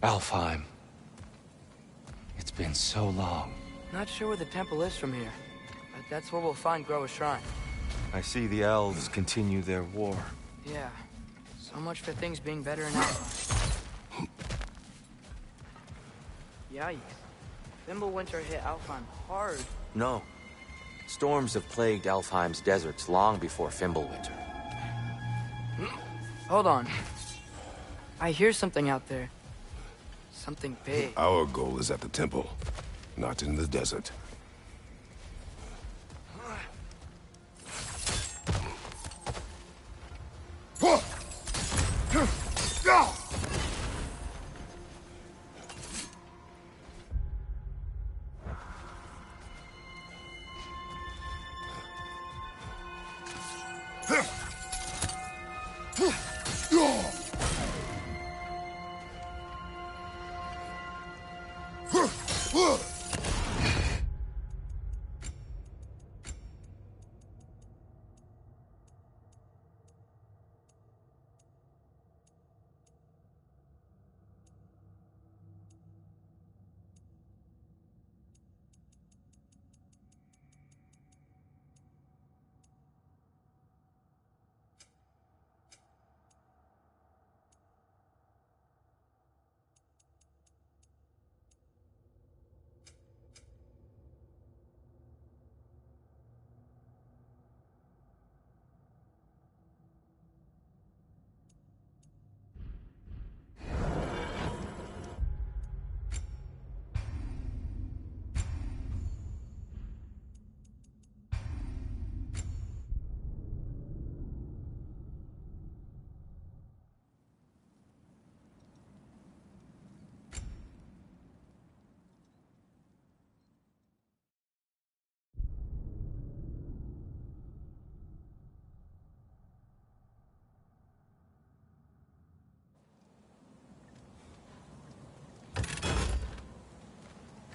Alfheim. It's been so long. Not sure where the temple is from here, but that's where we'll find Groa's shrine. I see the elves continue their war. Yeah, so much for things being better in Alfheim. Yikes. Fimbulwinter hit Alfheim hard. No. Storms have plagued Alfheim's deserts long before Fimbulwinter. Hold on. I hear something out there. Something big. Our goal is at the temple, not in the desert.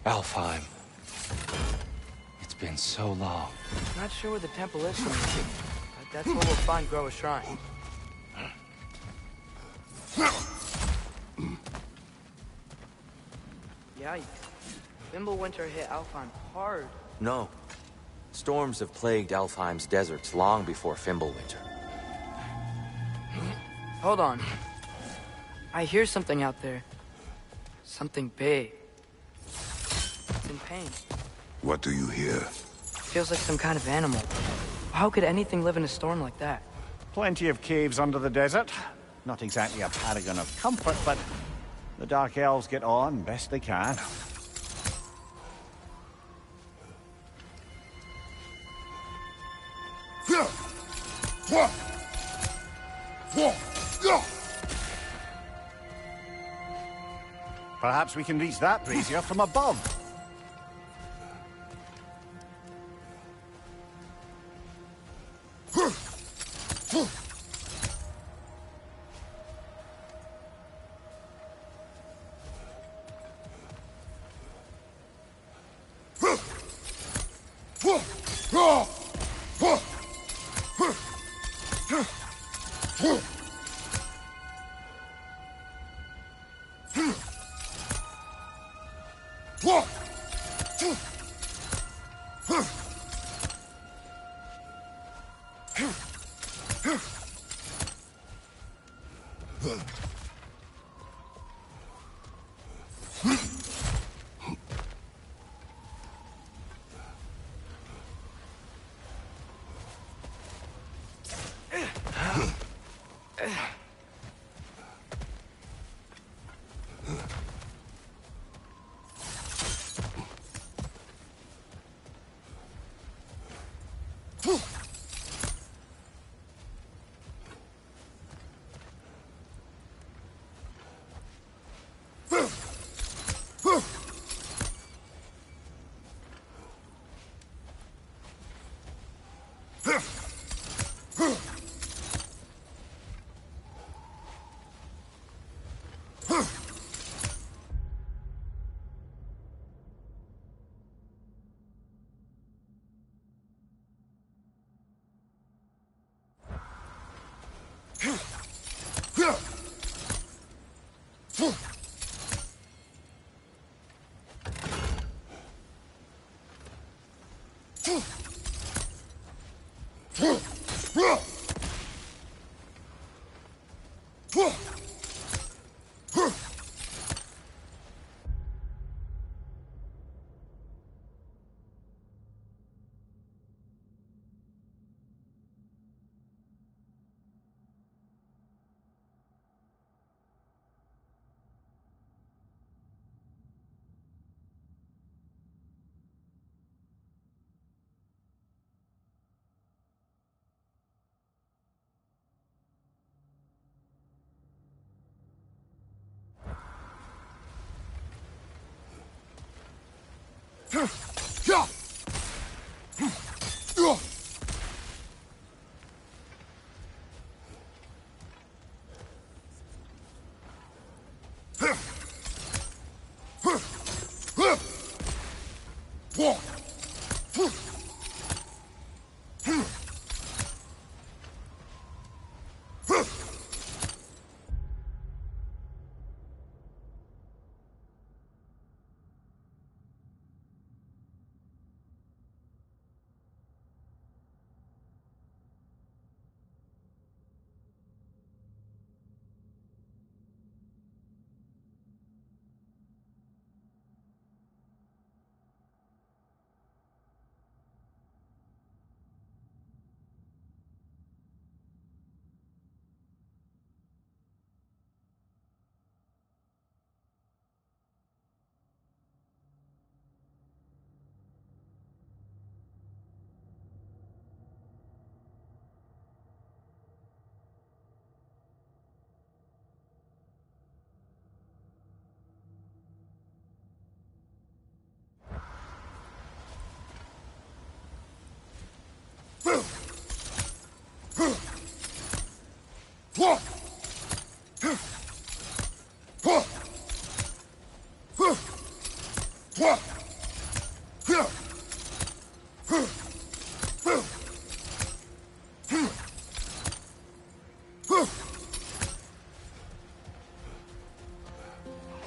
Alfheim. It's been so long. Not sure where the temple is from here, but that's where we'll find Groa's shrine. Yikes. Fimbulwinter hit Alfheim hard. No. Storms have plagued Alfheim's deserts long before Fimbulwinter. Hold on. I hear something out there. Something big. It's in pain. What do you hear? Feels like some kind of animal. How could anything live in a storm like that? Plenty of caves under the desert. Not exactly a paragon of comfort, but the Dark Elves get on best they can. Perhaps we can reach that brazier from above.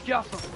Careful.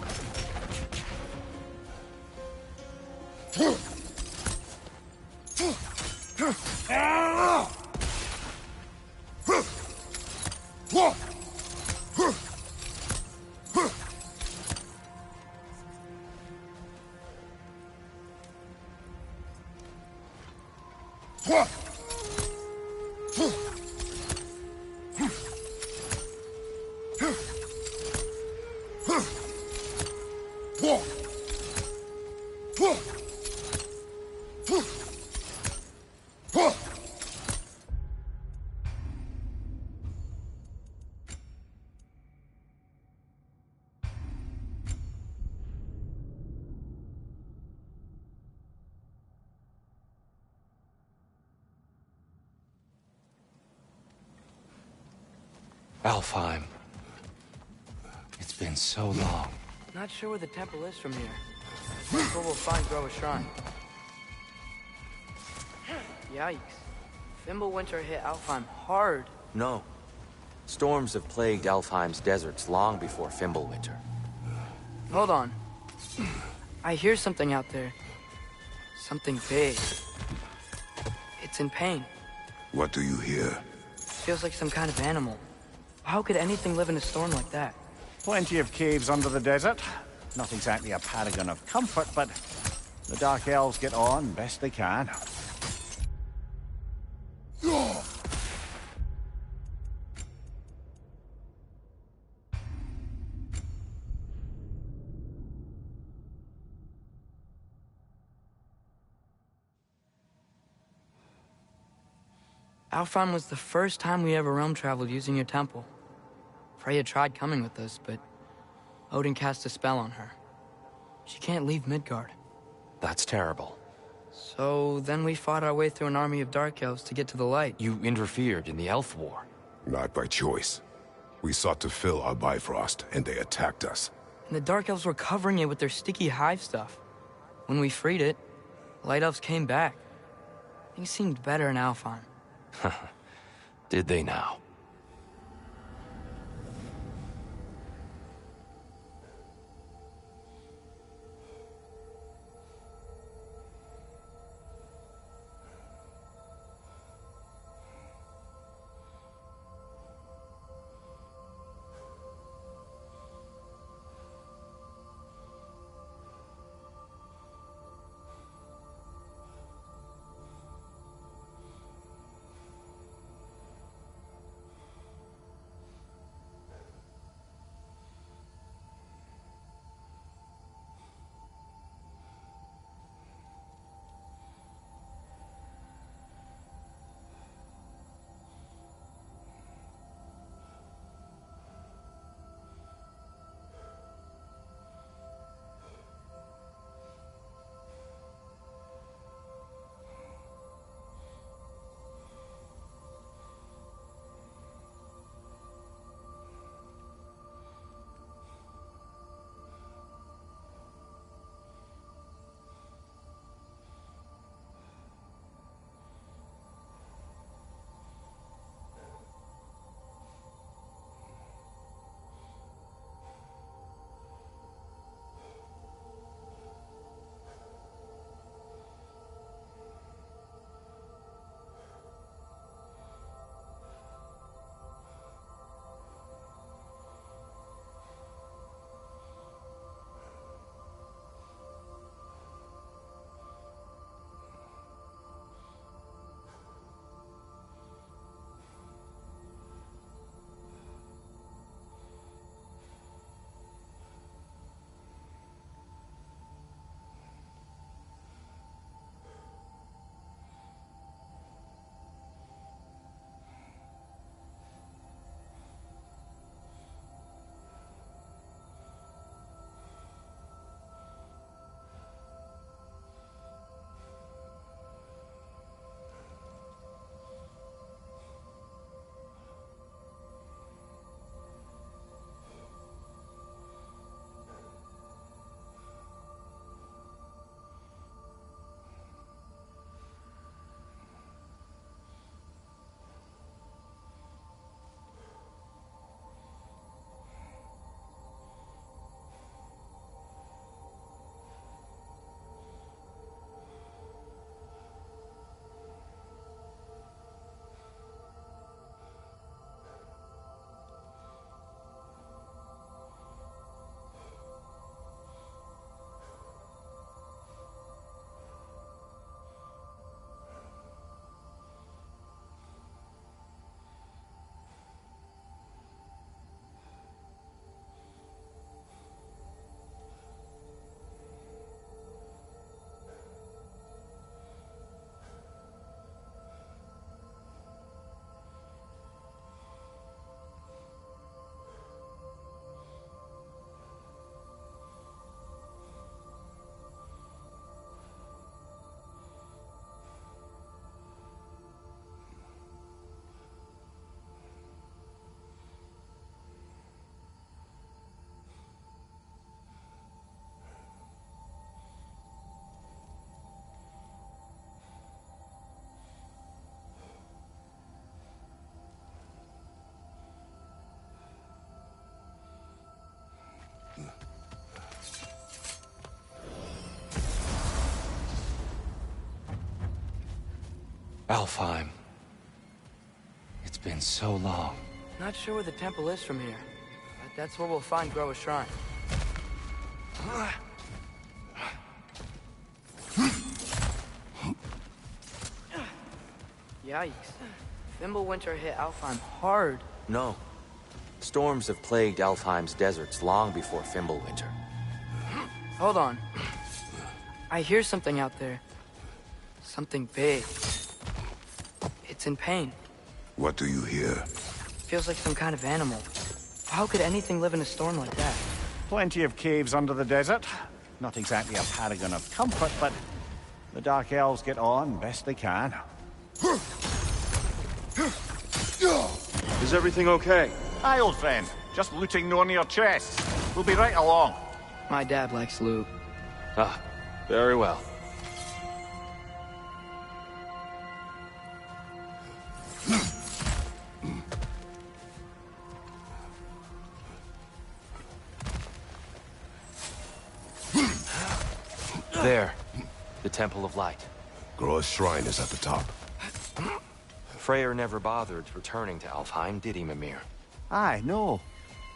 Alfheim. It's been so long. Not sure where the temple is from here. That's where we'll find Groa's shrine. Yikes. Fimbulwinter hit Alfheim hard. No. Storms have plagued Alfheim's deserts long before Fimbulwinter. Hold on. I hear something out there. Something big. It's in pain. What do you hear? Feels like some kind of animal. How could anything live in a storm like that? Plenty of caves under the desert. Not exactly a paragon of comfort, but the Dark Elves get on best they can. Alfheim was the first time we ever realm traveled using your temple. Freya tried coming with us, but Odin cast a spell on her. She can't leave Midgard. That's terrible. So then we fought our way through an army of Dark Elves to get to the light. You interfered in the Elf War. Not by choice. We sought to fill our Bifrost, and they attacked us. And the Dark Elves were covering it with their sticky hive stuff. When we freed it, Light Elves came back. Things seemed better in Alfheim. Did they now? Alfheim. It's been so long. Not sure where the temple is from here, but that's where we'll find Groa's shrine. Yikes. Fimbulwinter hit Alfheim hard. No. Storms have plagued Alfheim's deserts long before Fimbulwinter. Hold on. I hear something out there. Something big. It's in pain. What do you hear? Feels like some kind of animal. How could anything live in a storm like that? Plenty of caves under the desert. Not exactly a paragon of comfort, but the Dark Elves get on best they can. Is everything okay? Aye, old friend. Just looting no near chests. We'll be right along. My dad likes loot. Ah, very well. There. The Temple of Light. Groa's shrine is at the top. Freyr never bothered returning to Alfheim, did he, Mimir? Aye, no.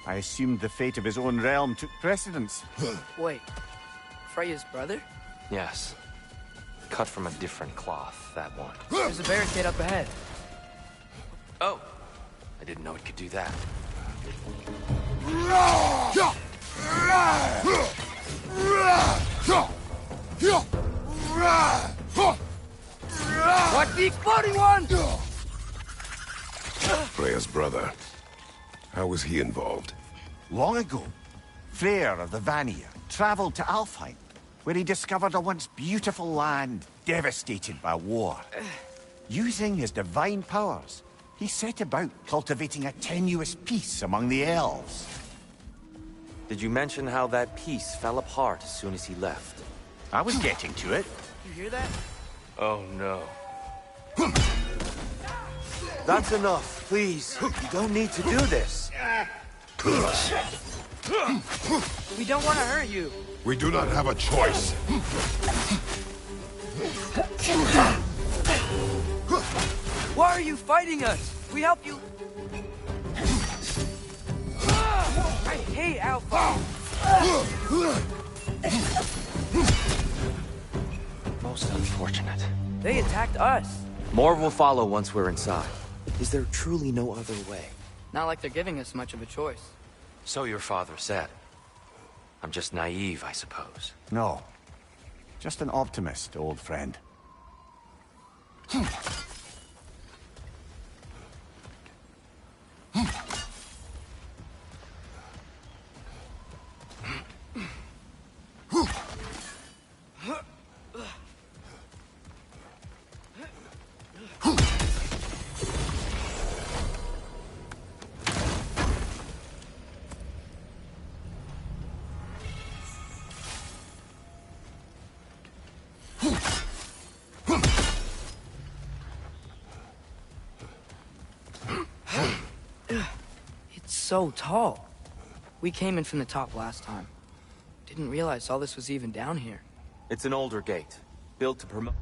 I assumed the fate of his own realm took precedence. Wait. Freya's brother? Yes. Cut from a different cloth, that one. There's a barricade up ahead. Oh! I didn't know it could do that. Watch the exploding one! Freya's brother. How was he involved? Long ago, Freyr of the Vanir traveled to Alfheim, where he discovered a once beautiful land devastated by war. Using his divine powers, he set about cultivating a tenuous peace among the elves. Did you mention how that peace fell apart as soon as he left? I was getting to it. You hear that? Oh no. That's enough, please. You don't need to do this. We don't want to hurt you. We do not have a choice. Why are you fighting us? We help you. I hate Alpha. Most unfortunate. They attacked us. More will follow once we're inside. Is there truly no other way? Not like they're giving us much of a choice. So your father said. I'm just naive, I suppose. No. Just an optimist, old friend. It's so tall. We came in from the top last time. Didn't realize all this was even down here. It's an older gate, built to promote...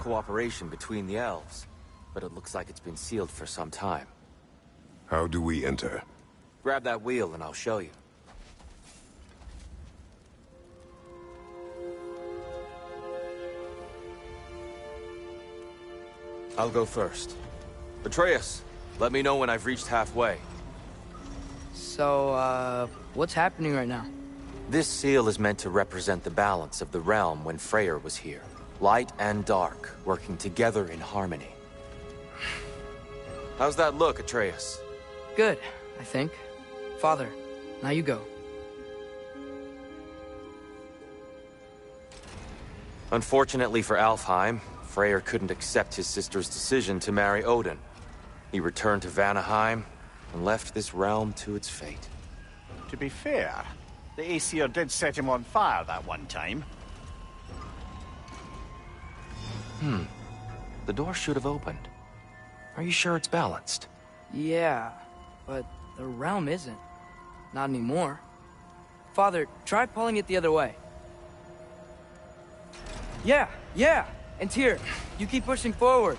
cooperation between the elves, but it looks like it's been sealed for some time. How do we enter? Grab that wheel and I'll show you. I'll go first. Atreus, let me know when I've reached halfway. So, what's happening right now? This seal is meant to represent the balance of the realm when Freyr was here. Light and dark, working together in harmony. How's that look, Atreus? Good, I think. Father, now you go. Unfortunately for Alfheim, Freyr couldn't accept his sister's decision to marry Odin. He returned to Vanaheim and left this realm to its fate. To be fair, the Aesir did set him on fire that one time. The door should have opened. Are you sure it's balanced? Yeah, but the realm isn't. Not anymore. Father, try pulling it the other way. Yeah! And here, you keep pushing forward.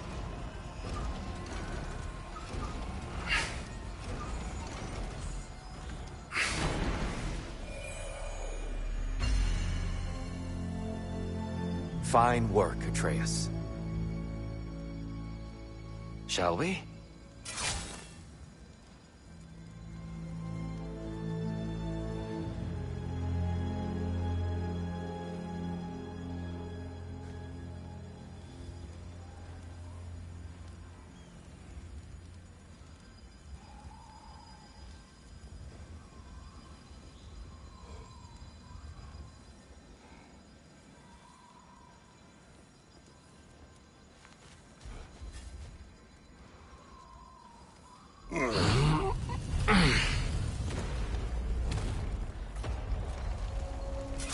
Fine work, Atreus. Shall we?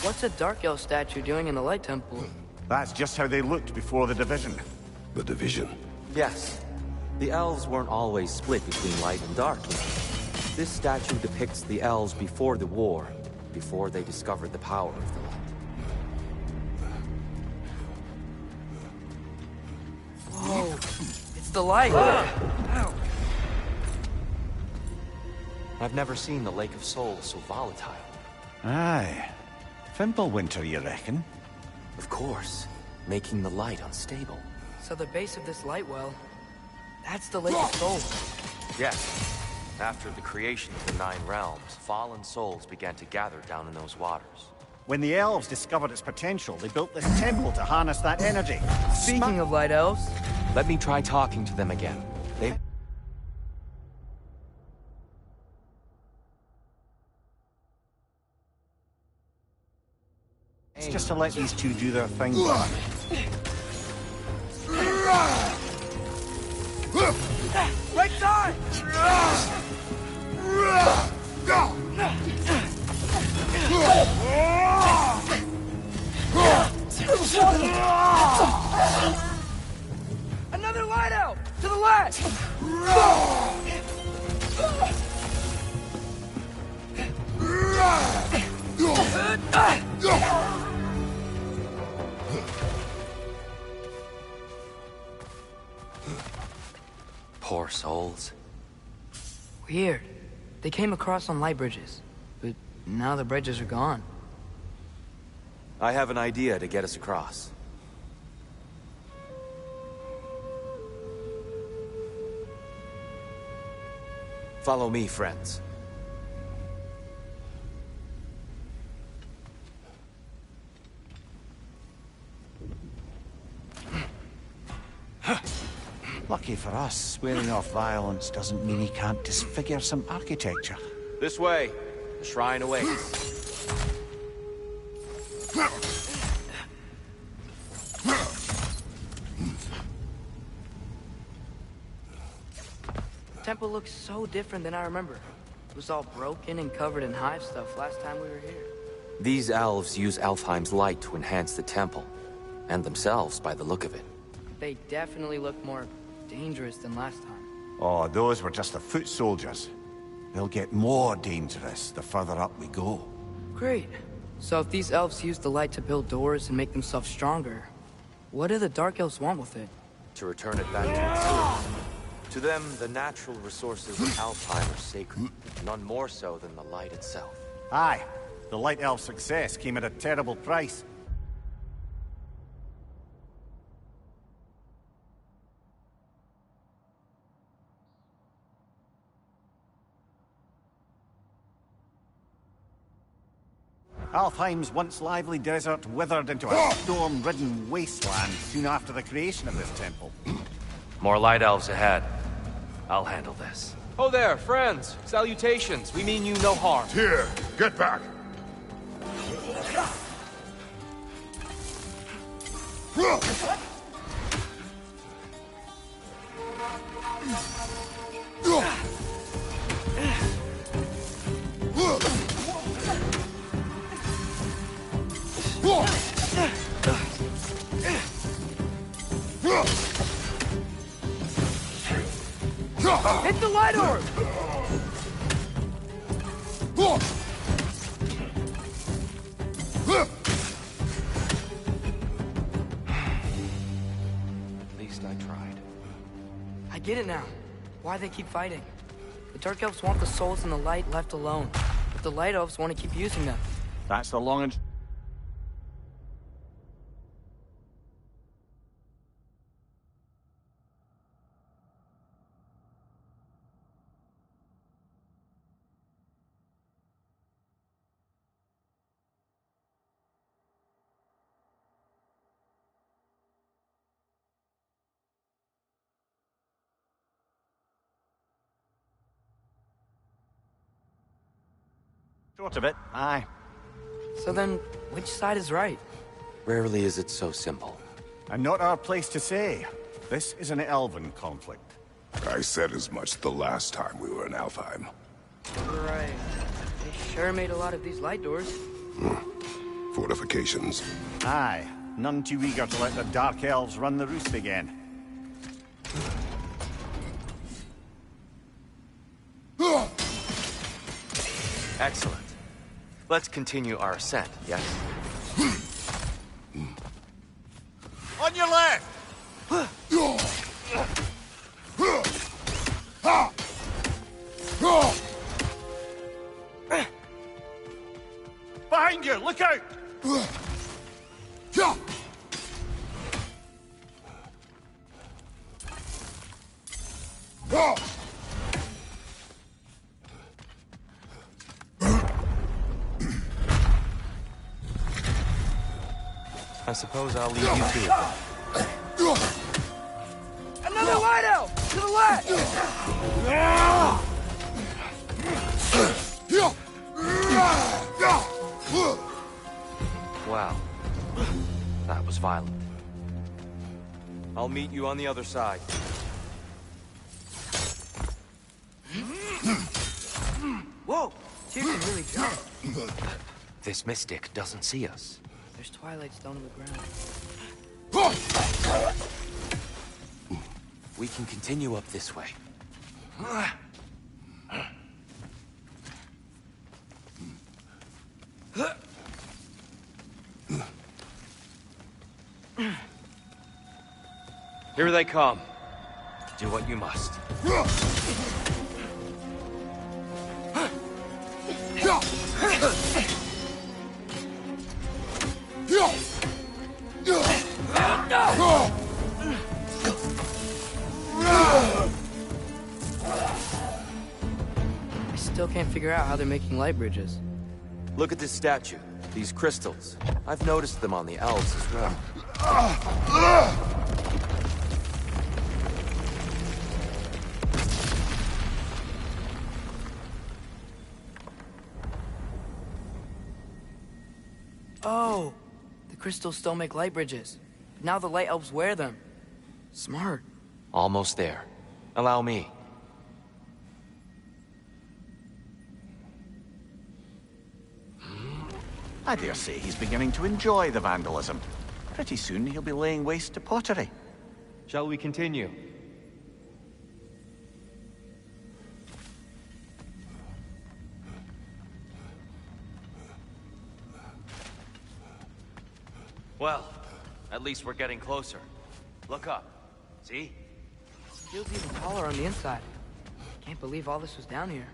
What's a Dark Elf statue doing in the Light Temple? That's just how they looked before the division. The division? Yes. The elves weren't always split between light and dark. This statue depicts the elves before the war, before they discovered the power of the light. Whoa! It's the light! Ow. I've never seen the Lake of Souls so volatile. Aye. Fimbulwinter, you reckon? Of course. Making the light unstable. So the base of this light well, that's the Lake of Souls. Yes. After the creation of the Nine Realms, fallen souls began to gather down in those waters. When the elves discovered its potential, they built this temple to harness that energy. Speaking of light elves... Let me try talking to them again. It's just to let these two do their thing. Right side! Another light out! To the left! Poor souls. Weird. They came across on light bridges, but now the bridges are gone. I have an idea to get us across. Follow me, friends. Lucky for us, swearing off violence doesn't mean he can't disfigure some architecture. This way. The shrine awaits. The temple looks so different than I remember. It was all broken and covered in hive stuff last time we were here. These elves use Alfheim's light to enhance the temple, and themselves by the look of it. They definitely look more dangerous than last time. Oh, those were just the foot soldiers. They'll get more dangerous the further up we go. Great. So if these elves use the light to build doors and make themselves stronger, What do the Dark Elves want with it? To return it back to its source. To them, the natural resources of Alfheim are sacred, none more so than the light itself. Aye. The Light Elf's success came at a terrible price. Alfheim's once lively desert withered into a storm-ridden wasteland soon after the creation of this temple. More light elves ahead. I'll handle this. Oh there, friends! Salutations! We mean you no harm. Here, get back! Hit the light orb! At least I tried. I get it now. Why they keep fighting. The Dark Elves want the souls in the light left alone. But the Light Elves want to keep using them. That's the long and... Short of it, aye. So then, which side is right? Rarely is it so simple. And not our place to say. This is an elven conflict. I said as much the last time we were in Alfheim. Right. They sure made a lot of these light doors. Fortifications. Aye. None too eager to let the Dark Elves run the roost again. Excellent. Let's continue our ascent, yes? On your left! Behind you! Look out! I suppose I'll leave you to it then. Another light elf! To the left! Wow. That was violent. I'll meet you on the other side. Whoa! Tyr can really jump. This mystic doesn't see us. There's Twilight Stone on the ground. We can continue up this way. Here they come. Do what you must. I still can't figure out how they're making light bridges. Look at this statue. These crystals. I've noticed them on the elves as well. Oh! The crystals still make light bridges. But now the light elves wear them. Smart. Almost there. Allow me. I dare say he's beginning to enjoy the vandalism. Pretty soon he'll be laying waste to pottery. Shall we continue? Well, At least we're getting closer. Look up. See? Feels even taller on the inside. Can't believe all this was down here.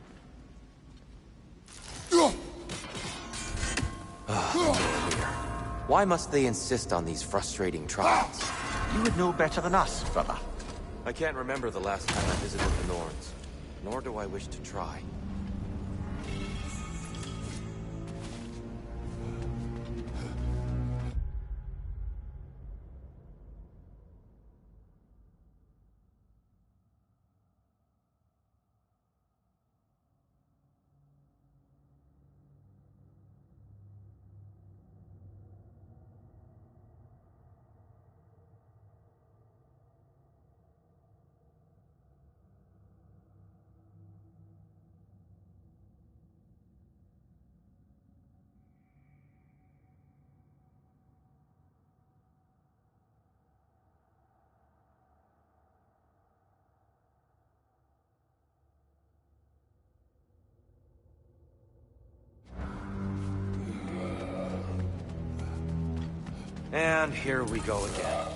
Why must they insist on these frustrating trials? You would know better than us, brother. I can't remember the last time I visited the Norns, nor do I wish to try. And here we go again.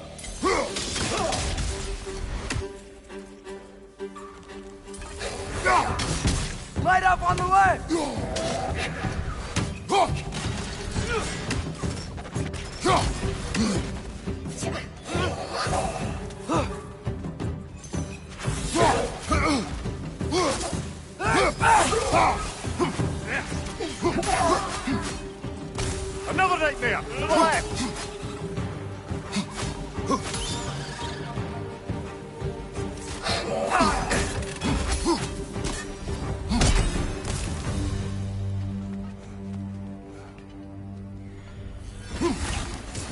Light up on the left! Another nightmare! To the left!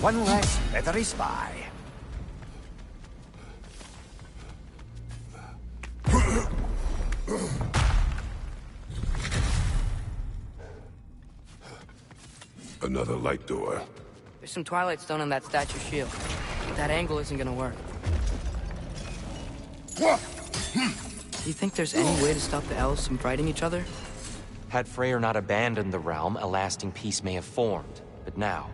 One less feathery spy. Another light door. There's some Twilight Stone on that statue shield. But that angle isn't gonna work. Do you think there's any way to stop the elves from fighting each other? Had Freyr not abandoned the realm, a lasting peace may have formed. But now...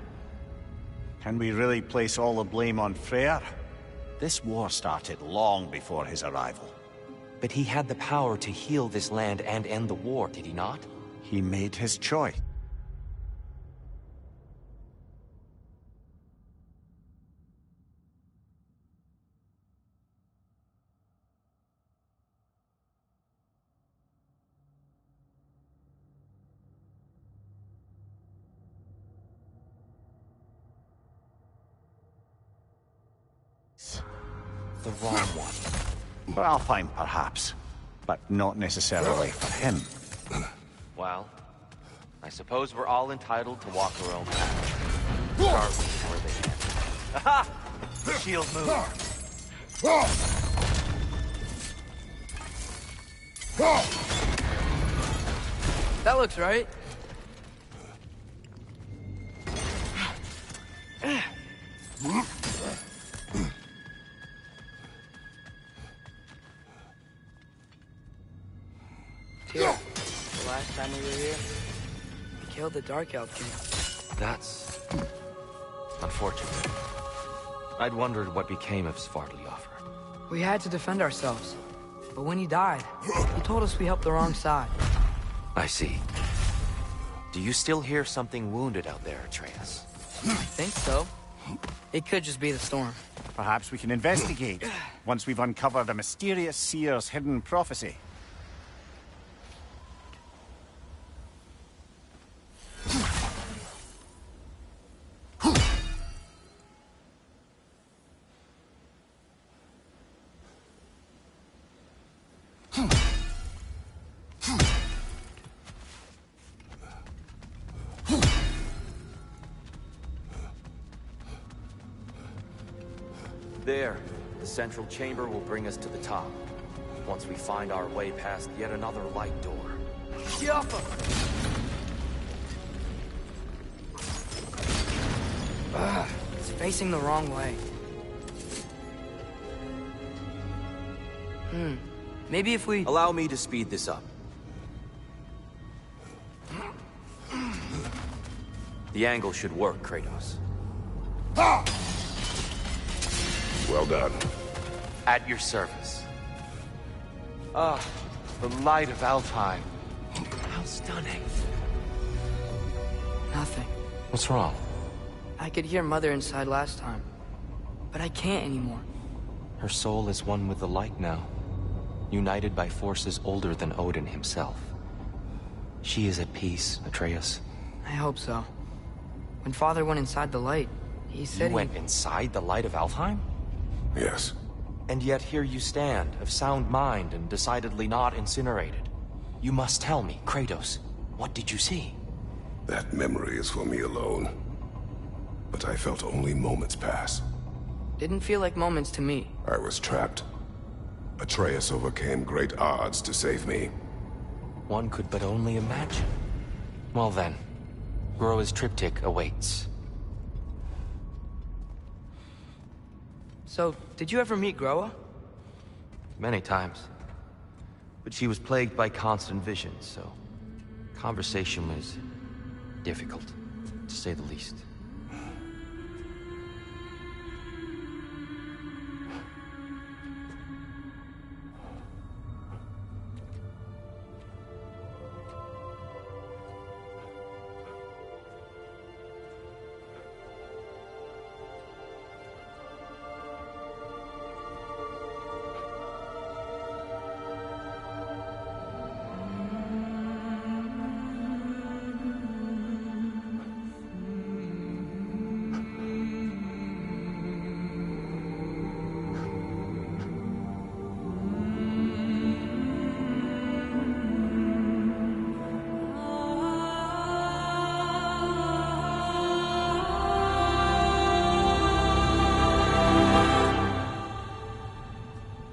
Can we really place all the blame on Freyr? This war started long before his arrival. But he had the power to heal this land and end the war, did he not? He made his choice. The wrong one. For Alfheim, perhaps. But not necessarily for him. Well, I suppose we're all entitled to walk our own path. Regardless of where they end. Aha! Shield move. That looks right. Here, the last time we were here, we killed the Dark Elf King. That's... unfortunate. I'd wondered what became of Svartalfjord. We had to defend ourselves. But when he died, he told us we helped the wrong side. I see. Do you still hear something wounded out there, Atreus? I think so. It could just be the storm. Perhaps we can investigate, once we've uncovered a mysterious seer's hidden prophecy. There. The central chamber will bring us to the top. Once we find our way past yet another light door. It's facing the wrong way. Maybe if we... Allow me to speed this up. The angle should work, Kratos. Well done. At your service. Ah, the light of Alfheim. How stunning. Nothing. What's wrong? I could hear Mother inside last time, but I can't anymore. Her soul is one with the light now, united by forces older than Odin himself. She is at peace, Atreus. I hope so. When Father went inside the light, he said You went inside the light of Alfheim? Yes. And yet here you stand, of sound mind and decidedly not incinerated. You must tell me, Kratos, what did you see? That memory is for me alone. But I felt only moments pass. Didn't feel like moments to me. I was trapped. Atreus overcame great odds to save me. One could but only imagine. Well then, Groa's triptych awaits. So, did you ever meet Groa? Many times. But she was plagued by constant visions, so conversation was difficult, to say the least.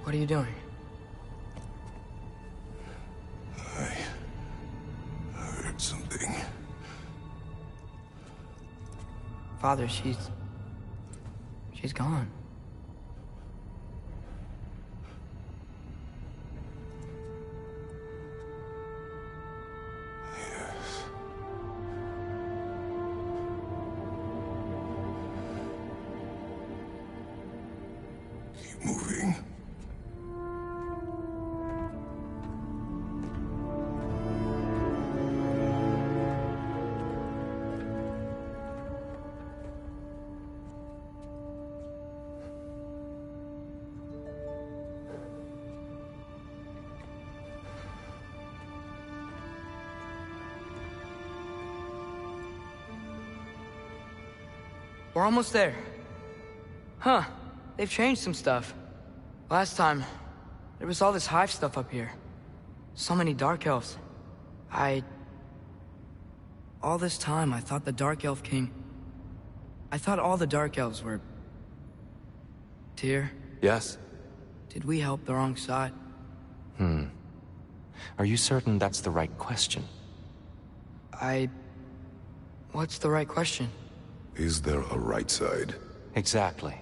What are you doing? I heard something. Father, she's gone. Keep moving. We're almost there. Huh. They've changed some stuff. Last time, there was all this hive stuff up here. So many Dark Elves. All this time, I thought the Dark Elf King... I thought all the Dark Elves were... Tyr? Yes? Did we help the wrong side? Are you certain that's the right question? What's the right question? Is there a right side? Exactly.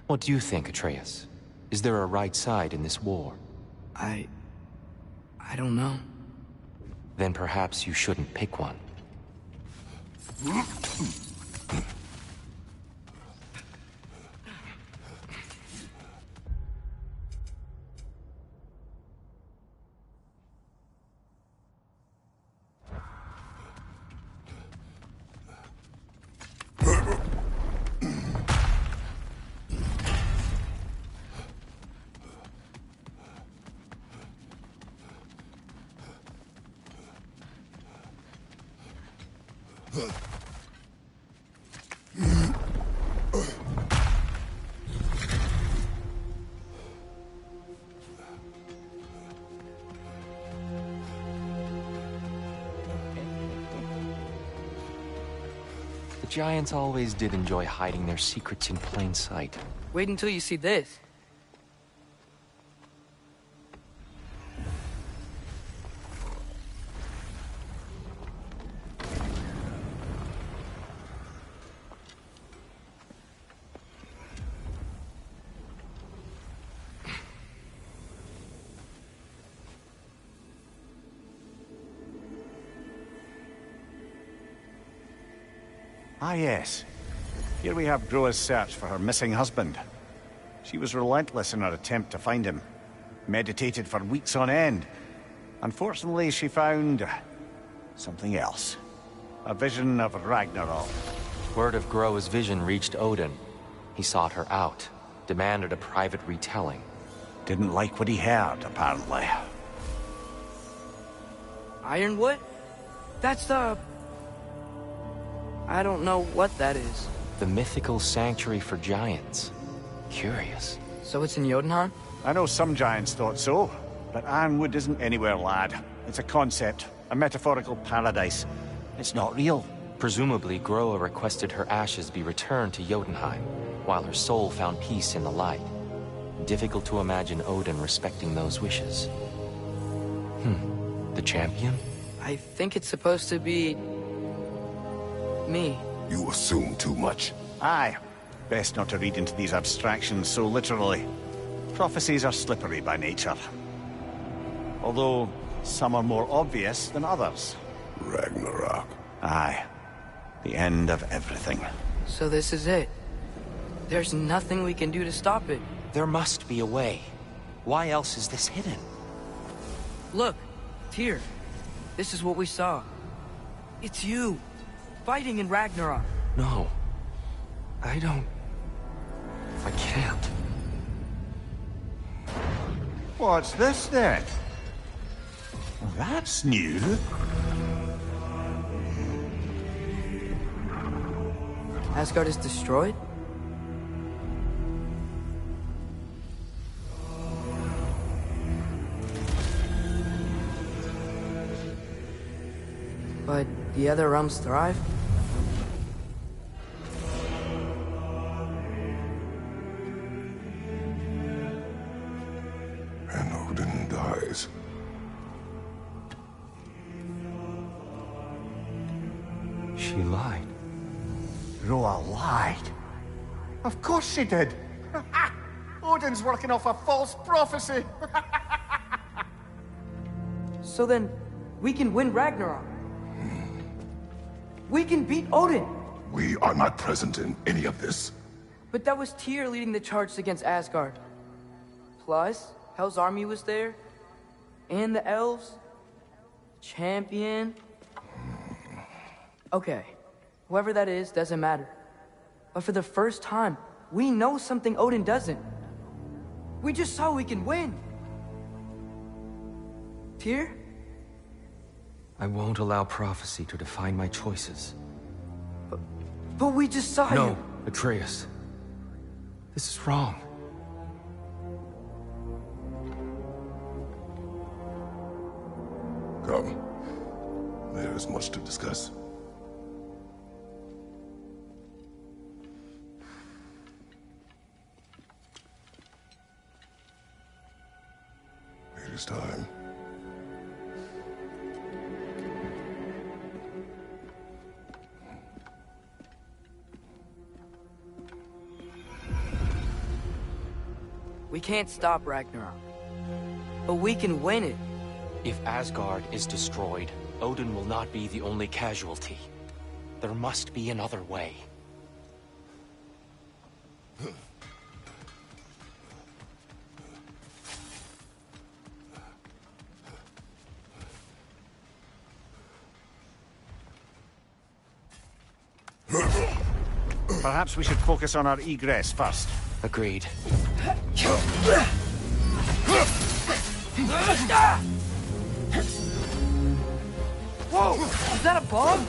What do you think, Atreus? Is there a right side in this war? I don't know. Then perhaps you shouldn't pick one. The Giants always did enjoy hiding their secrets in plain sight. Wait until you see this. Ah, yes. Here we have Groa's search for her missing husband. She was relentless in her attempt to find him. Meditated for weeks on end. Unfortunately, she found something else. A vision of Ragnarok. Word of Groa's vision reached Odin. He sought her out, demanded a private retelling. Didn't like what he heard, apparently. Ironwood? That's the... I don't know what that is. The mythical sanctuary for giants. Curious. So it's in Jotunheim? I know some giants thought so, but Ironwood isn't anywhere, lad. It's a concept, a metaphorical paradise. It's not real. Presumably, Groa requested her ashes be returned to Jotunheim, while her soul found peace in the light. Difficult to imagine Odin respecting those wishes. The champion? I think it's supposed to be... me. You assume too much. Aye. Best not to read into these abstractions so literally. Prophecies are slippery by nature. Although, some are more obvious than others. Ragnarok. Aye. The end of everything. So this is it. There's nothing we can do to stop it. There must be a way. Why else is this hidden? Look, Tyr. This is what we saw. It's you, fighting in Ragnarok. No. I can't. What's this then? Well, that's new. Asgard is destroyed? But the other realms thrive? And Odin dies. She lied. Groa lied. Of course she did. Odin's working off a false prophecy. So then, we can win Ragnarok. We can beat Odin. We are not present in any of this. But that was Tyr leading the charge against Asgard. Plus, Hell's army was there. And the elves. Champion. Okay. Whoever that is doesn't matter. But for the first time, we know something Odin doesn't. We just saw we can win. Tyr? I won't allow prophecy to define my choices. But we just saw you. No, Atreus. This is wrong. Come. There is much to discuss. It is time. We can't stop Ragnarok. But we can win it. If Asgard is destroyed, Odin will not be the only casualty. There must be another way. Perhaps we should focus on our egress first. Agreed. Whoa! Is that a bomb?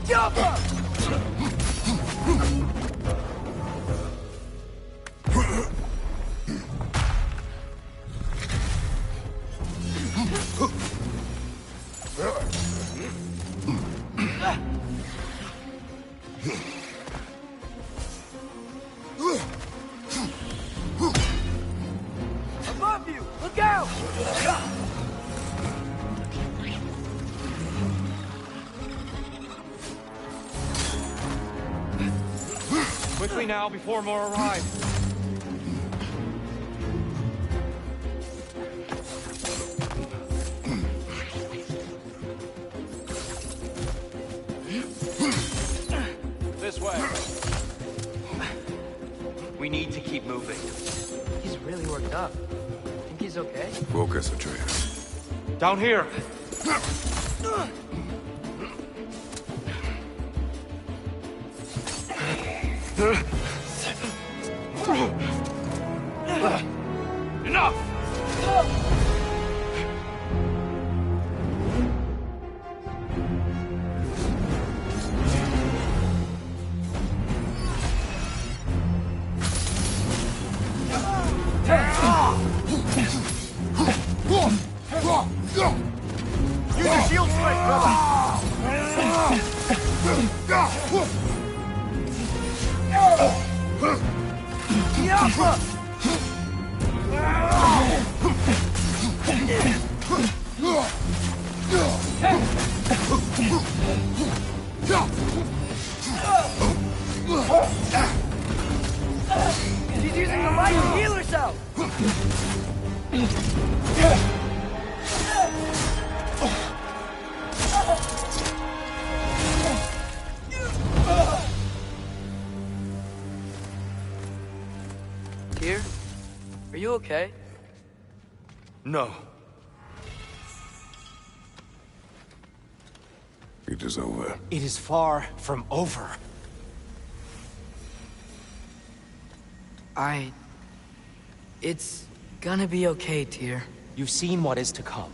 Jump up! Above you! Look out! Quickly now, before more arrive. need to keep moving. He's really worked up. Think he's okay? Focus, Atreus. Down here. Enough! Use your shield strike, brother! She's using the light to heal herself! Tyr, are you okay? No. It is over. It is far from over. It's gonna be okay, Tyr. You've seen what is to come.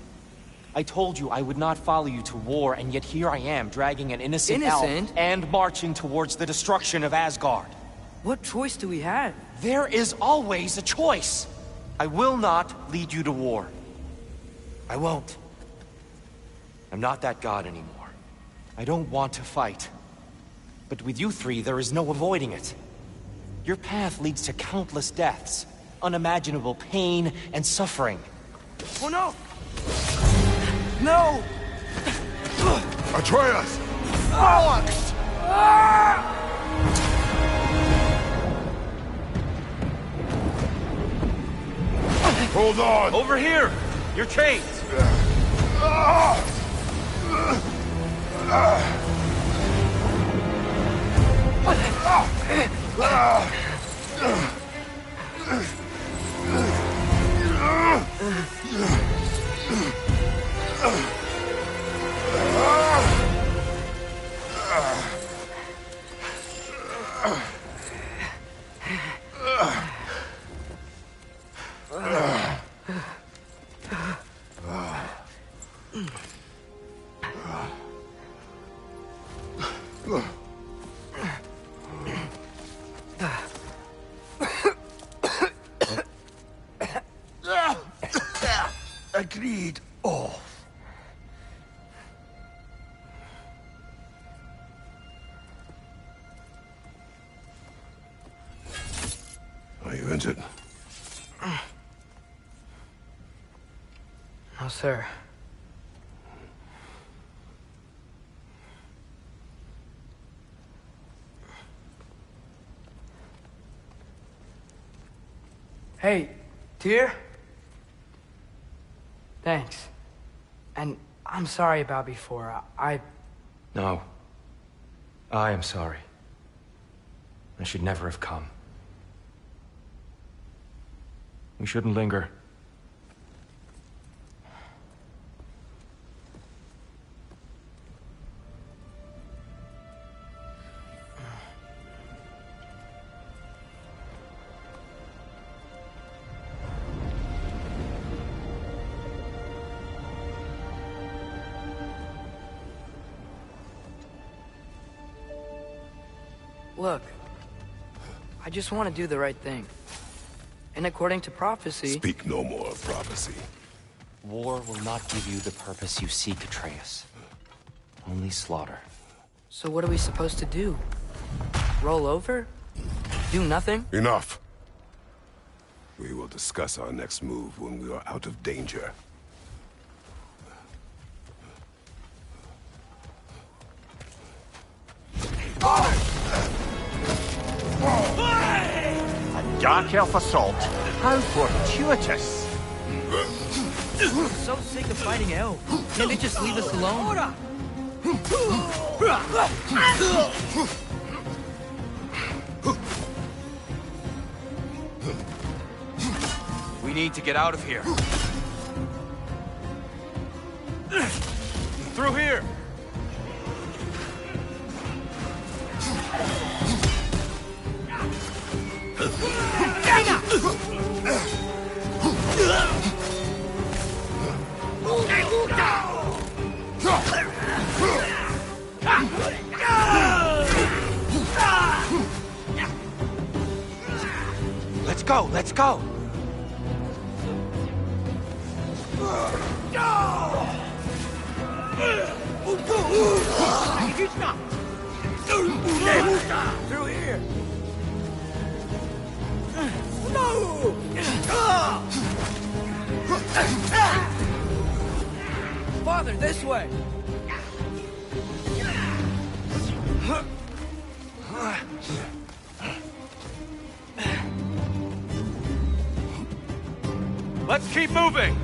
I told you I would not follow you to war, and yet here I am, dragging an innocent elf and marching towards the destruction of Asgard. What choice do we have? There is always a choice. I will not lead you to war. I won't. I'm not that god anymore. I don't want to fight. But with you three, there is no avoiding it. Your path leads to countless deaths, unimaginable pain and suffering. Oh no! No! Atreus! Bollocks! Hold on! Over here! Your chains! Agreed. Off. Are you injured? No, sir. Hey, Tyr? Thanks. And I'm sorry about before. No. I am sorry. I should never have come. We shouldn't linger. Look, I just want to do the right thing. And according to prophecy... Speak no more of prophecy. War will not give you the purpose you seek, Atreus. Only slaughter. So what are we supposed to do? Roll over? Do nothing? Enough. We will discuss our next move when we are out of danger. A dark elf assault? How fortuitous! I'm so sick of fighting elves. Can't they just leave us alone? We need to get out of here. Through here! Let's go, let's go! Through here! Father, this way! Let's keep moving!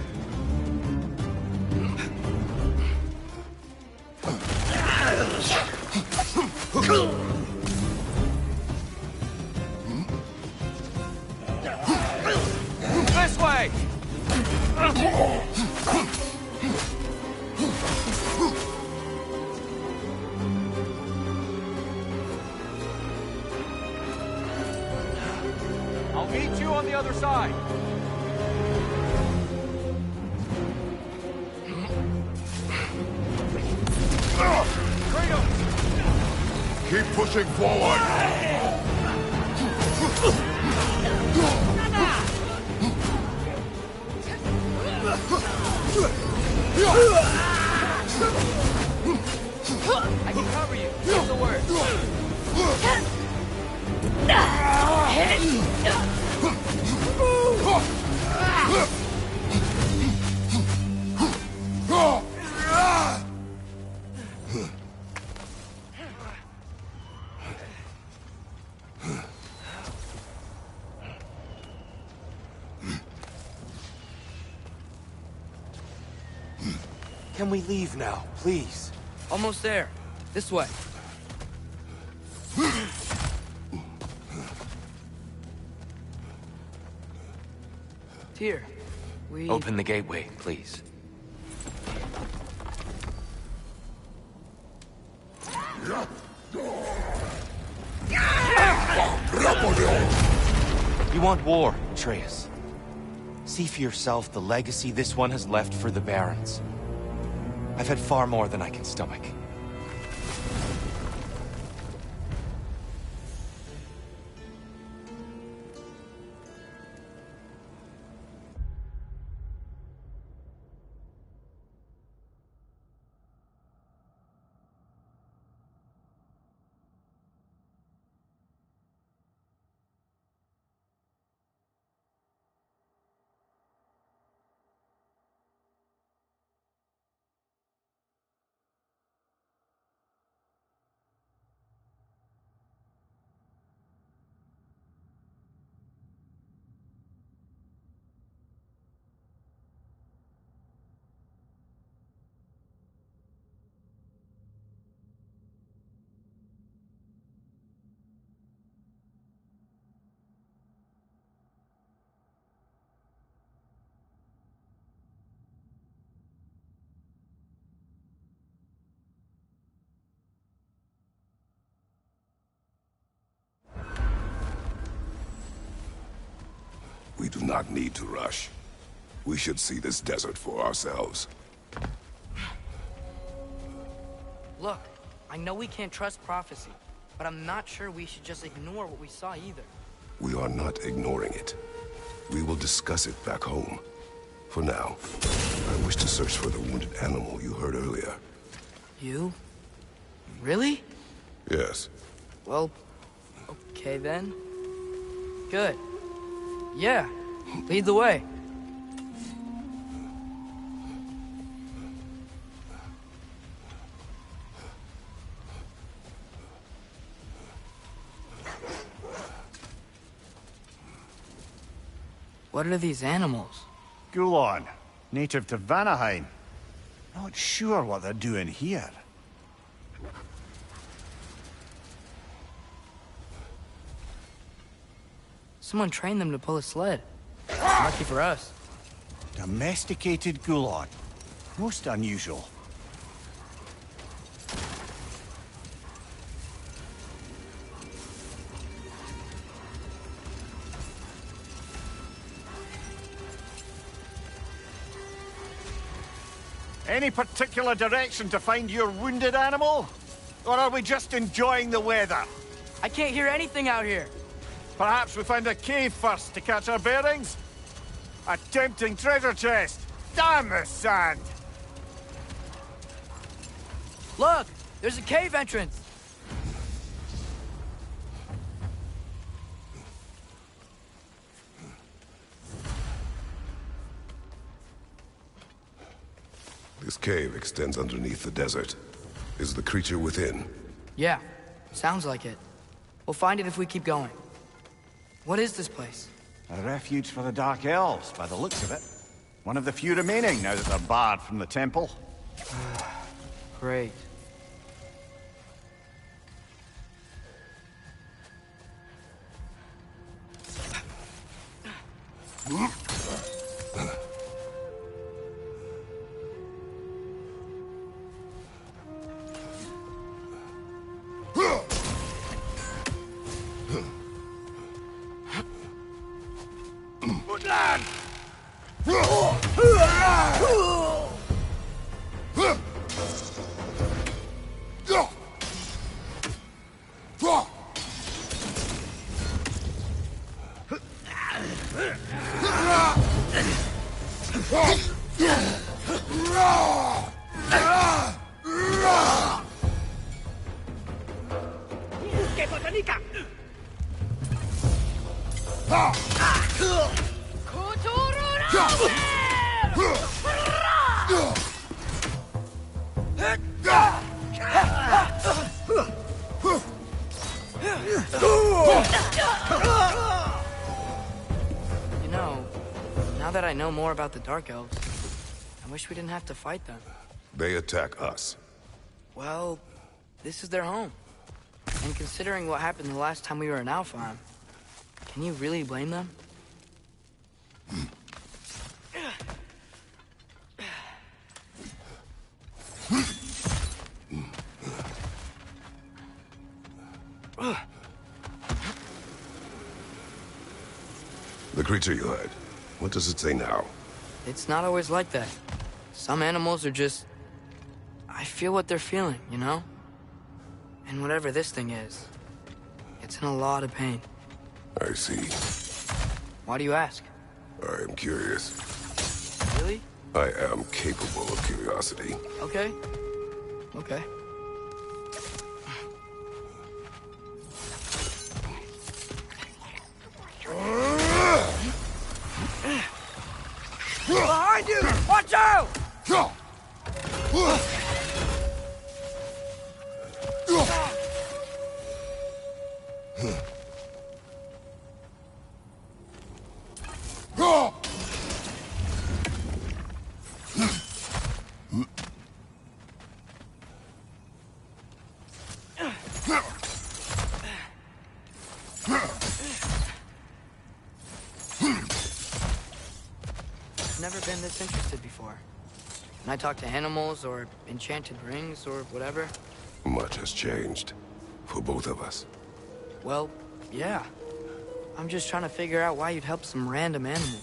This way! I'll meet you on the other side. Keep pushing forward! I can cover you. Give the word. Can we leave now, please? Almost there. This way. Here. We... Open the gateway, please. You want war, Atreus. See for yourself the legacy this one has left for the Barons. I've had far more than I can stomach. We do not need to rush. We should see this desert for ourselves. Look, I know we can't trust prophecy, but I'm not sure we should just ignore what we saw either. We are not ignoring it. We will discuss it back home. For now, I wish to search for the wounded animal you heard earlier. You? Really? Yes. Well, okay then. Good. Yeah, lead the way. What are these animals? Gulon, native to Vanaheim. Not sure what they're doing here. Someone trained them to pull a sled. Lucky for us. Domesticated gulag. Most unusual. Any particular direction to find your wounded animal? Or are we just enjoying the weather? I can't hear anything out here. Perhaps we find a cave first to catch our bearings? A tempting treasure chest! Damn the sand! Look! There's a cave entrance! This cave extends underneath the desert. Is the creature within? Yeah, sounds like it. We'll find it if we keep going. What is this place? A refuge for the Dark Elves, by the looks of it. One of the few remaining, now that they're barred from the temple. Great. You know, now that I know more about the Dark Elves, I wish we didn't have to fight them. They attack us. Well, this is their home. And considering what happened the last time we were in Alfheim, can you really blame them? The creature you had, what does it say now? It's not always like that. Some animals are just... I feel what they're feeling, you know? And whatever this thing is, it's in a lot of pain. I see. Why do you ask? I am curious. Really? I am capable of curiosity. Okay. Okay. Behind you! Watch out! Never been this interested before. When I talk to animals or enchanted rings or whatever. Much has changed. For both of us. Well, yeah. I'm just trying to figure out why you'd help some random animal.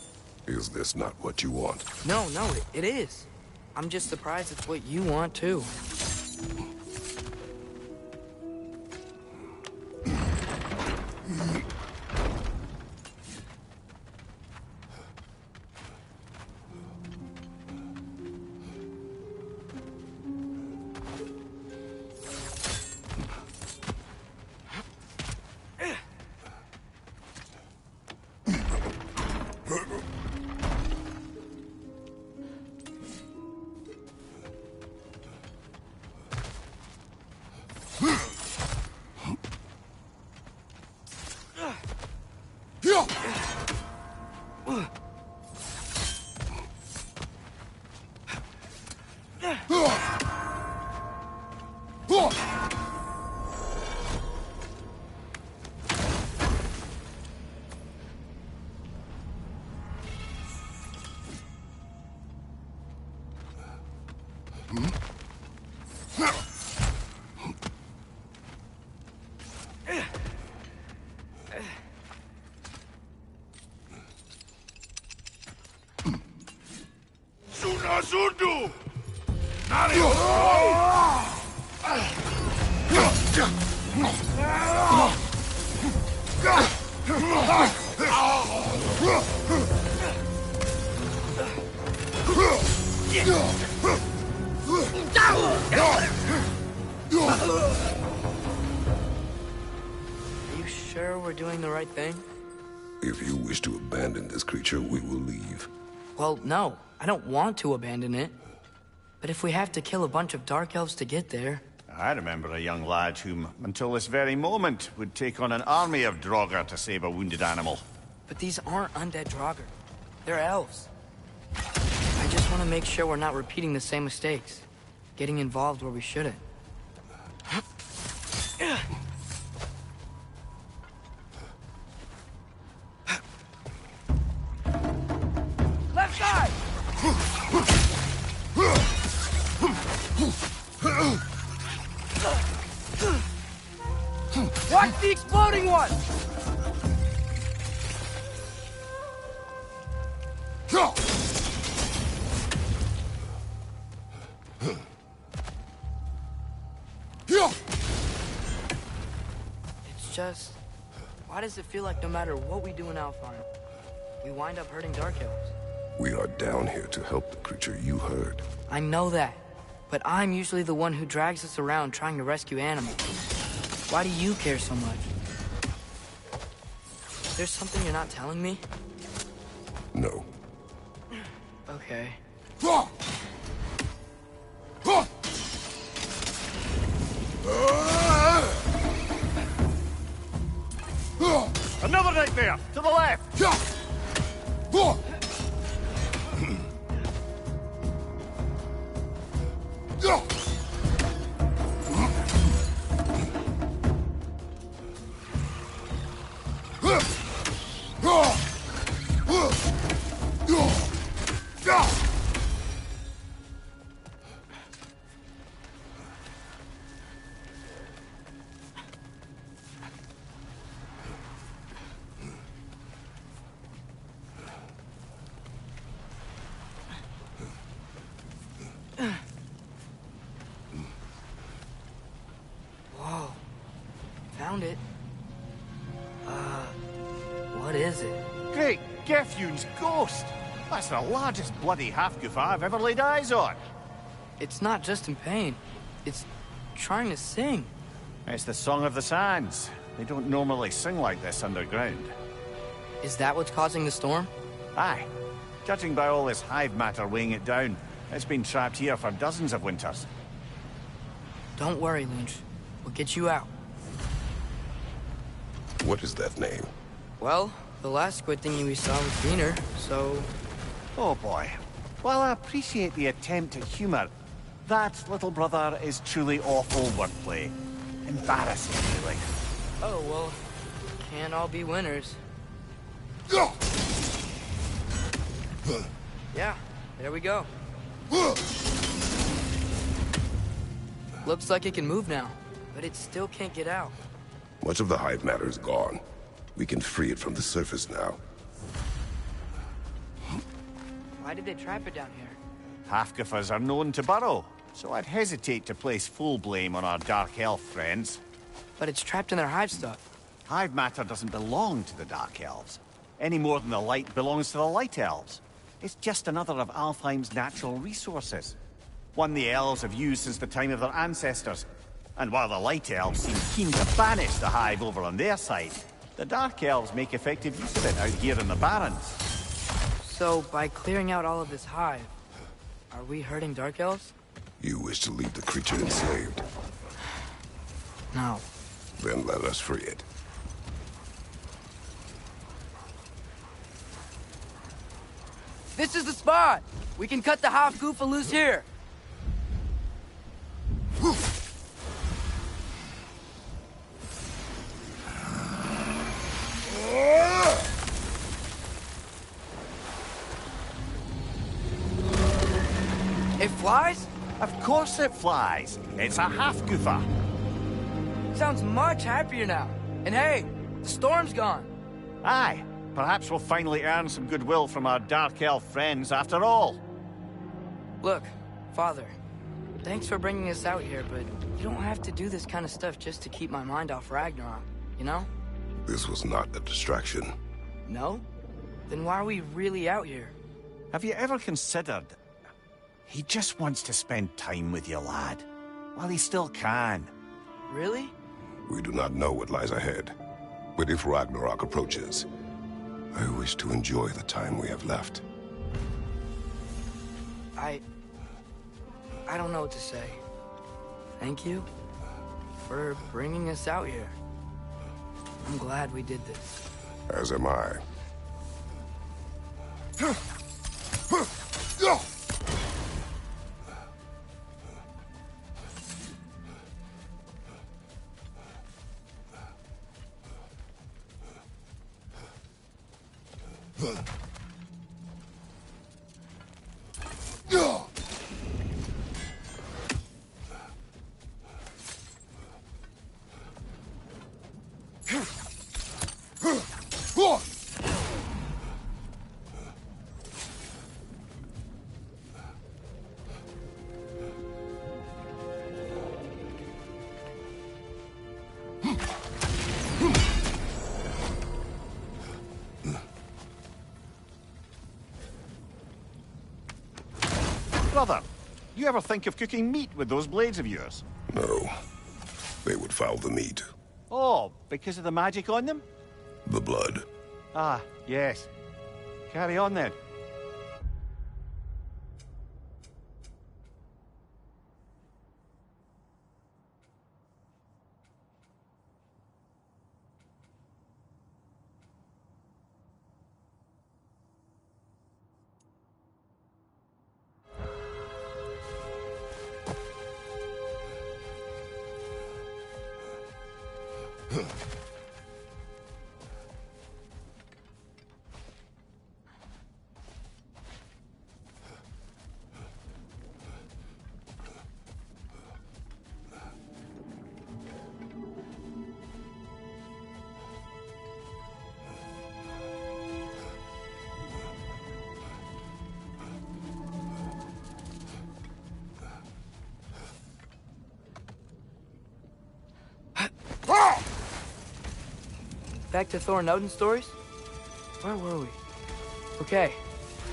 Is this not what you want? No, it is. I'm just surprised it's what you want, too. Kazudu! Are you sure we're doing the right thing? If you wish to abandon this creature, we will leave. Well, no. I don't want to abandon it. But if we have to kill a bunch of Dark Elves to get there... I remember a young lad whom, until this very moment, would take on an army of Draugr to save a wounded animal. But these aren't undead Draugr. They're elves. I just want to make sure we're not repeating the same mistakes. Getting involved where we shouldn't. Left side! Watch the exploding one! It's just... why does it feel like no matter what we do in Alfheim, we wind up hurting Dark Elves? We are down here to help the creature you heard. I know that, but I'm usually the one who drags us around trying to rescue animals. Why do you care so much? There's something you're not telling me? No. Okay. Another right there! To the left! Whoa. Found it. What is it? Great Gefyun's ghost! That's the largest bloody half-goof I've ever laid eyes on. It's not just in pain. It's trying to sing. It's the Song of the Sands. They don't normally sing like this underground. Is that what's causing the storm? Aye. Judging by all this hive matter weighing it down, it's been trapped here for dozens of winters. Don't worry, Lynch. We'll get you out. What is that name? Well, the last squid thingy we saw was greener, so... Oh boy. While I appreciate the attempt at humor, that, little brother, is truly awful wordplay. Embarrassing, really. Oh, well, can't all be winners. Yeah, there we go. Looks like it can move now, but it still can't get out. Much of the hive matter is gone. We can free it from the surface now. Why did they trap it down here? Half-goofers are known to burrow, so I'd hesitate to place full blame on our Dark Elf friends. But it's trapped in their hive stuff. Hive matter doesn't belong to the Dark Elves, any more than the light belongs to the Light Elves. It's just another of Alfheim's natural resources. One the Elves have used since the time of their ancestors. And while the Light Elves seem keen to banish the hive over on their side, the Dark Elves make effective use of it out here in the Barrens. So, by clearing out all of this hive, are we hurting Dark Elves? You wish to leave the creature enslaved? No. Then let us free it. This is the spot! We can cut the half-goof loose here! It flies? Of course it flies. It's a half-goofer. Sounds much happier now. And hey, the storm's gone. Aye. Perhaps we'll finally earn some goodwill from our Dark Elf friends after all. Look, Father, thanks for bringing us out here, but you don't have to do this kind of stuff just to keep my mind off Ragnarok, you know? This was not a distraction. No? Then why are we really out here? Have you ever considered... He just wants to spend time with you, lad. While he still can. Really? We do not know what lies ahead. But if Ragnarok approaches, I wish to enjoy the time we have left. I don't know what to say. Thank you for bringing us out here. I'm glad we did this. As am I. Brother, you ever think of cooking meat with those blades of yours? No. They would foul the meat. Oh, because of the magic on them? The blood. Ah, yes. Carry on then. Back to Thor and Odin stories? Where were we? Okay,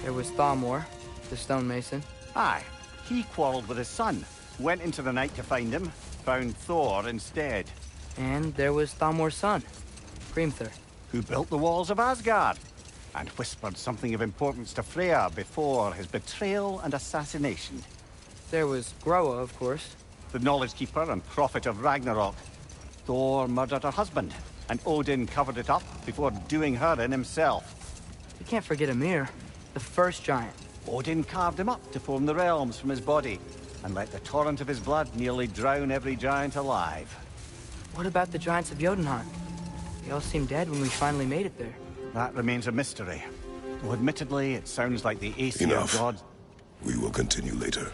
there was Thalmor, the stonemason. Aye, he quarreled with his son, went into the night to find him, found Thor instead. And there was Thalmor's son, Grimthur. Who built the walls of Asgard, and whispered something of importance to Freya before his betrayal and assassination. There was Groa, of course. The knowledge keeper and prophet of Ragnarok. Thor murdered her husband, and Odin covered it up before doing her in himself. You can't forget Ymir, the first giant. Odin carved him up to form the realms from his body, and let the torrent of his blood nearly drown every giant alive. What about the giants of Jotunheim? They all seemed dead when we finally made it there. That remains a mystery. Though admittedly, it sounds like the Aesir Enough. gods... We will continue later.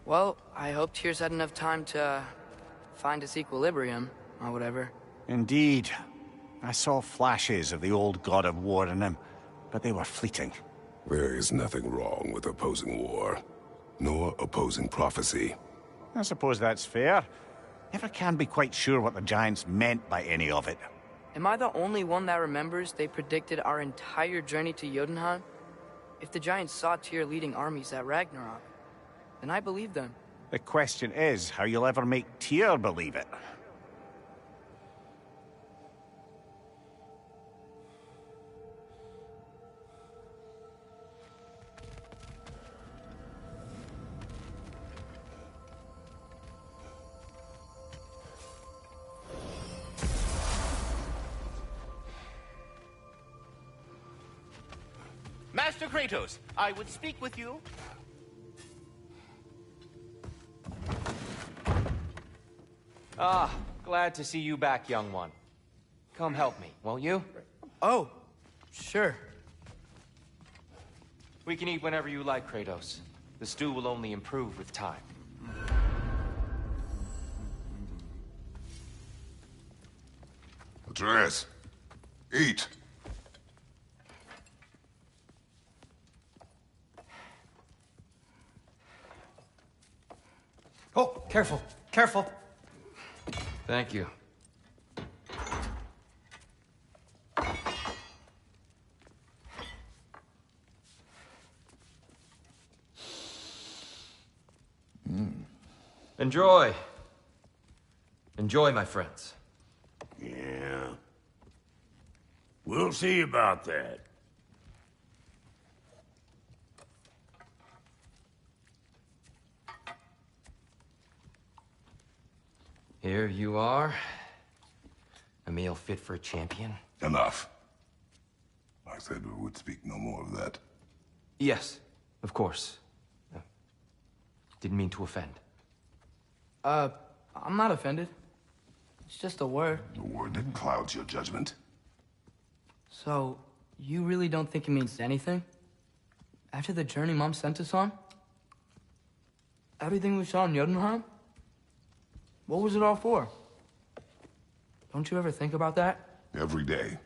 Well, I hope Tyr's had enough time to find his equilibrium, or whatever. Indeed. I saw flashes of the old god of war in him, but they were fleeting. There is nothing wrong with opposing war, nor opposing prophecy. I suppose that's fair. Never can be quite sure what the Giants meant by any of it. Am I the only one that remembers they predicted our entire journey to Jotunheim? If the Giants saw Tyr leading armies at Ragnarok, then I believe them. The question is how you'll ever make Tyr believe it. Master Kratos, I would speak with you. Ah, glad to see you back, young one. Come help me, won't you? Oh, sure. We can eat whenever you like, Kratos. The stew will only improve with time. Atreus, eat. Oh, careful, careful. Thank you. Enjoy. Enjoy, my friends. Yeah. We'll see about that. Here you are. A meal fit for a champion. Enough. I said we would speak no more of that. Yes, of course. Didn't mean to offend. I'm not offended. It's just a word. A word that clouds your judgment. So, you really don't think it means anything? After the journey Mom sent us on? Everything we saw in Jotunheim? What was it all for? Don't you ever think about that? Every day.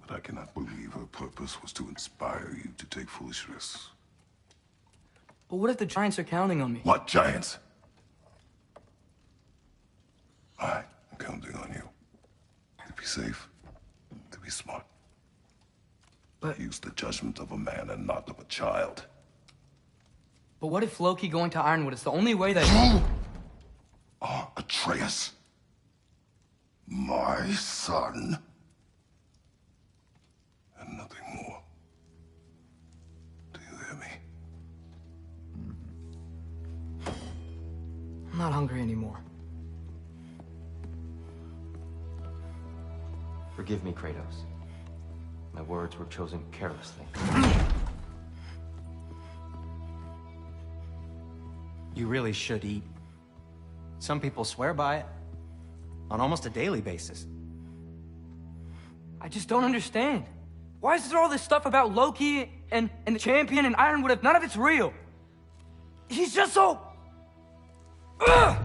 But I cannot believe her purpose was to inspire you to take foolish risks. But what if the Giants are counting on me? What Giants? I am counting on you. To be safe, to be smart. But use the judgment of a man and not of a child. But what if Loki going to Ironwood is the only way that you are Atreus, my son, and nothing more. Do you hear me? I'm not hungry anymore. Forgive me, Kratos. My words were chosen carelessly. You really should eat. Some people swear by it. On almost a daily basis. I just don't understand. Why is there all this stuff about Loki and the champion and Ironwood if none of it's real? He's just so... Ugh!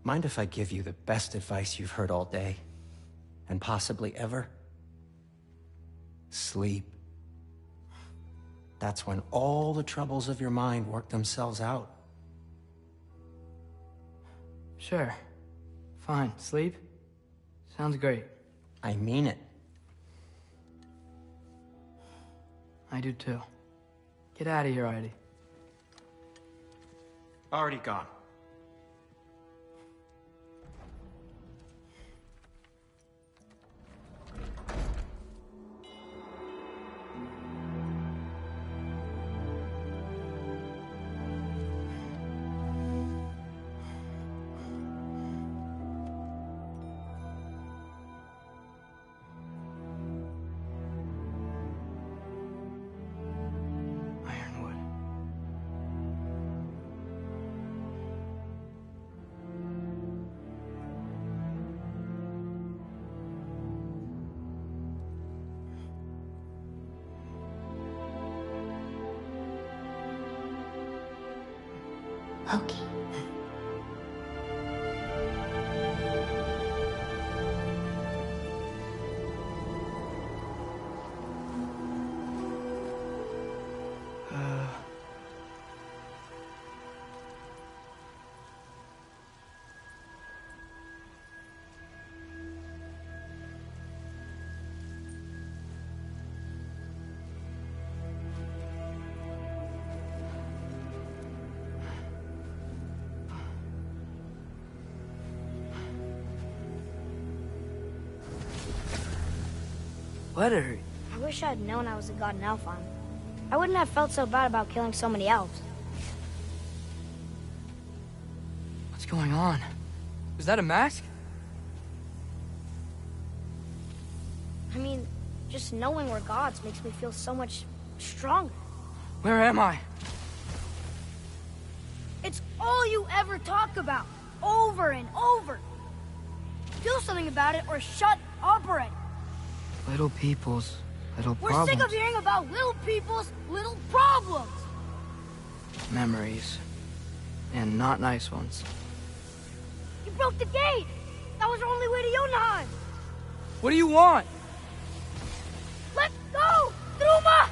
Mind if I give you the best advice you've heard all day? And possibly ever? Sleep. That's when all the troubles of your mind work themselves out. Sure. Fine. Sleep? Sounds great. I mean it. I do too. Get out of here, Heidi. Already gone. Loki. What hurry? I wish I'd known I was a god in Alfheim. I wouldn't have felt so bad about killing so many elves. What's going on? Was that a mask? I mean, just knowing we're gods makes me feel so much stronger. Where am I? It's all you ever talk about, over and over. Do something about it or shut up already. Little people's little We're problems. sick of hearing about little people's little problems. Memories. And not nice ones. You broke the gate. That was our only way to Jotunheim. What do you want? Let's go, Truma!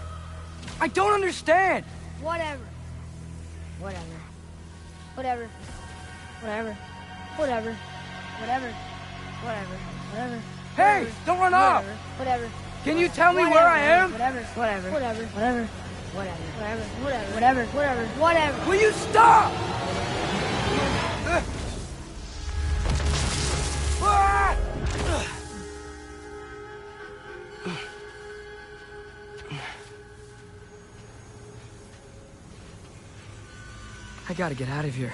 I don't understand. Whatever. Whatever. Whatever. Whatever. Whatever. Whatever. Whatever. Whatever. Hey, Whatever. don't run off. Whatever. Can you tell me where I am? Whatever. Whatever. Whatever. Whatever. Whatever. Whatever. Whatever. Whatever. Whatever. Will you stop? I gotta get out of here.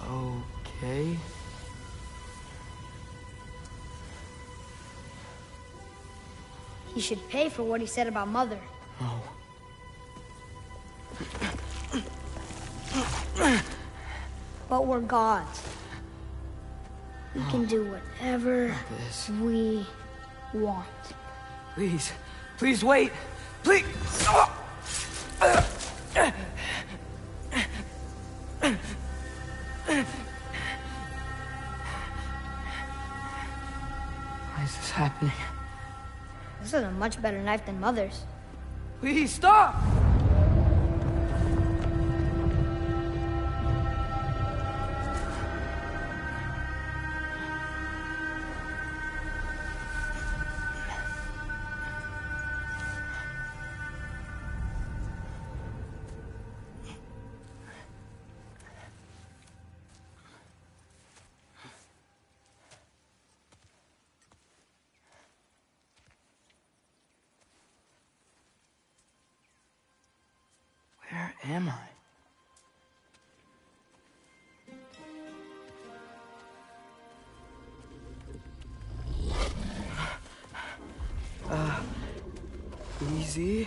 Okay. He should pay for what he said about Mother. Oh. But we're gods. We can do whatever we want. Please. Please wait. Please. Why is this happening? This is a much better knife than Mother's. Please stop! Where am I? Easy.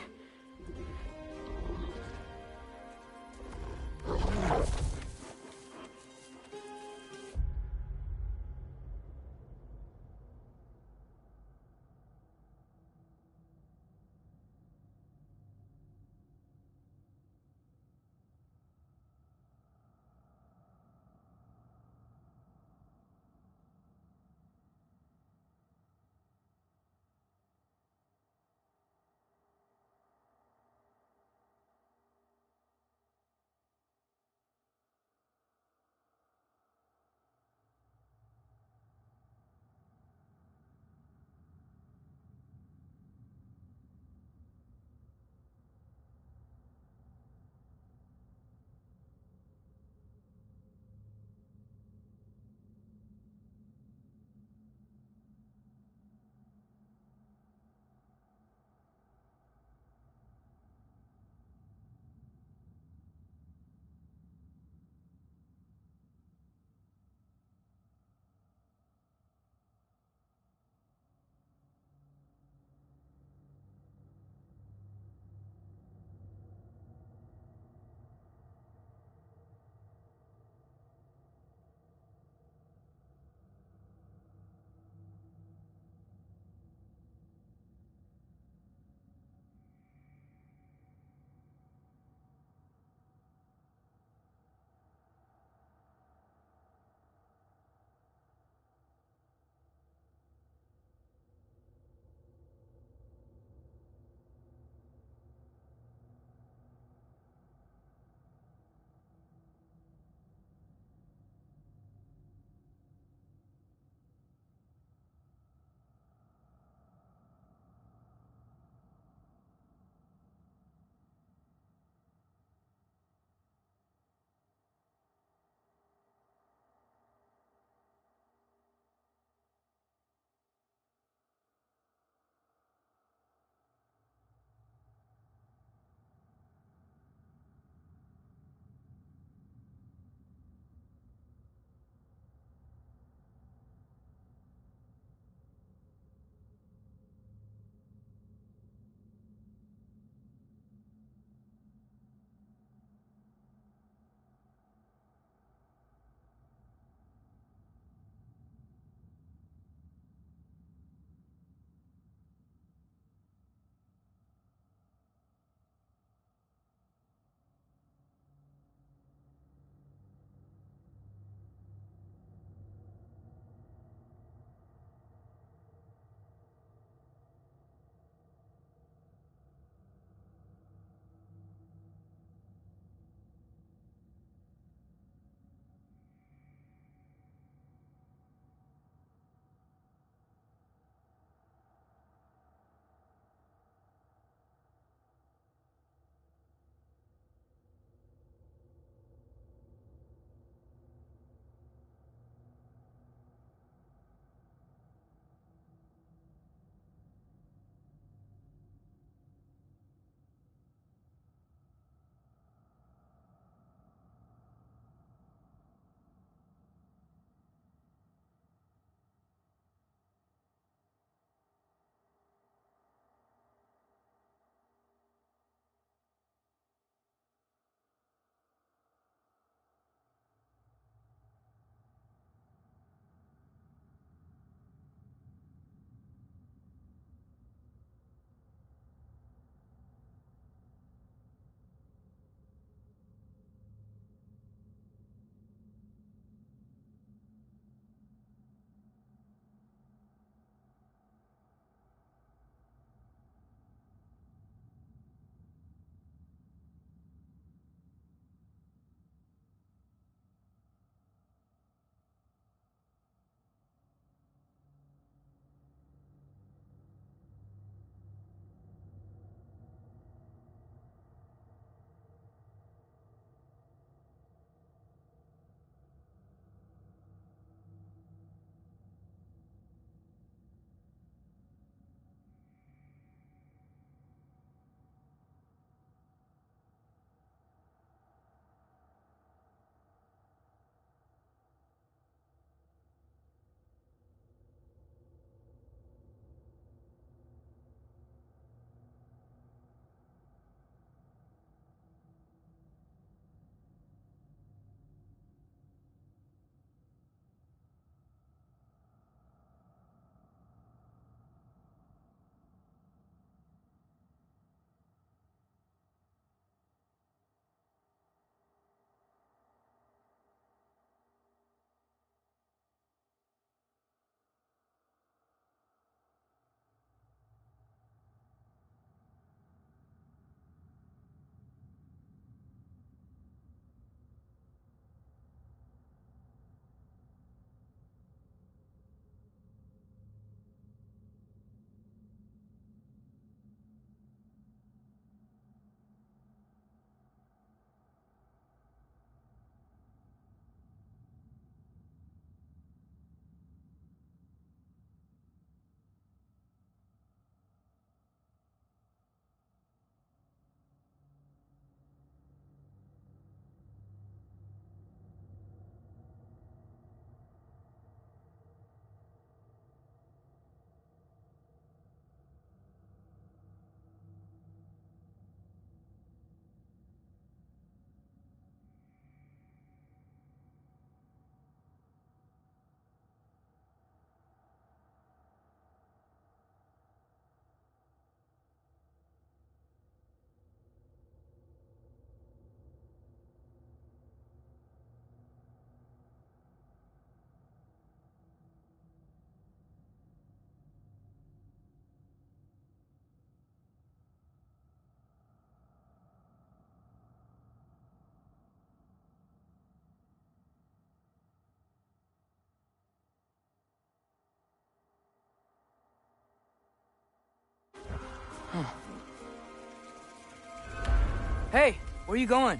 Hey, where are you going?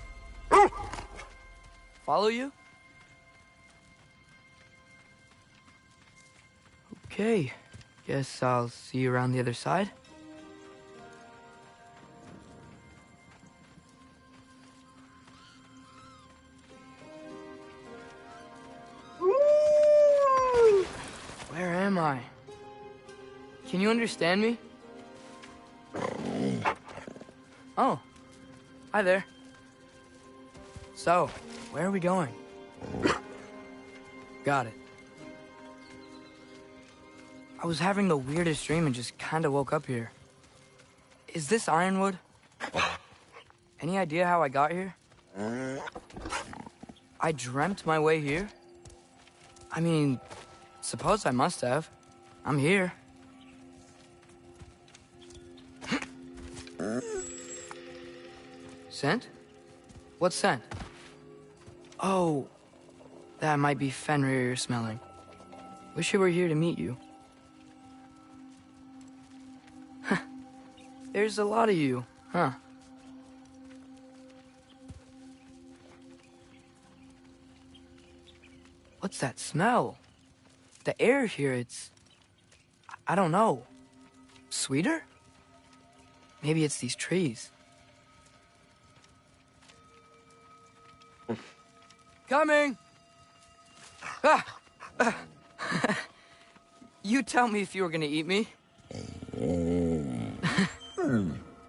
Follow you? Okay. Guess I'll see you around the other side. Where am I? Can you understand me? Oh. Hi there. So, where are we going? Got it. I was having the weirdest dream and just kinda woke up here. Is this Ironwood? Any idea how I got here? I dreamt my way here? I mean, suppose I must have. I'm here. Scent? What scent? Oh, that might be Fenrir you're smelling. Wish you were here to meet you. There's a lot of you, huh? What's that smell? The air here, I don't know. Sweeter? Maybe it's these trees. Coming! You tell me if you were gonna eat me.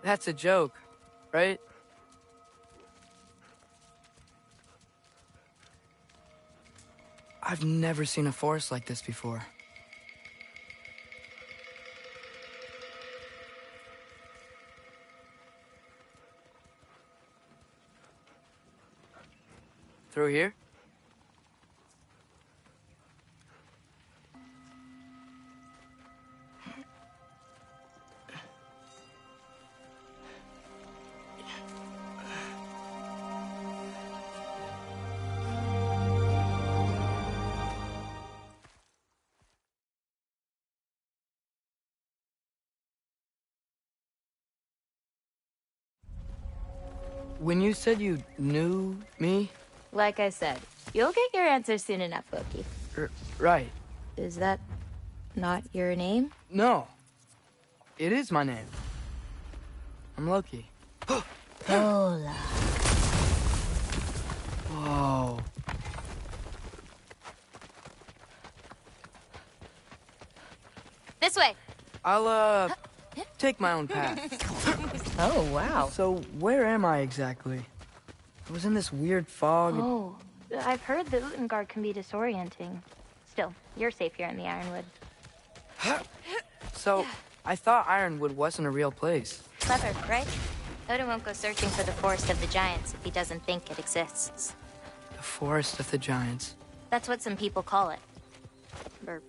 That's a joke, right? I've never seen a forest like this before. Through here? When you said you knew me? Like I said, you'll get your answer soon enough, Loki. Right. Is that not your name? No. It is my name. I'm Loki. Hola. Whoa. This way. I'll, take my own path. Oh, wow. So, where am I exactly? I was in this weird fog. Oh, I've heard the Utengard can be disorienting. Still, you're safe here in the Ironwood. So, I thought Ironwood wasn't a real place. Clever, right? Odin won't go searching for the Forest of the Giants if he doesn't think it exists. The Forest of the Giants. That's what some people call it. Or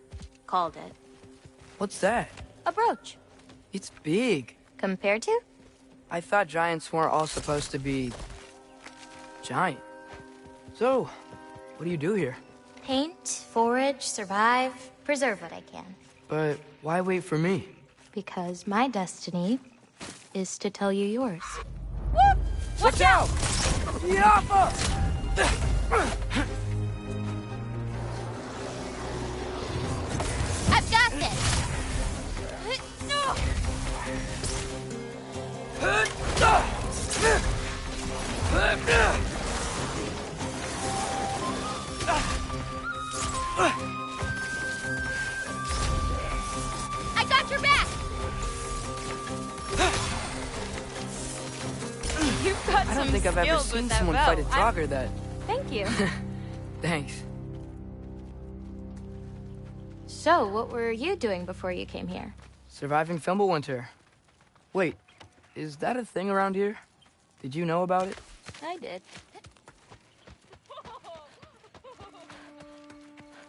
called it. What's that? A brooch. It's big. Compared to? I thought giants weren't all supposed to be... giant. So, what do you do here? Paint, forage, survive, preserve what I can. But why wait for me? Because my destiny is to tell you yours. Whoop! Watch out! Yappa! I've got this! I got your back! You've got I don't think I've ever seen someone fight a Draugr that... Thank you. Thanks. So, what were you doing before you came here? Surviving Fimbulwinter. Wait, is that a thing around here? Did you know about it? I did.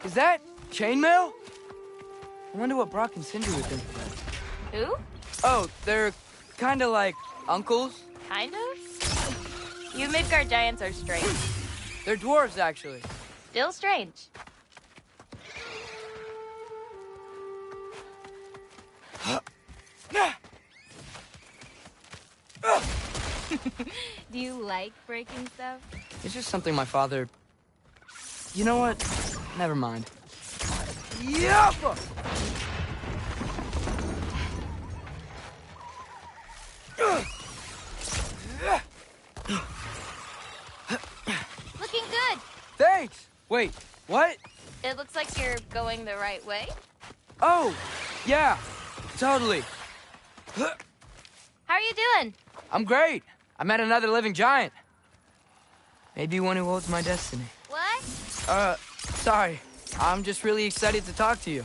Is that chainmail? I wonder what Brock and Sindri would think of that. Who? Oh, they're kind of like uncles. Kind of? You Midgard giants are strange. They're dwarves, actually. Still strange. Do you like breaking stuff? It's just something my father... You know what? Never mind. Yup! Looking good. Thanks! Wait, what? It looks like you're going the right way. Oh, yeah, totally. How are you doing? I'm great. I met another living giant. Maybe one who holds my destiny. What? Sorry. I'm just really excited to talk to you.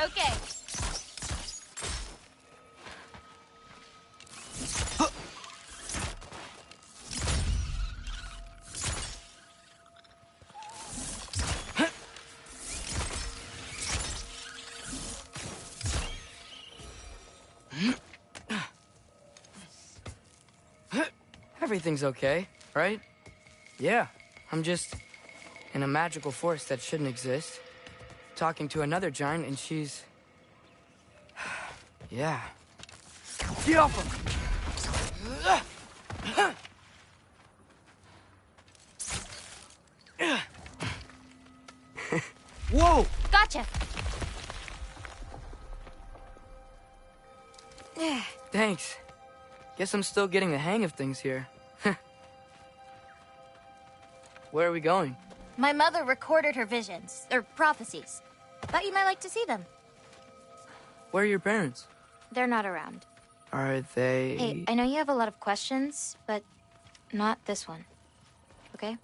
Okay. Everything's okay, right? Yeah, I'm just in a magical force that shouldn't exist. Talking to another giant and she's... yeah. Get off him! Whoa! Gotcha! Thanks. Guess I'm still getting the hang of things here. Where are we going? My mother recorded her visions, or prophecies. Thought you might like to see them. Where are your parents? They're not around. Are they... Hey, I know you have a lot of questions, but not this one. Okay?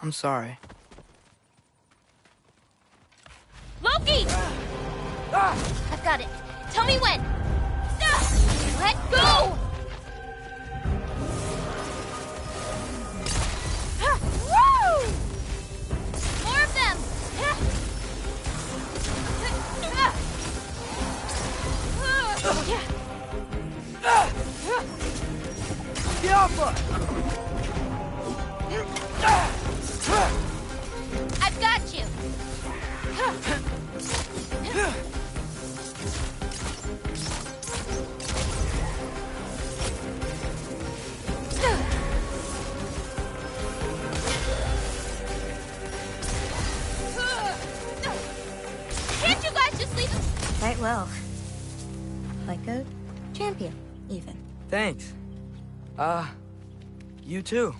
I'm sorry. Loki! I've got it. Tell me when. Let go! Woo! More of them! Get off I've got you! Can't you guys just leave him? Quite well. Like a champion, even. Thanks. You too.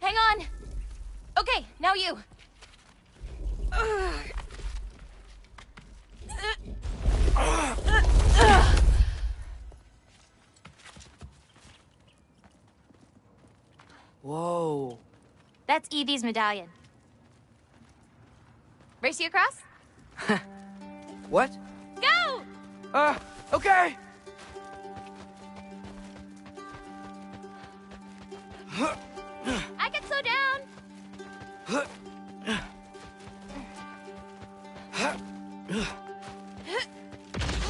Hang on. Okay, now you. Whoa. That's Evie's medallion. Race you across? What? Go! Okay! I can slow down.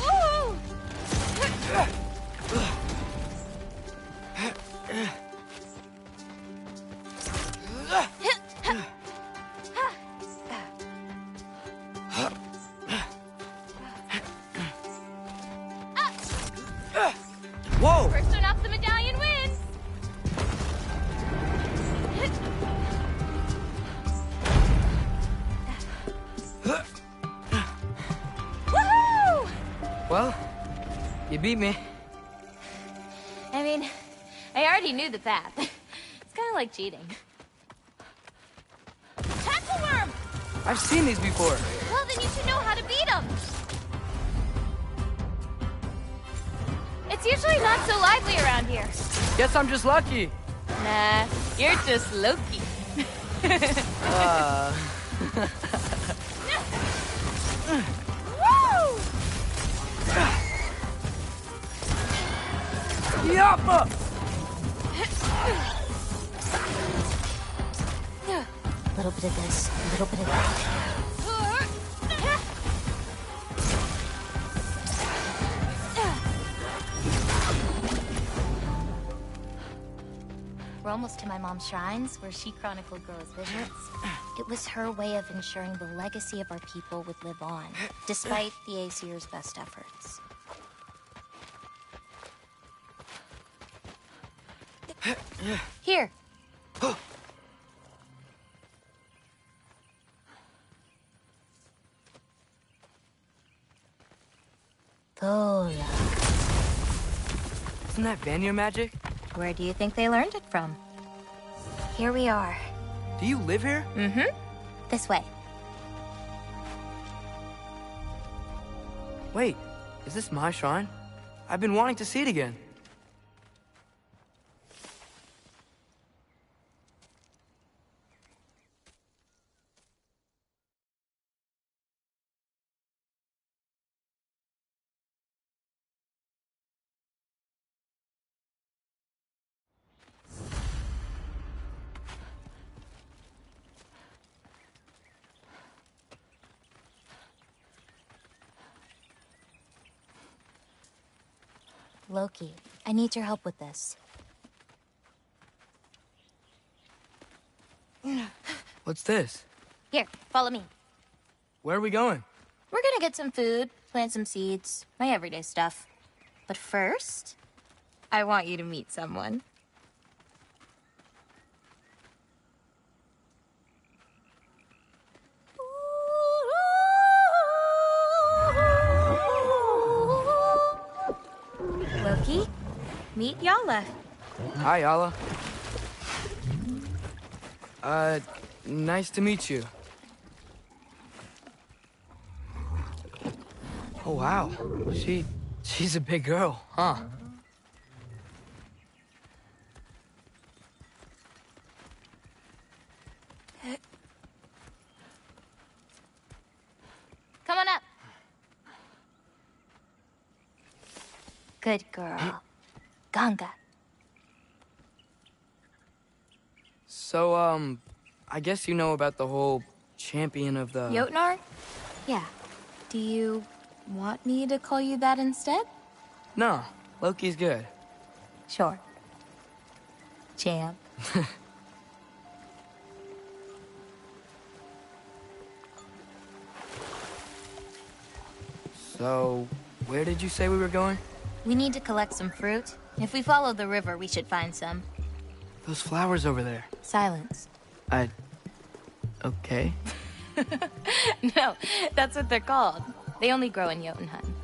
Ooh! Whoa! First one off the medallion wins. Woohoo! Well, you beat me. I mean, I already knew the path. It's kind of like cheating. Tackle worm! I've seen these before. Well, then you should know how to beat them. It's usually not so lively around here. Guess I'm just lucky. Nah, you're just Loki. Woo! Yappa! A little bit of this, a little bit of that. We're almost to my mom's shrines, where she chronicled Groa's visits. It was her way of ensuring the legacy of our people would live on, despite the Aesir's best efforts. Here. Thola. Isn't that Vanir magic? Where do you think they learned it from? Here we are. Do you live here? Mm-hmm. This way. Wait, is this my shrine? I've been wanting to see it again. Loki, I need your help with this. What's this? Here, follow me. Where are we going? We're gonna get some food, plant some seeds, my everyday stuff. But first, I want you to meet someone. Loki, meet Yala. Hi, Yala. Nice to meet you. Oh, wow. She's a big girl, huh? Come on up. Good girl. Ganga. So, I guess you know about the whole champion of the... Jotnar? Yeah. Do you want me to call you that instead? No, Loki's good. Sure. Champ. So, where did you say we were going? We need to collect some fruit. If we follow the river, we should find some. Those flowers over there. Silence. Okay. No, that's what they're called. They only grow in Jotunheim.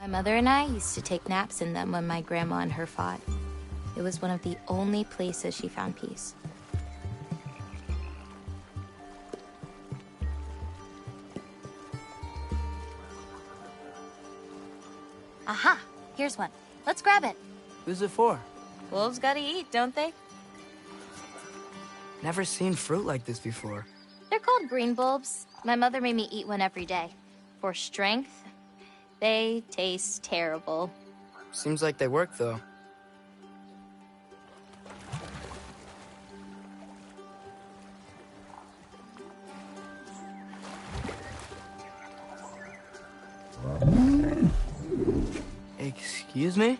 My mother and I used to take naps in them when my grandma and her fought. It was one of the only places she found peace. Aha! Here's one. Let's grab it. Who's it for? Wolves gotta eat, don't they? Never seen fruit like this before. They're called green bulbs. My mother made me eat one every day. For strength, they taste terrible. Seems like they work, though. Excuse me?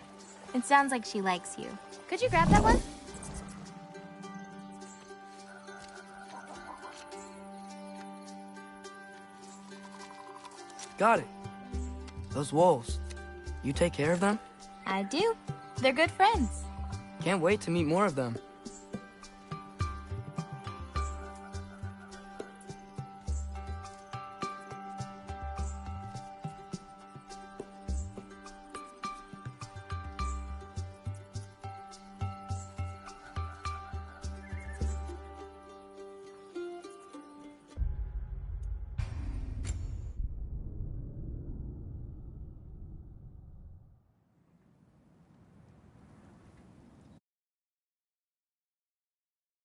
It sounds like she likes you. Could you grab that one? Got it. Those wolves. You take care of them? I do. They're good friends. Can't wait to meet more of them.